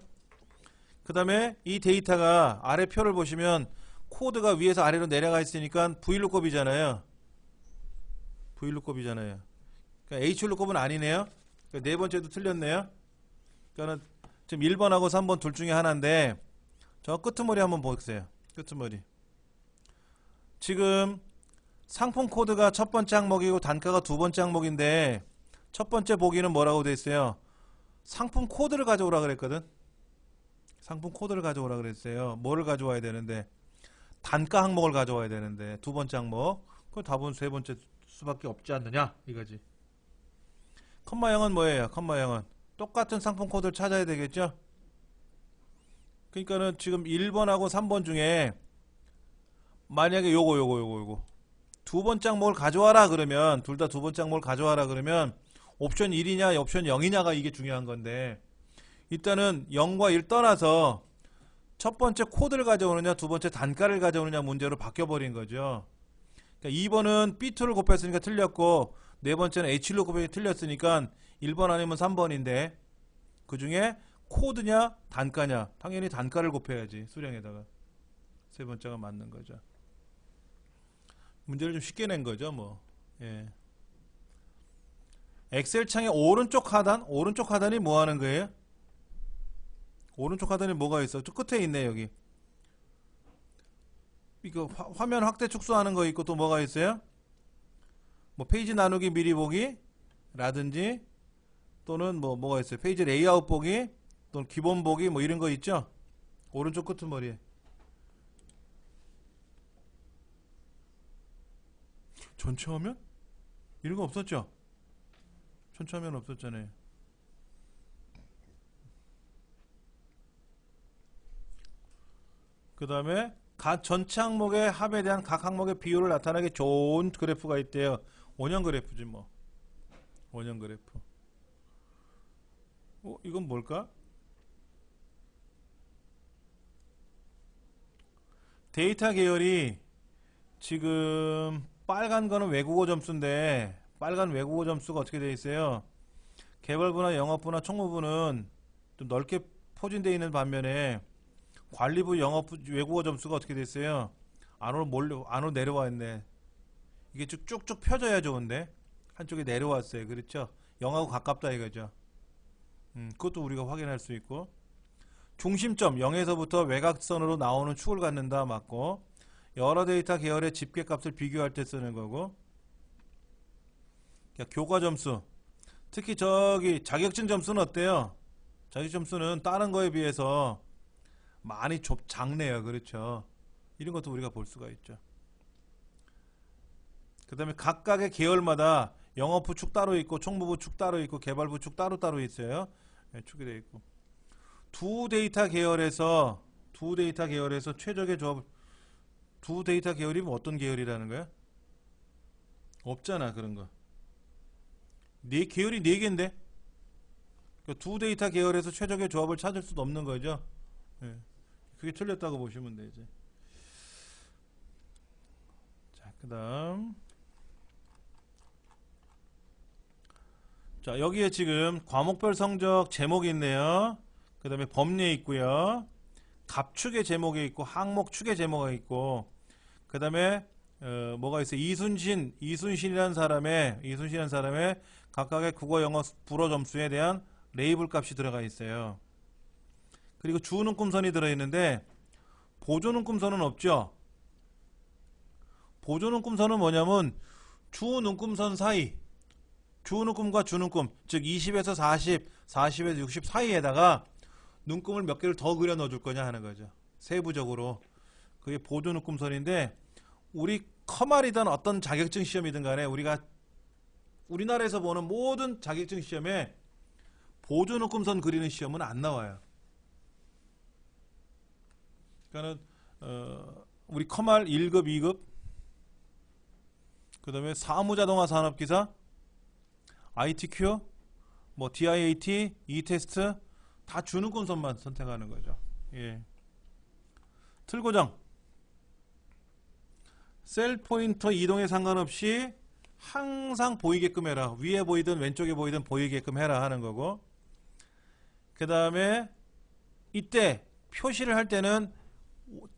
그 다음에 이 데이터가 아래 표를 보시면 코드가 위에서 아래로 내려가 있으니까 Vlookup이잖아요. 그러니까 Hlookup은 아니네요. 그러니까 네 번째도 틀렸네요. 그러니까 지금 1번하고 3번 둘 중에 하나인데 저 끄트머리 한번 보세요. 끄트머리. 지금 상품 코드가 첫 번째 항목이고 단가가 두 번째 항목인데 첫 번째 보기는 뭐라고 돼 있어요? 상품 코드를 가져오라 그랬거든. 상품 코드를 가져오라 그랬어요. 뭐를 가져와야 되는데 단가 항목을 가져와야 되는데 두 번째 항목. 그 답은 세 번째 수밖에 없지 않느냐 이거지. 컴마형은 뭐예요? 컴마형은 똑같은 상품 코드를 찾아야 되겠죠. 그러니까는 지금 1번하고 3번 중에 만약에 요거 두 번째 항목을 가져와라 그러면 둘 다 두 번째 항목을 가져와라 그러면 옵션 1이냐 옵션 0이냐가 이게 중요한 건데 일단은 0과 1 떠나서 첫 번째 코드를 가져오느냐 두 번째 단가를 가져오느냐 문제로 바뀌어버린 거죠. 그러니까 2번은 B2를 곱했으니까 틀렸고 네 번째는 H1로 곱했으니까 틀렸으니까 1번 아니면 3번인데 그 중에 코드냐 단가냐 당연히 단가를 곱해야지 수량에다가 세 번째가 맞는 거죠. 문제를 좀 쉽게 낸 거죠 뭐. 예. 엑셀 창의 오른쪽 하단이 뭐 하는 거예요? 오른쪽 하단에 뭐가 있어? 저 끝에 있네 여기. 이거 화면 확대 축소하는 거 있고 또 뭐가 있어요? 뭐 페이지 나누기 미리 보기 라든지 또는 뭐가 있어요? 페이지 레이아웃 보기 또는 기본 보기 뭐 이런 거 있죠? 오른쪽 끄트머리에. 전체 화면? 이런 거 없었죠? 전체 화면 없었잖아요. 그 다음에 전체 항목의 합에 대한 각 항목의 비율을 나타내기 좋은 그래프가 있대요. 원형 그래프지 뭐. 원형 그래프. 이건 뭘까? 데이터 계열이 지금 빨간 거는 외국어 점수인데 빨간 외국어 점수가 어떻게 되어 있어요? 개발부나 영업부나 총무부는 좀 넓게 포진되어 있는 반면에 관리부 영업부 외국어 점수가 어떻게 되어 있어요? 안으로 내려와 있네. 이게 쭉쭉 펴져야 좋은데 한쪽에 내려왔어요. 그렇죠? 0하고 가깝다 이거죠. 그것도 우리가 확인할 수 있고 중심점 0에서부터 외곽선으로 나오는 축을 갖는다 맞고 여러 데이터 계열의 집계값을 비교할 때 쓰는 거고 교과 점수 특히 저기 자격증 점수는 어때요? 자격증 점수는 다른 거에 비해서 많이 작네요. 그렇죠? 이런 것도 우리가 볼 수가 있죠. 그 다음에 각각의 계열마다 영업부 축 따로 있고 총무부 축 따로 있고 개발부 축 따로 있어요. 네, 축이 되어 있고 두 데이터 계열에서 최적의 조합 두 데이터 계열이면 어떤 계열이라는 거야? 없잖아 그런 거. 계열이 4개인데 그러니까 두 데이터 계열에서 최적의 조합을 찾을 수도 없는 거죠. 네. 그게 틀렸다고 보시면 되지. 자, 그 다음 자 여기에 지금 과목별 성적 제목이 있네요. 그 다음에 범례 있고요. 갑축의 제목이 있고 항목 축의 제목이 있고 그 다음에 뭐가 있어요? 이순신이라는 사람의 각각의 국어 영어 불어 점수에 대한 레이블 값이 들어가 있어요. 그리고 주눈금선이 들어있는데 보조눈금선은 없죠. 보조눈금선은 뭐냐면 주눈금선 사이 주눈금과 주눈금 즉 20에서 40, 40에서 60 사이에다가 눈금을 몇 개를 더 그려 넣어줄 거냐 하는 거죠. 세부적으로. 그게 보조눈금선인데 우리 커말이든 어떤 자격증 시험이든 간에 우리나라에서 보는 모든 자격증 시험에 보조눈금선 그리는 시험은 안 나와요. 그러니까는 우리 커말 1급, 2급 그 다음에 사무자동화 산업기사 ITQ 뭐 DIAT, E테스트 다 주눈금선만 선택하는 거죠. 예. 틀고정 셀 포인터 이동에 상관없이 항상 보이게끔 해라. 위에 보이든 왼쪽에 보이든 보이게끔 해라 하는 거고 그 다음에 이때 표시를 할 때는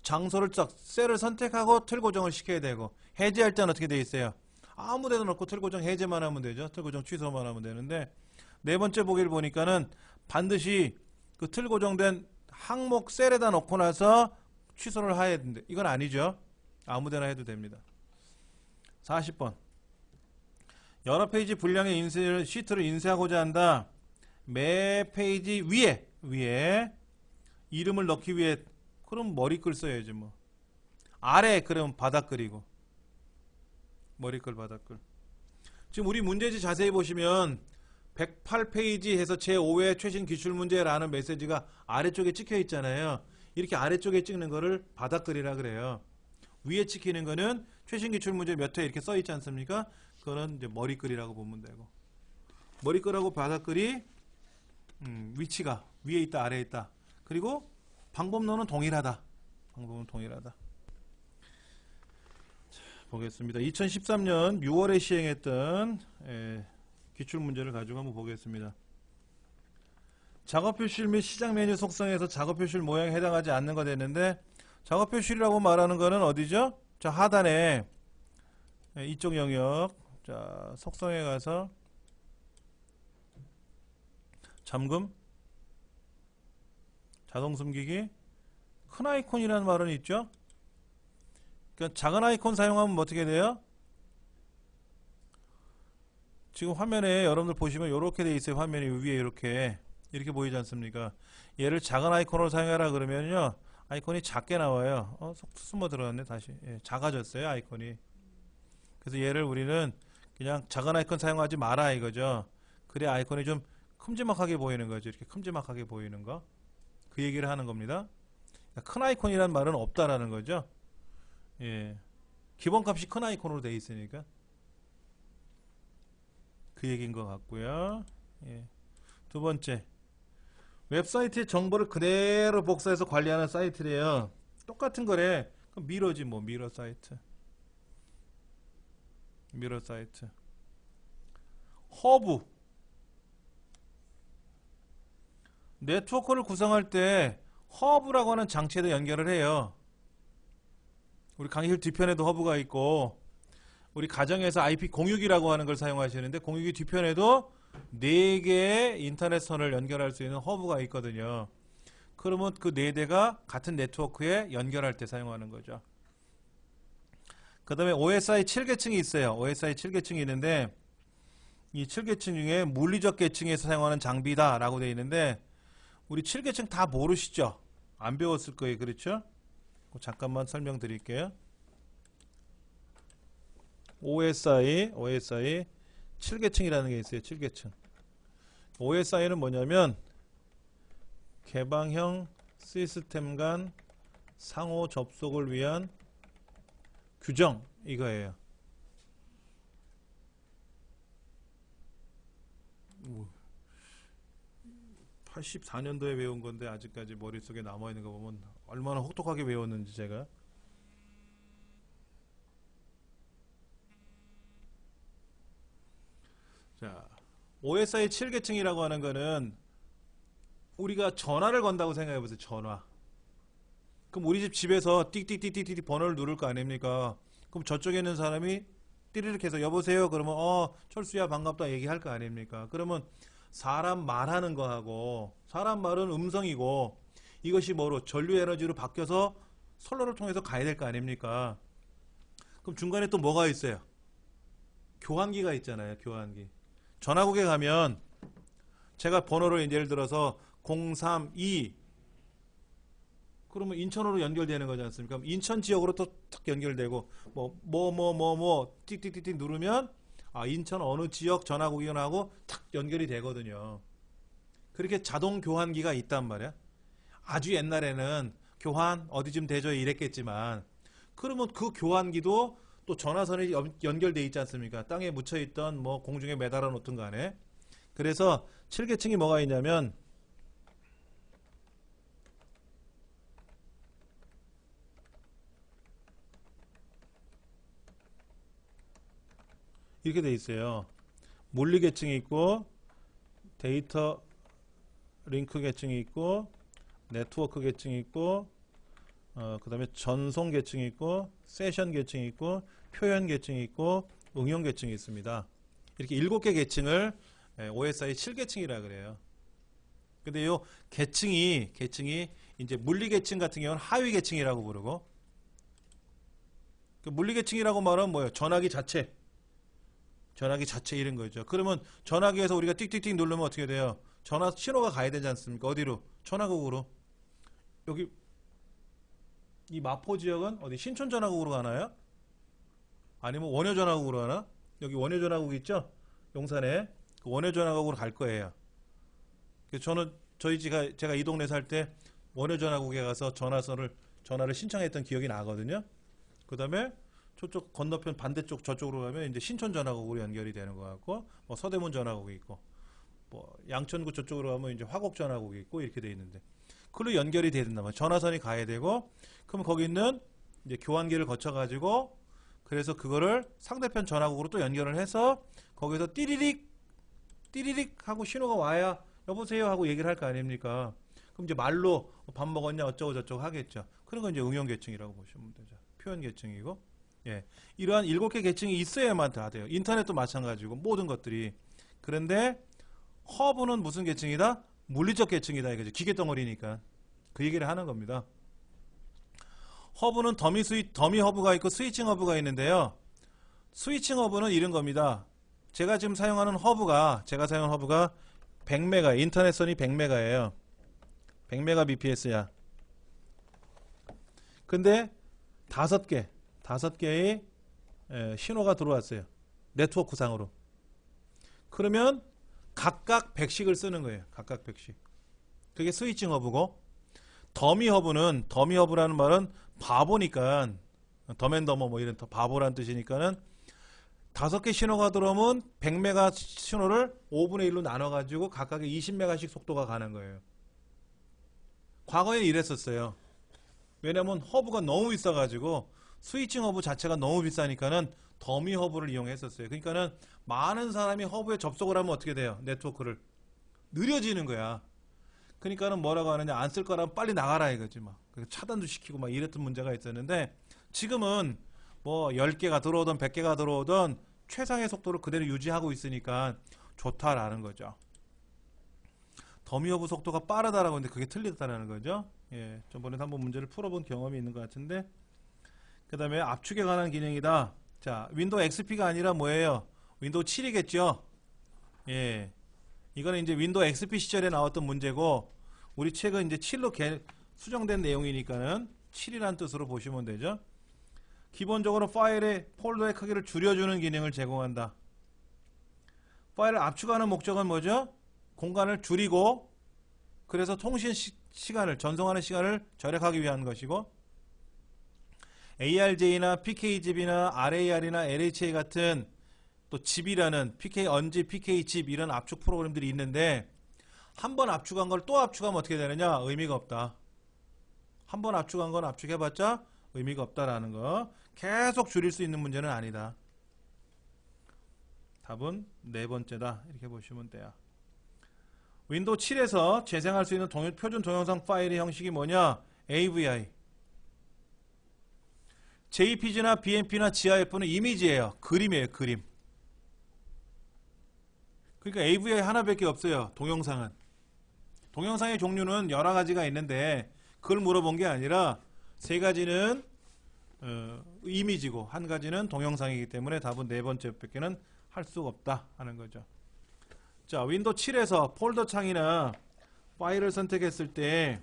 장소를 셀을 선택하고 틀고정을 시켜야 되고 해제할 때는 어떻게 돼 있어요? 아무 데도 넣고 틀고정 해제만 하면 되죠. 틀고정 취소만 하면 되는데 네 번째 보기를 보니까는 반드시 그 틀고정된 항목 셀에다 넣고 나서 취소를 해야 되는데 이건 아니죠. 아무 데나 해도 됩니다. 40번. 여러 페이지 분량의 시트를 인쇄하고자 한다. 매 페이지 위에 이름을 넣기 위해 그럼 머리글 써야지 뭐. 아래 그럼 바닥글이고. 머리글 바닥글. 지금 우리 문제지 자세히 보시면 108페이지 해서 제5회 최신 기출문제라는 메시지가 아래쪽에 찍혀 있잖아요. 이렇게 아래쪽에 찍는 거를 바닥글이라 그래요. 위에 찍히는 거는 최신 기출문제 몇 회 이렇게 써 있지 않습니까? 그거는 이제 머리글이라고 보면 되고. 머리글하고 바닥글이 위치가 위에 있다 아래에 있다. 그리고 방법론은 동일하다. 방법은 동일하다. 자, 보겠습니다. 2013년 6월에 시행했던 기출문제를 가지고 한번 보겠습니다. 작업표실 및 시작 메뉴 속성에서 작업표실 모양에 해당하지 않는 거 됐는데 작업표실이라고 말하는 거는 어디죠? 자, 하단에 이쪽 영역 자 속성에 가서 잠금 자동 숨기기 큰 아이콘이라는 말은 있죠. 그러니까 작은 아이콘 사용하면 어떻게 돼요? 지금 화면에 여러분들 보시면 이렇게 돼 있어요. 화면이 위에 이렇게 보이지 않습니까? 얘를 작은 아이콘으로 사용하라 그러면요 아이콘이 작게 나와요. 숨어 들어갔네 다시. 작아졌어요 아이콘이. 그래서 얘를 우리는 그냥 작은 아이콘 사용하지 마라 이거죠. 그래 아이콘이 좀 큼지막하게 보이는 거죠. 이렇게 큼지막하게 보이는 거. 그 얘기를 하는 겁니다. 큰 아이콘이란 말은 없다라는 거죠. 예. 기본값이 큰 아이콘으로 되어 있으니까. 그 얘기인 것 같고요. 예. 두 번째. 웹사이트의 정보를 그대로 복사해서 관리하는 사이트래요. 똑같은 거래. 그럼 미러지 뭐 미러 사이트. 미러 사이트. 허브. 네트워크를 구성할 때 허브라고 하는 장치에다 연결을 해요. 우리 강의실 뒤편에도 허브가 있고 우리 가정에서 IP 공유기라고 하는 걸 사용하시는데 공유기 뒤편에도 4개의 인터넷선을 연결할 수 있는 허브가 있거든요. 그러면 그 4대가 같은 네트워크에 연결할 때 사용하는 거죠. 그 다음에 OSI 7계층이 있어요. OSI 7계층이 있는데 이 7계층 중에 물리적 계층에서 사용하는 장비다 라고 되어 있는데 우리 7계층 다 모르시죠? 안 배웠을 거예요. 그렇죠? 잠깐만 설명드릴게요. OSI 7계층이라는 게 있어요. 7계층. OSI는 뭐냐면 개방형 시스템 간 상호 접속을 위한 규정 이거예요. 84년도에 배운 건데 아직까지 머릿속에 남아있는 거 보면 얼마나 혹독하게 배웠는지 제가. 자, OSI 7계층이라고 하는 거는 우리가 전화를 건다고 생각해 보세요. 전화. 그럼 우리 집에서 띡띡띡띡 번호를 누를 거 아닙니까? 그럼 저쪽에 있는 사람이 띠르륵 해서 여보세요 그러면 철수야 반갑다 얘기할 거 아닙니까? 그러면 사람 말하는 거하고 사람 말은 음성이고 이것이 뭐로 전류 에너지로 바뀌어서 선로를 통해서 가야 될 거 아닙니까? 그럼 중간에 또 뭐가 있어요? 교환기가 있잖아요. 교환기. 전화국에 가면 제가 번호를 예를 들어서 032 그러면 인천으로 연결되는 거지 않습니까? 인천 지역으로 또 탁 연결되고 뭐 띡띡띡띡 누르면 인천 어느 지역 전화국이하고 탁 연결이 되거든요. 그렇게 자동 교환기가 있단 말이야. 아주 옛날에는 교환 어디쯤 되죠 이랬겠지만 그러면 그 교환기도 또 전화선이 연결돼 있지 않습니까? 땅에 묻혀있던 뭐 공중에 매달아 놓든 간에. 그래서 7계층이 뭐가 있냐면 이렇게 돼 있어요. 물리 계층이 있고 데이터 링크 계층이 있고 네트워크 계층이 있고 그 다음에 전송 계층이 있고 세션 계층이 있고 표현 계층이 있고 응용 계층이 있습니다. 이렇게 7개 계층을 OSI 7계층이라 그래요. 근데 요 계층이 이제 물리 계층 같은 경우는 하위 계층이라고 부르고 그 물리계층이라고 말하면 뭐예요? 전화기 자체. 전화기 자체 이런 거죠. 그러면 전화기에서 우리가 띡띡띡 누르면 어떻게 돼요? 전화 신호가 가야 되지 않습니까? 어디로? 전화국으로. 여기 이 마포 지역은 어디 신촌 전화국으로 가나요? 아니면 원효 전화국으로 가나? 여기 원효 전화국 있죠? 용산에 그 원효 전화국으로 갈 거예요. 그래서 저는 제가 이 동네 살 때 원효 전화국에 가서 전화를 신청했던 기억이 나거든요. 그다음에 저쪽 건너편 반대쪽 저쪽으로 가면 이제 신촌 전화국으로 연결이 되는 것 같고, 뭐 서대문 전화국이 있고, 뭐 양천구 저쪽으로 가면 이제 화곡 전화국이 있고 이렇게 돼 있는데, 그걸로 연결이 돼야 된단 말이에요. 전화선이 가야 되고, 그럼 거기 있는 이제 교환기를 거쳐 가지고, 그래서 그거를 상대편 전화국으로 또 연결을 해서 거기서 띠리릭 하고 신호가 와야 여보세요 하고 얘기를 할 거 아닙니까? 그럼 이제 말로 밥 먹었냐 어쩌고 저쩌고 하겠죠. 그런 건 이제 응용계층이라고 보시면 되죠. 표현계층이고, 예, 이러한 7개 계층이 있어야만 다 돼요. 인터넷도 마찬가지고 모든 것들이. 그런데 허브는 무슨 계층이다? 물리적 계층이다 이거죠. 기계 덩어리니까. 그 얘기를 하는 겁니다. 허브는 더미 허브가 있고 스위칭 허브가 있는데요. 스위칭 허브는 이런 겁니다. 제가 지금 사용하는 허브가 100메가, 인터넷선이 100메가예요. 100메가 bps야. 근데 5개의 신호가 들어왔어요. 네트워크상으로. 그러면 각각 100씩을 쓰는 거예요. 각각 100씩. 그게 스위칭 허브고, 더미 허브라는 말은 바보니까, 덤앤더머 뭐 이런 바보란 뜻이니까는 5개 신호가 들어오면 100메가 신호를 5분의 1로 나눠가지고 각각의 20메가씩 속도가 가는 거예요. 과거에 이랬었어요. 왜냐면 허브가 너무 비싸가지고 스위칭 허브 자체가 너무 비싸니까는 더미 허브를 이용했었어요. 그러니까는 많은 사람이 허브에 접속을 하면 어떻게 돼요? 네트워크를 느려지는 거야. 그러니까는 뭐라고 하느냐, 안 쓸 거라면 빨리 나가라 이거지 막. 차단도 시키고 막 이랬던 문제가 있었는데, 지금은 뭐 10개가 들어오든 100개가 들어오든 최상의 속도를 그대로 유지하고 있으니까 좋다라는 거죠. 더미 허브 속도가 빠르다라고 했는데 그게 틀렸다라는 거죠. 예, 저번에 한번 문제를 풀어본 경험이 있는 것 같은데, 그 다음에 압축에 관한 기능이다. 자, 윈도우 XP가 아니라 뭐예요? 윈도우 7이겠죠. 예, 이거는 이제 윈도우 XP 시절에 나왔던 문제고, 우리 책은 이제 7로 수정된 내용이니까는 7이라는 뜻으로 보시면 되죠. 기본적으로 파일의 폴더의 크기를 줄여주는 기능을 제공한다. 파일을 압축하는 목적은 뭐죠? 공간을 줄이고, 그래서 통신 시간을, 전송하는 시간을 절약하기 위한 것이고, ARJ나 PKZIP이나 RAR이나 LHA 같은 또 ZIP이라는 언집, PKZIP 이런 압축 프로그램들이 있는데, 한 번 압축한 걸 또 압축하면 어떻게 되느냐? 의미가 없다. 한 번 압축한 건 압축해봤자 의미가 없다라는 거. 계속 줄일 수 있는 문제는 아니다. 답은 4번째다. 이렇게 보시면 돼요. 윈도우 7에서 재생할 수 있는 표준 동영상 파일의 형식이 뭐냐? AVI. JPG나 BMP나 GIF는 이미지예요. 그림이에요. 그림. 그러니까 AVI 하나밖에 없어요. 동영상의 종류는 여러 가지가 있는데, 그걸 물어본 게 아니라 3가지는 이미지고 1가지는 동영상이기 때문에 답은 4번째밖에는 할 수가 없다 하는 거죠. 자, 윈도우 7에서 폴더 창이나 파일을 선택했을 때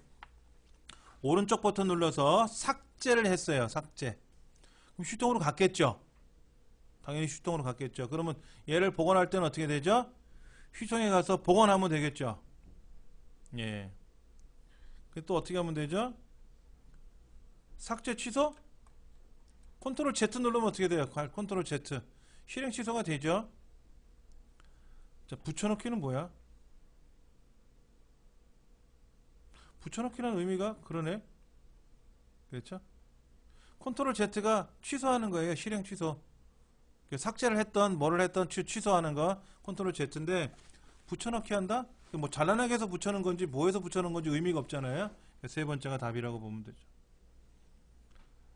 오른쪽 버튼 눌러서 삭제를 했어요. 삭제. 그럼 휴통으로 갔겠죠. 당연히 휴통으로 갔겠죠. 그러면 얘를 복원할 때는 어떻게 되죠? 휴통에 가서 복원하면 되겠죠. 예. 또 어떻게 하면 되죠? 삭제 취소? 컨트롤 Z 누르면 어떻게 돼요? 컨트롤 Z. 실행 취소가 되죠. 자, 붙여넣기는 뭐야? 붙여넣기라는 의미가 그러네. 그렇죠? 컨트롤 Z가 취소하는 거예요. 실행 취소. 삭제를 했던 뭐를 했던 취소하는 거 컨트롤 Z인데, 붙여넣기 한다? 뭐 잘라내기 해서 붙여넣은 건지 뭐해서 붙여넣은 건지 의미가 없잖아요. 3번째가 답이라고 보면 되죠.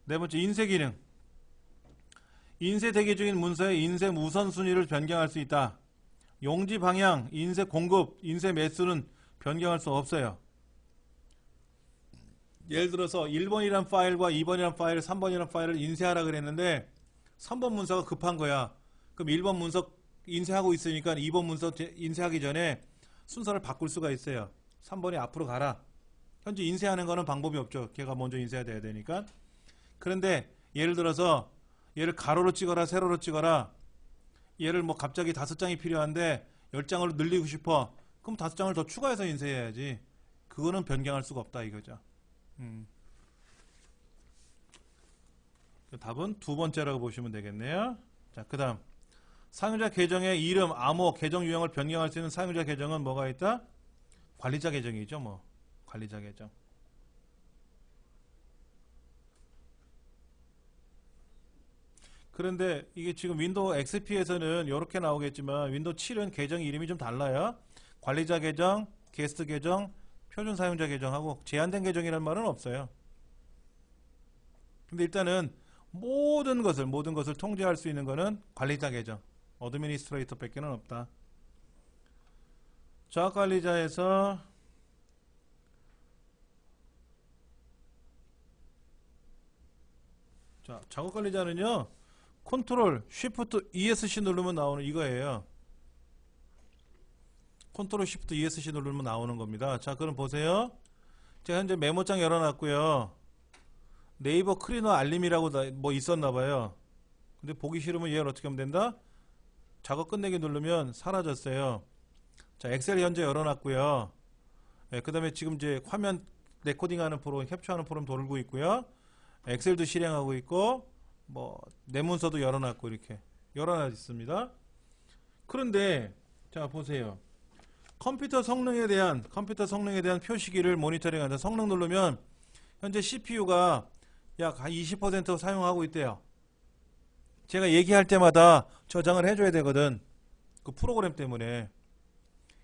4번째, 인쇄 기능. 인쇄 대기 중인 문서의 인쇄 우선순위를 변경할 수 있다. 용지 방향, 인쇄 공급, 인쇄 매수는 변경할 수 없어요. 예를 들어서 1번이란 파일과 2번이란 파일, 3번이란 파일을 인쇄하라 그랬는데 3번 문서가 급한 거야. 그럼 1번 문서 인쇄하고 있으니까 2번 문서 인쇄하기 전에 순서를 바꿀 수가 있어요. 3번이 앞으로 가라. 현재 인쇄하는 거는 방법이 없죠. 걔가 먼저 인쇄가 돼야 되니까. 그런데 예를 들어서 얘를 가로로 찍어라, 세로로 찍어라. 얘를 뭐 갑자기 5장이 필요한데 10장으로 늘리고 싶어. 그럼 5장을 더 추가해서 인쇄해야지. 그거는 변경할 수가 없다 이거죠. 답은 두 번째라고 보시면 되겠네요. 자, 그 다음 사용자 계정의 이름, 암호, 계정 유형을 변경할 수 있는 사용자 계정은 뭐가 있다? 관리자 계정이죠. 뭐 관리자 계정. 그런데 이게 지금 윈도우 XP에서는 이렇게 나오겠지만 윈도우 7은 계정 이름이 좀 달라요. 관리자 계정, 게스트 계정, 표준 사용자 계정하고 제한된 계정이라는 말은 없어요. 근데 일단은 모든 것을 통제할 수 있는 거는 관리자 계정, 어드미니스트레이터 밖에는 없다. 작업 관리자에서 자, 작업 관리자는요. 컨트롤 쉬프트 ESC 누르면 나오는 이거예요. 컨트롤 쉬프트 ESC 누르면 나오는 겁니다. 자, 그럼 보세요. 제가 현재 메모장 열어놨고요. 네이버 클리너 알림이라고 뭐 있었나봐요. 근데 보기 싫으면 얘를 어떻게 하면 된다? 작업 끝내기 누르면 사라졌어요. 자, 엑셀 현재 열어놨고요. 네, 그 다음에 지금 이제 화면 레코딩하는 프로그램, 캡처하는 프로그램 돌고 있고요. 엑셀도 실행하고 있고 뭐 내 문서도 열어놨고 이렇게 열어놔 있습니다. 그런데 자 보세요. 컴퓨터 성능에 대한 표시기를 모니터링한다. 성능 누르면 현재 CPU가 약 20% 사용하고 있대요. 제가 얘기할 때마다 저장을 해줘야 되거든. 그 프로그램 때문에.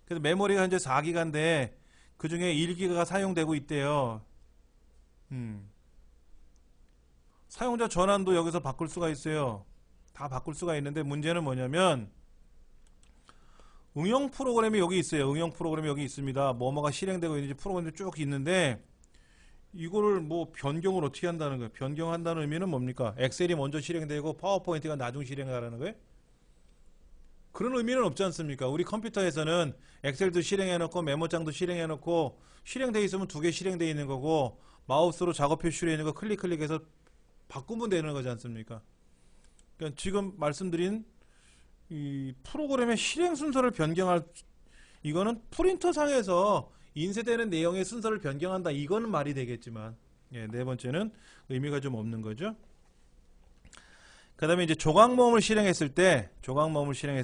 그래서 메모리가 현재 4기가인데 그 중에 1기가가 사용되고 있대요. 사용자 전환도 여기서 바꿀 수가 있어요. 다 바꿀 수가 있는데 문제는 뭐냐면 응용 프로그램이 여기 있어요. 응용 프로그램이 여기 있습니다. 뭐뭐가 실행되고 있는지 프로그램이 쭉 있는데 이거를 뭐 변경을 어떻게 한다는 거예요? 변경한다는 의미는 뭡니까? 엑셀이 먼저 실행되고 파워포인트가 나중 실행하라는 거예요? 그런 의미는 없지 않습니까? 우리 컴퓨터에서는 엑셀도 실행해놓고 메모장도 실행해놓고 실행되어 있으면 2개 실행되어 있는 거고 마우스로 작업 표시로 있는 거 클릭해서 바꾸면 되는 거지 않습니까? 그러니까 지금 말씀드린 이 프로그램의 실행 순서를 변경할 이거는 프린터 상에서 인쇄되는 내용의 순서를 변경한다. 이거는 말이 되겠지만 예, 네 번째는 의미가 좀 없는 거죠. 그 다음에 이제 조각모음을 실행했을 때 조각모음이라는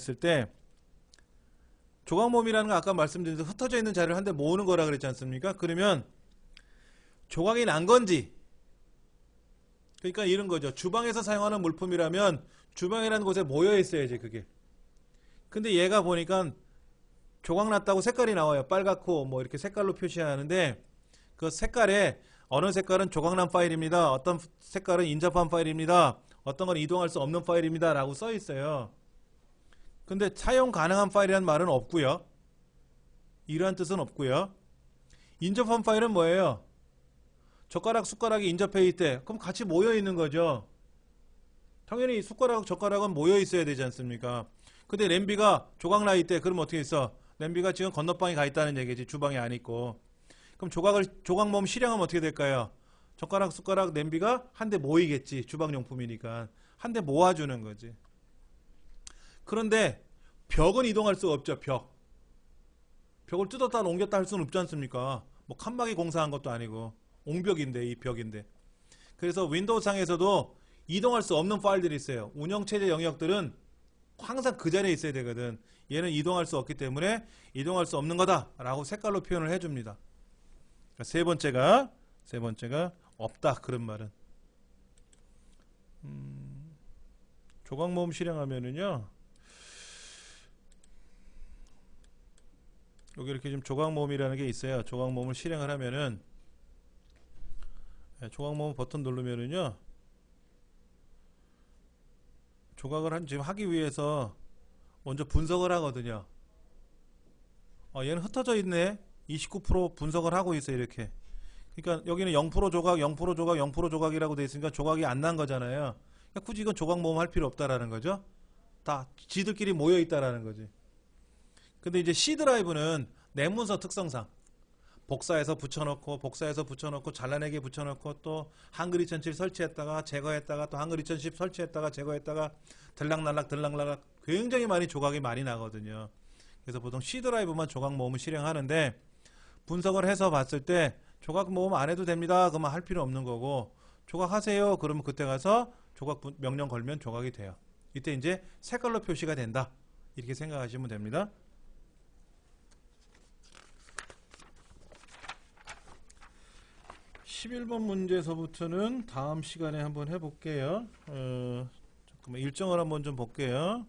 거 아까 말씀드린 대로 흩어져 있는 자료를 한데 모으는 거라 그랬지 않습니까? 그러면 조각이 난 건지 그러니까 이런 거죠. 주방에서 사용하는 물품이라면 주방이라는 곳에 모여 있어야지 그게. 근데 얘가 보니까 조각 났다고 색깔이 나와요. 빨갛고 뭐 이렇게 색깔로 표시하는데 그 색깔에 어느 색깔은 조각난 파일입니다. 어떤 색깔은 인접한 파일입니다. 어떤 건 이동할 수 없는 파일입니다. 라고 써 있어요. 근데 사용 가능한 파일이라는 말은 없고요. 이러한 뜻은 없고요. 인접한 파일은 뭐예요? 젓가락, 숟가락이 인접해 있대. 그럼 같이 모여 있는 거죠. 당연히 숟가락, 젓가락은 모여 있어야 되지 않습니까? 근데 냄비가 조각 나 있대. 그럼 어떻게 했어? 냄비가 지금 건너방에 가 있다는 얘기지. 주방에 안 있고. 그럼 조각모음 실행하면 어떻게 될까요? 젓가락, 숟가락, 냄비가 한 대 모이겠지. 주방용품이니까. 한 대 모아주는 거지. 그런데 벽은 이동할 수가 없죠. 벽을 뜯었다 옮겼다 할 수는 없지 않습니까? 뭐 칸막이 공사한 것도 아니고. 옹벽인데 이 벽인데. 그래서 윈도우 상에서도 이동할 수 없는 파일들이 있어요. 운영체제 영역들은 항상 그 자리에 있어야 되거든. 얘는 이동할 수 없기 때문에 이동할 수 없는 거다 라고 색깔로 표현을 해줍니다. 그러니까 세 번째가 없다 그런 말은. 조각모음 실행하면은요 여기 이렇게 좀 조각모음이라는 게 있어요. 조각모음을 실행을 하면은 조각모음 버튼 누르면은요 조각을 지금 하기 위해서 먼저 분석을 하거든요. 얘는 흩어져 있네. 29% 분석을 하고 있어요. 이렇게. 그러니까 여기는 0% 조각, 0% 조각, 0% 조각이라고 돼 있으니까 조각이 안 난 거잖아요. 그러니까 굳이 이건 조각 모음 할 필요 없다라는 거죠. 다 지들끼리 모여 있다라는 거지. 근데 이제 C 드라이브는 내 문서 특성상 복사해서 붙여놓고 잘라내기 붙여놓고 또 한글 2007 설치했다가 제거했다가 또 한글 2010 설치했다가 제거했다가 들락날락 굉장히 많이 조각이 많이 나거든요. 그래서 보통 C 드라이브만 조각 모음을 실행하는데 분석을 해서 봤을 때 조각 모음 안 해도 됩니다. 그러면 할 필요 없는 거고 조각 하세요. 그러면 그때 가서 조각 명령 걸면 조각이 돼요. 이때 이제 색깔로 표시가 된다. 이렇게 생각하시면 됩니다. 11번 문제서부터는 다음 시간에 한번 해볼게요. 잠깐만 일정을 한번 좀 볼게요.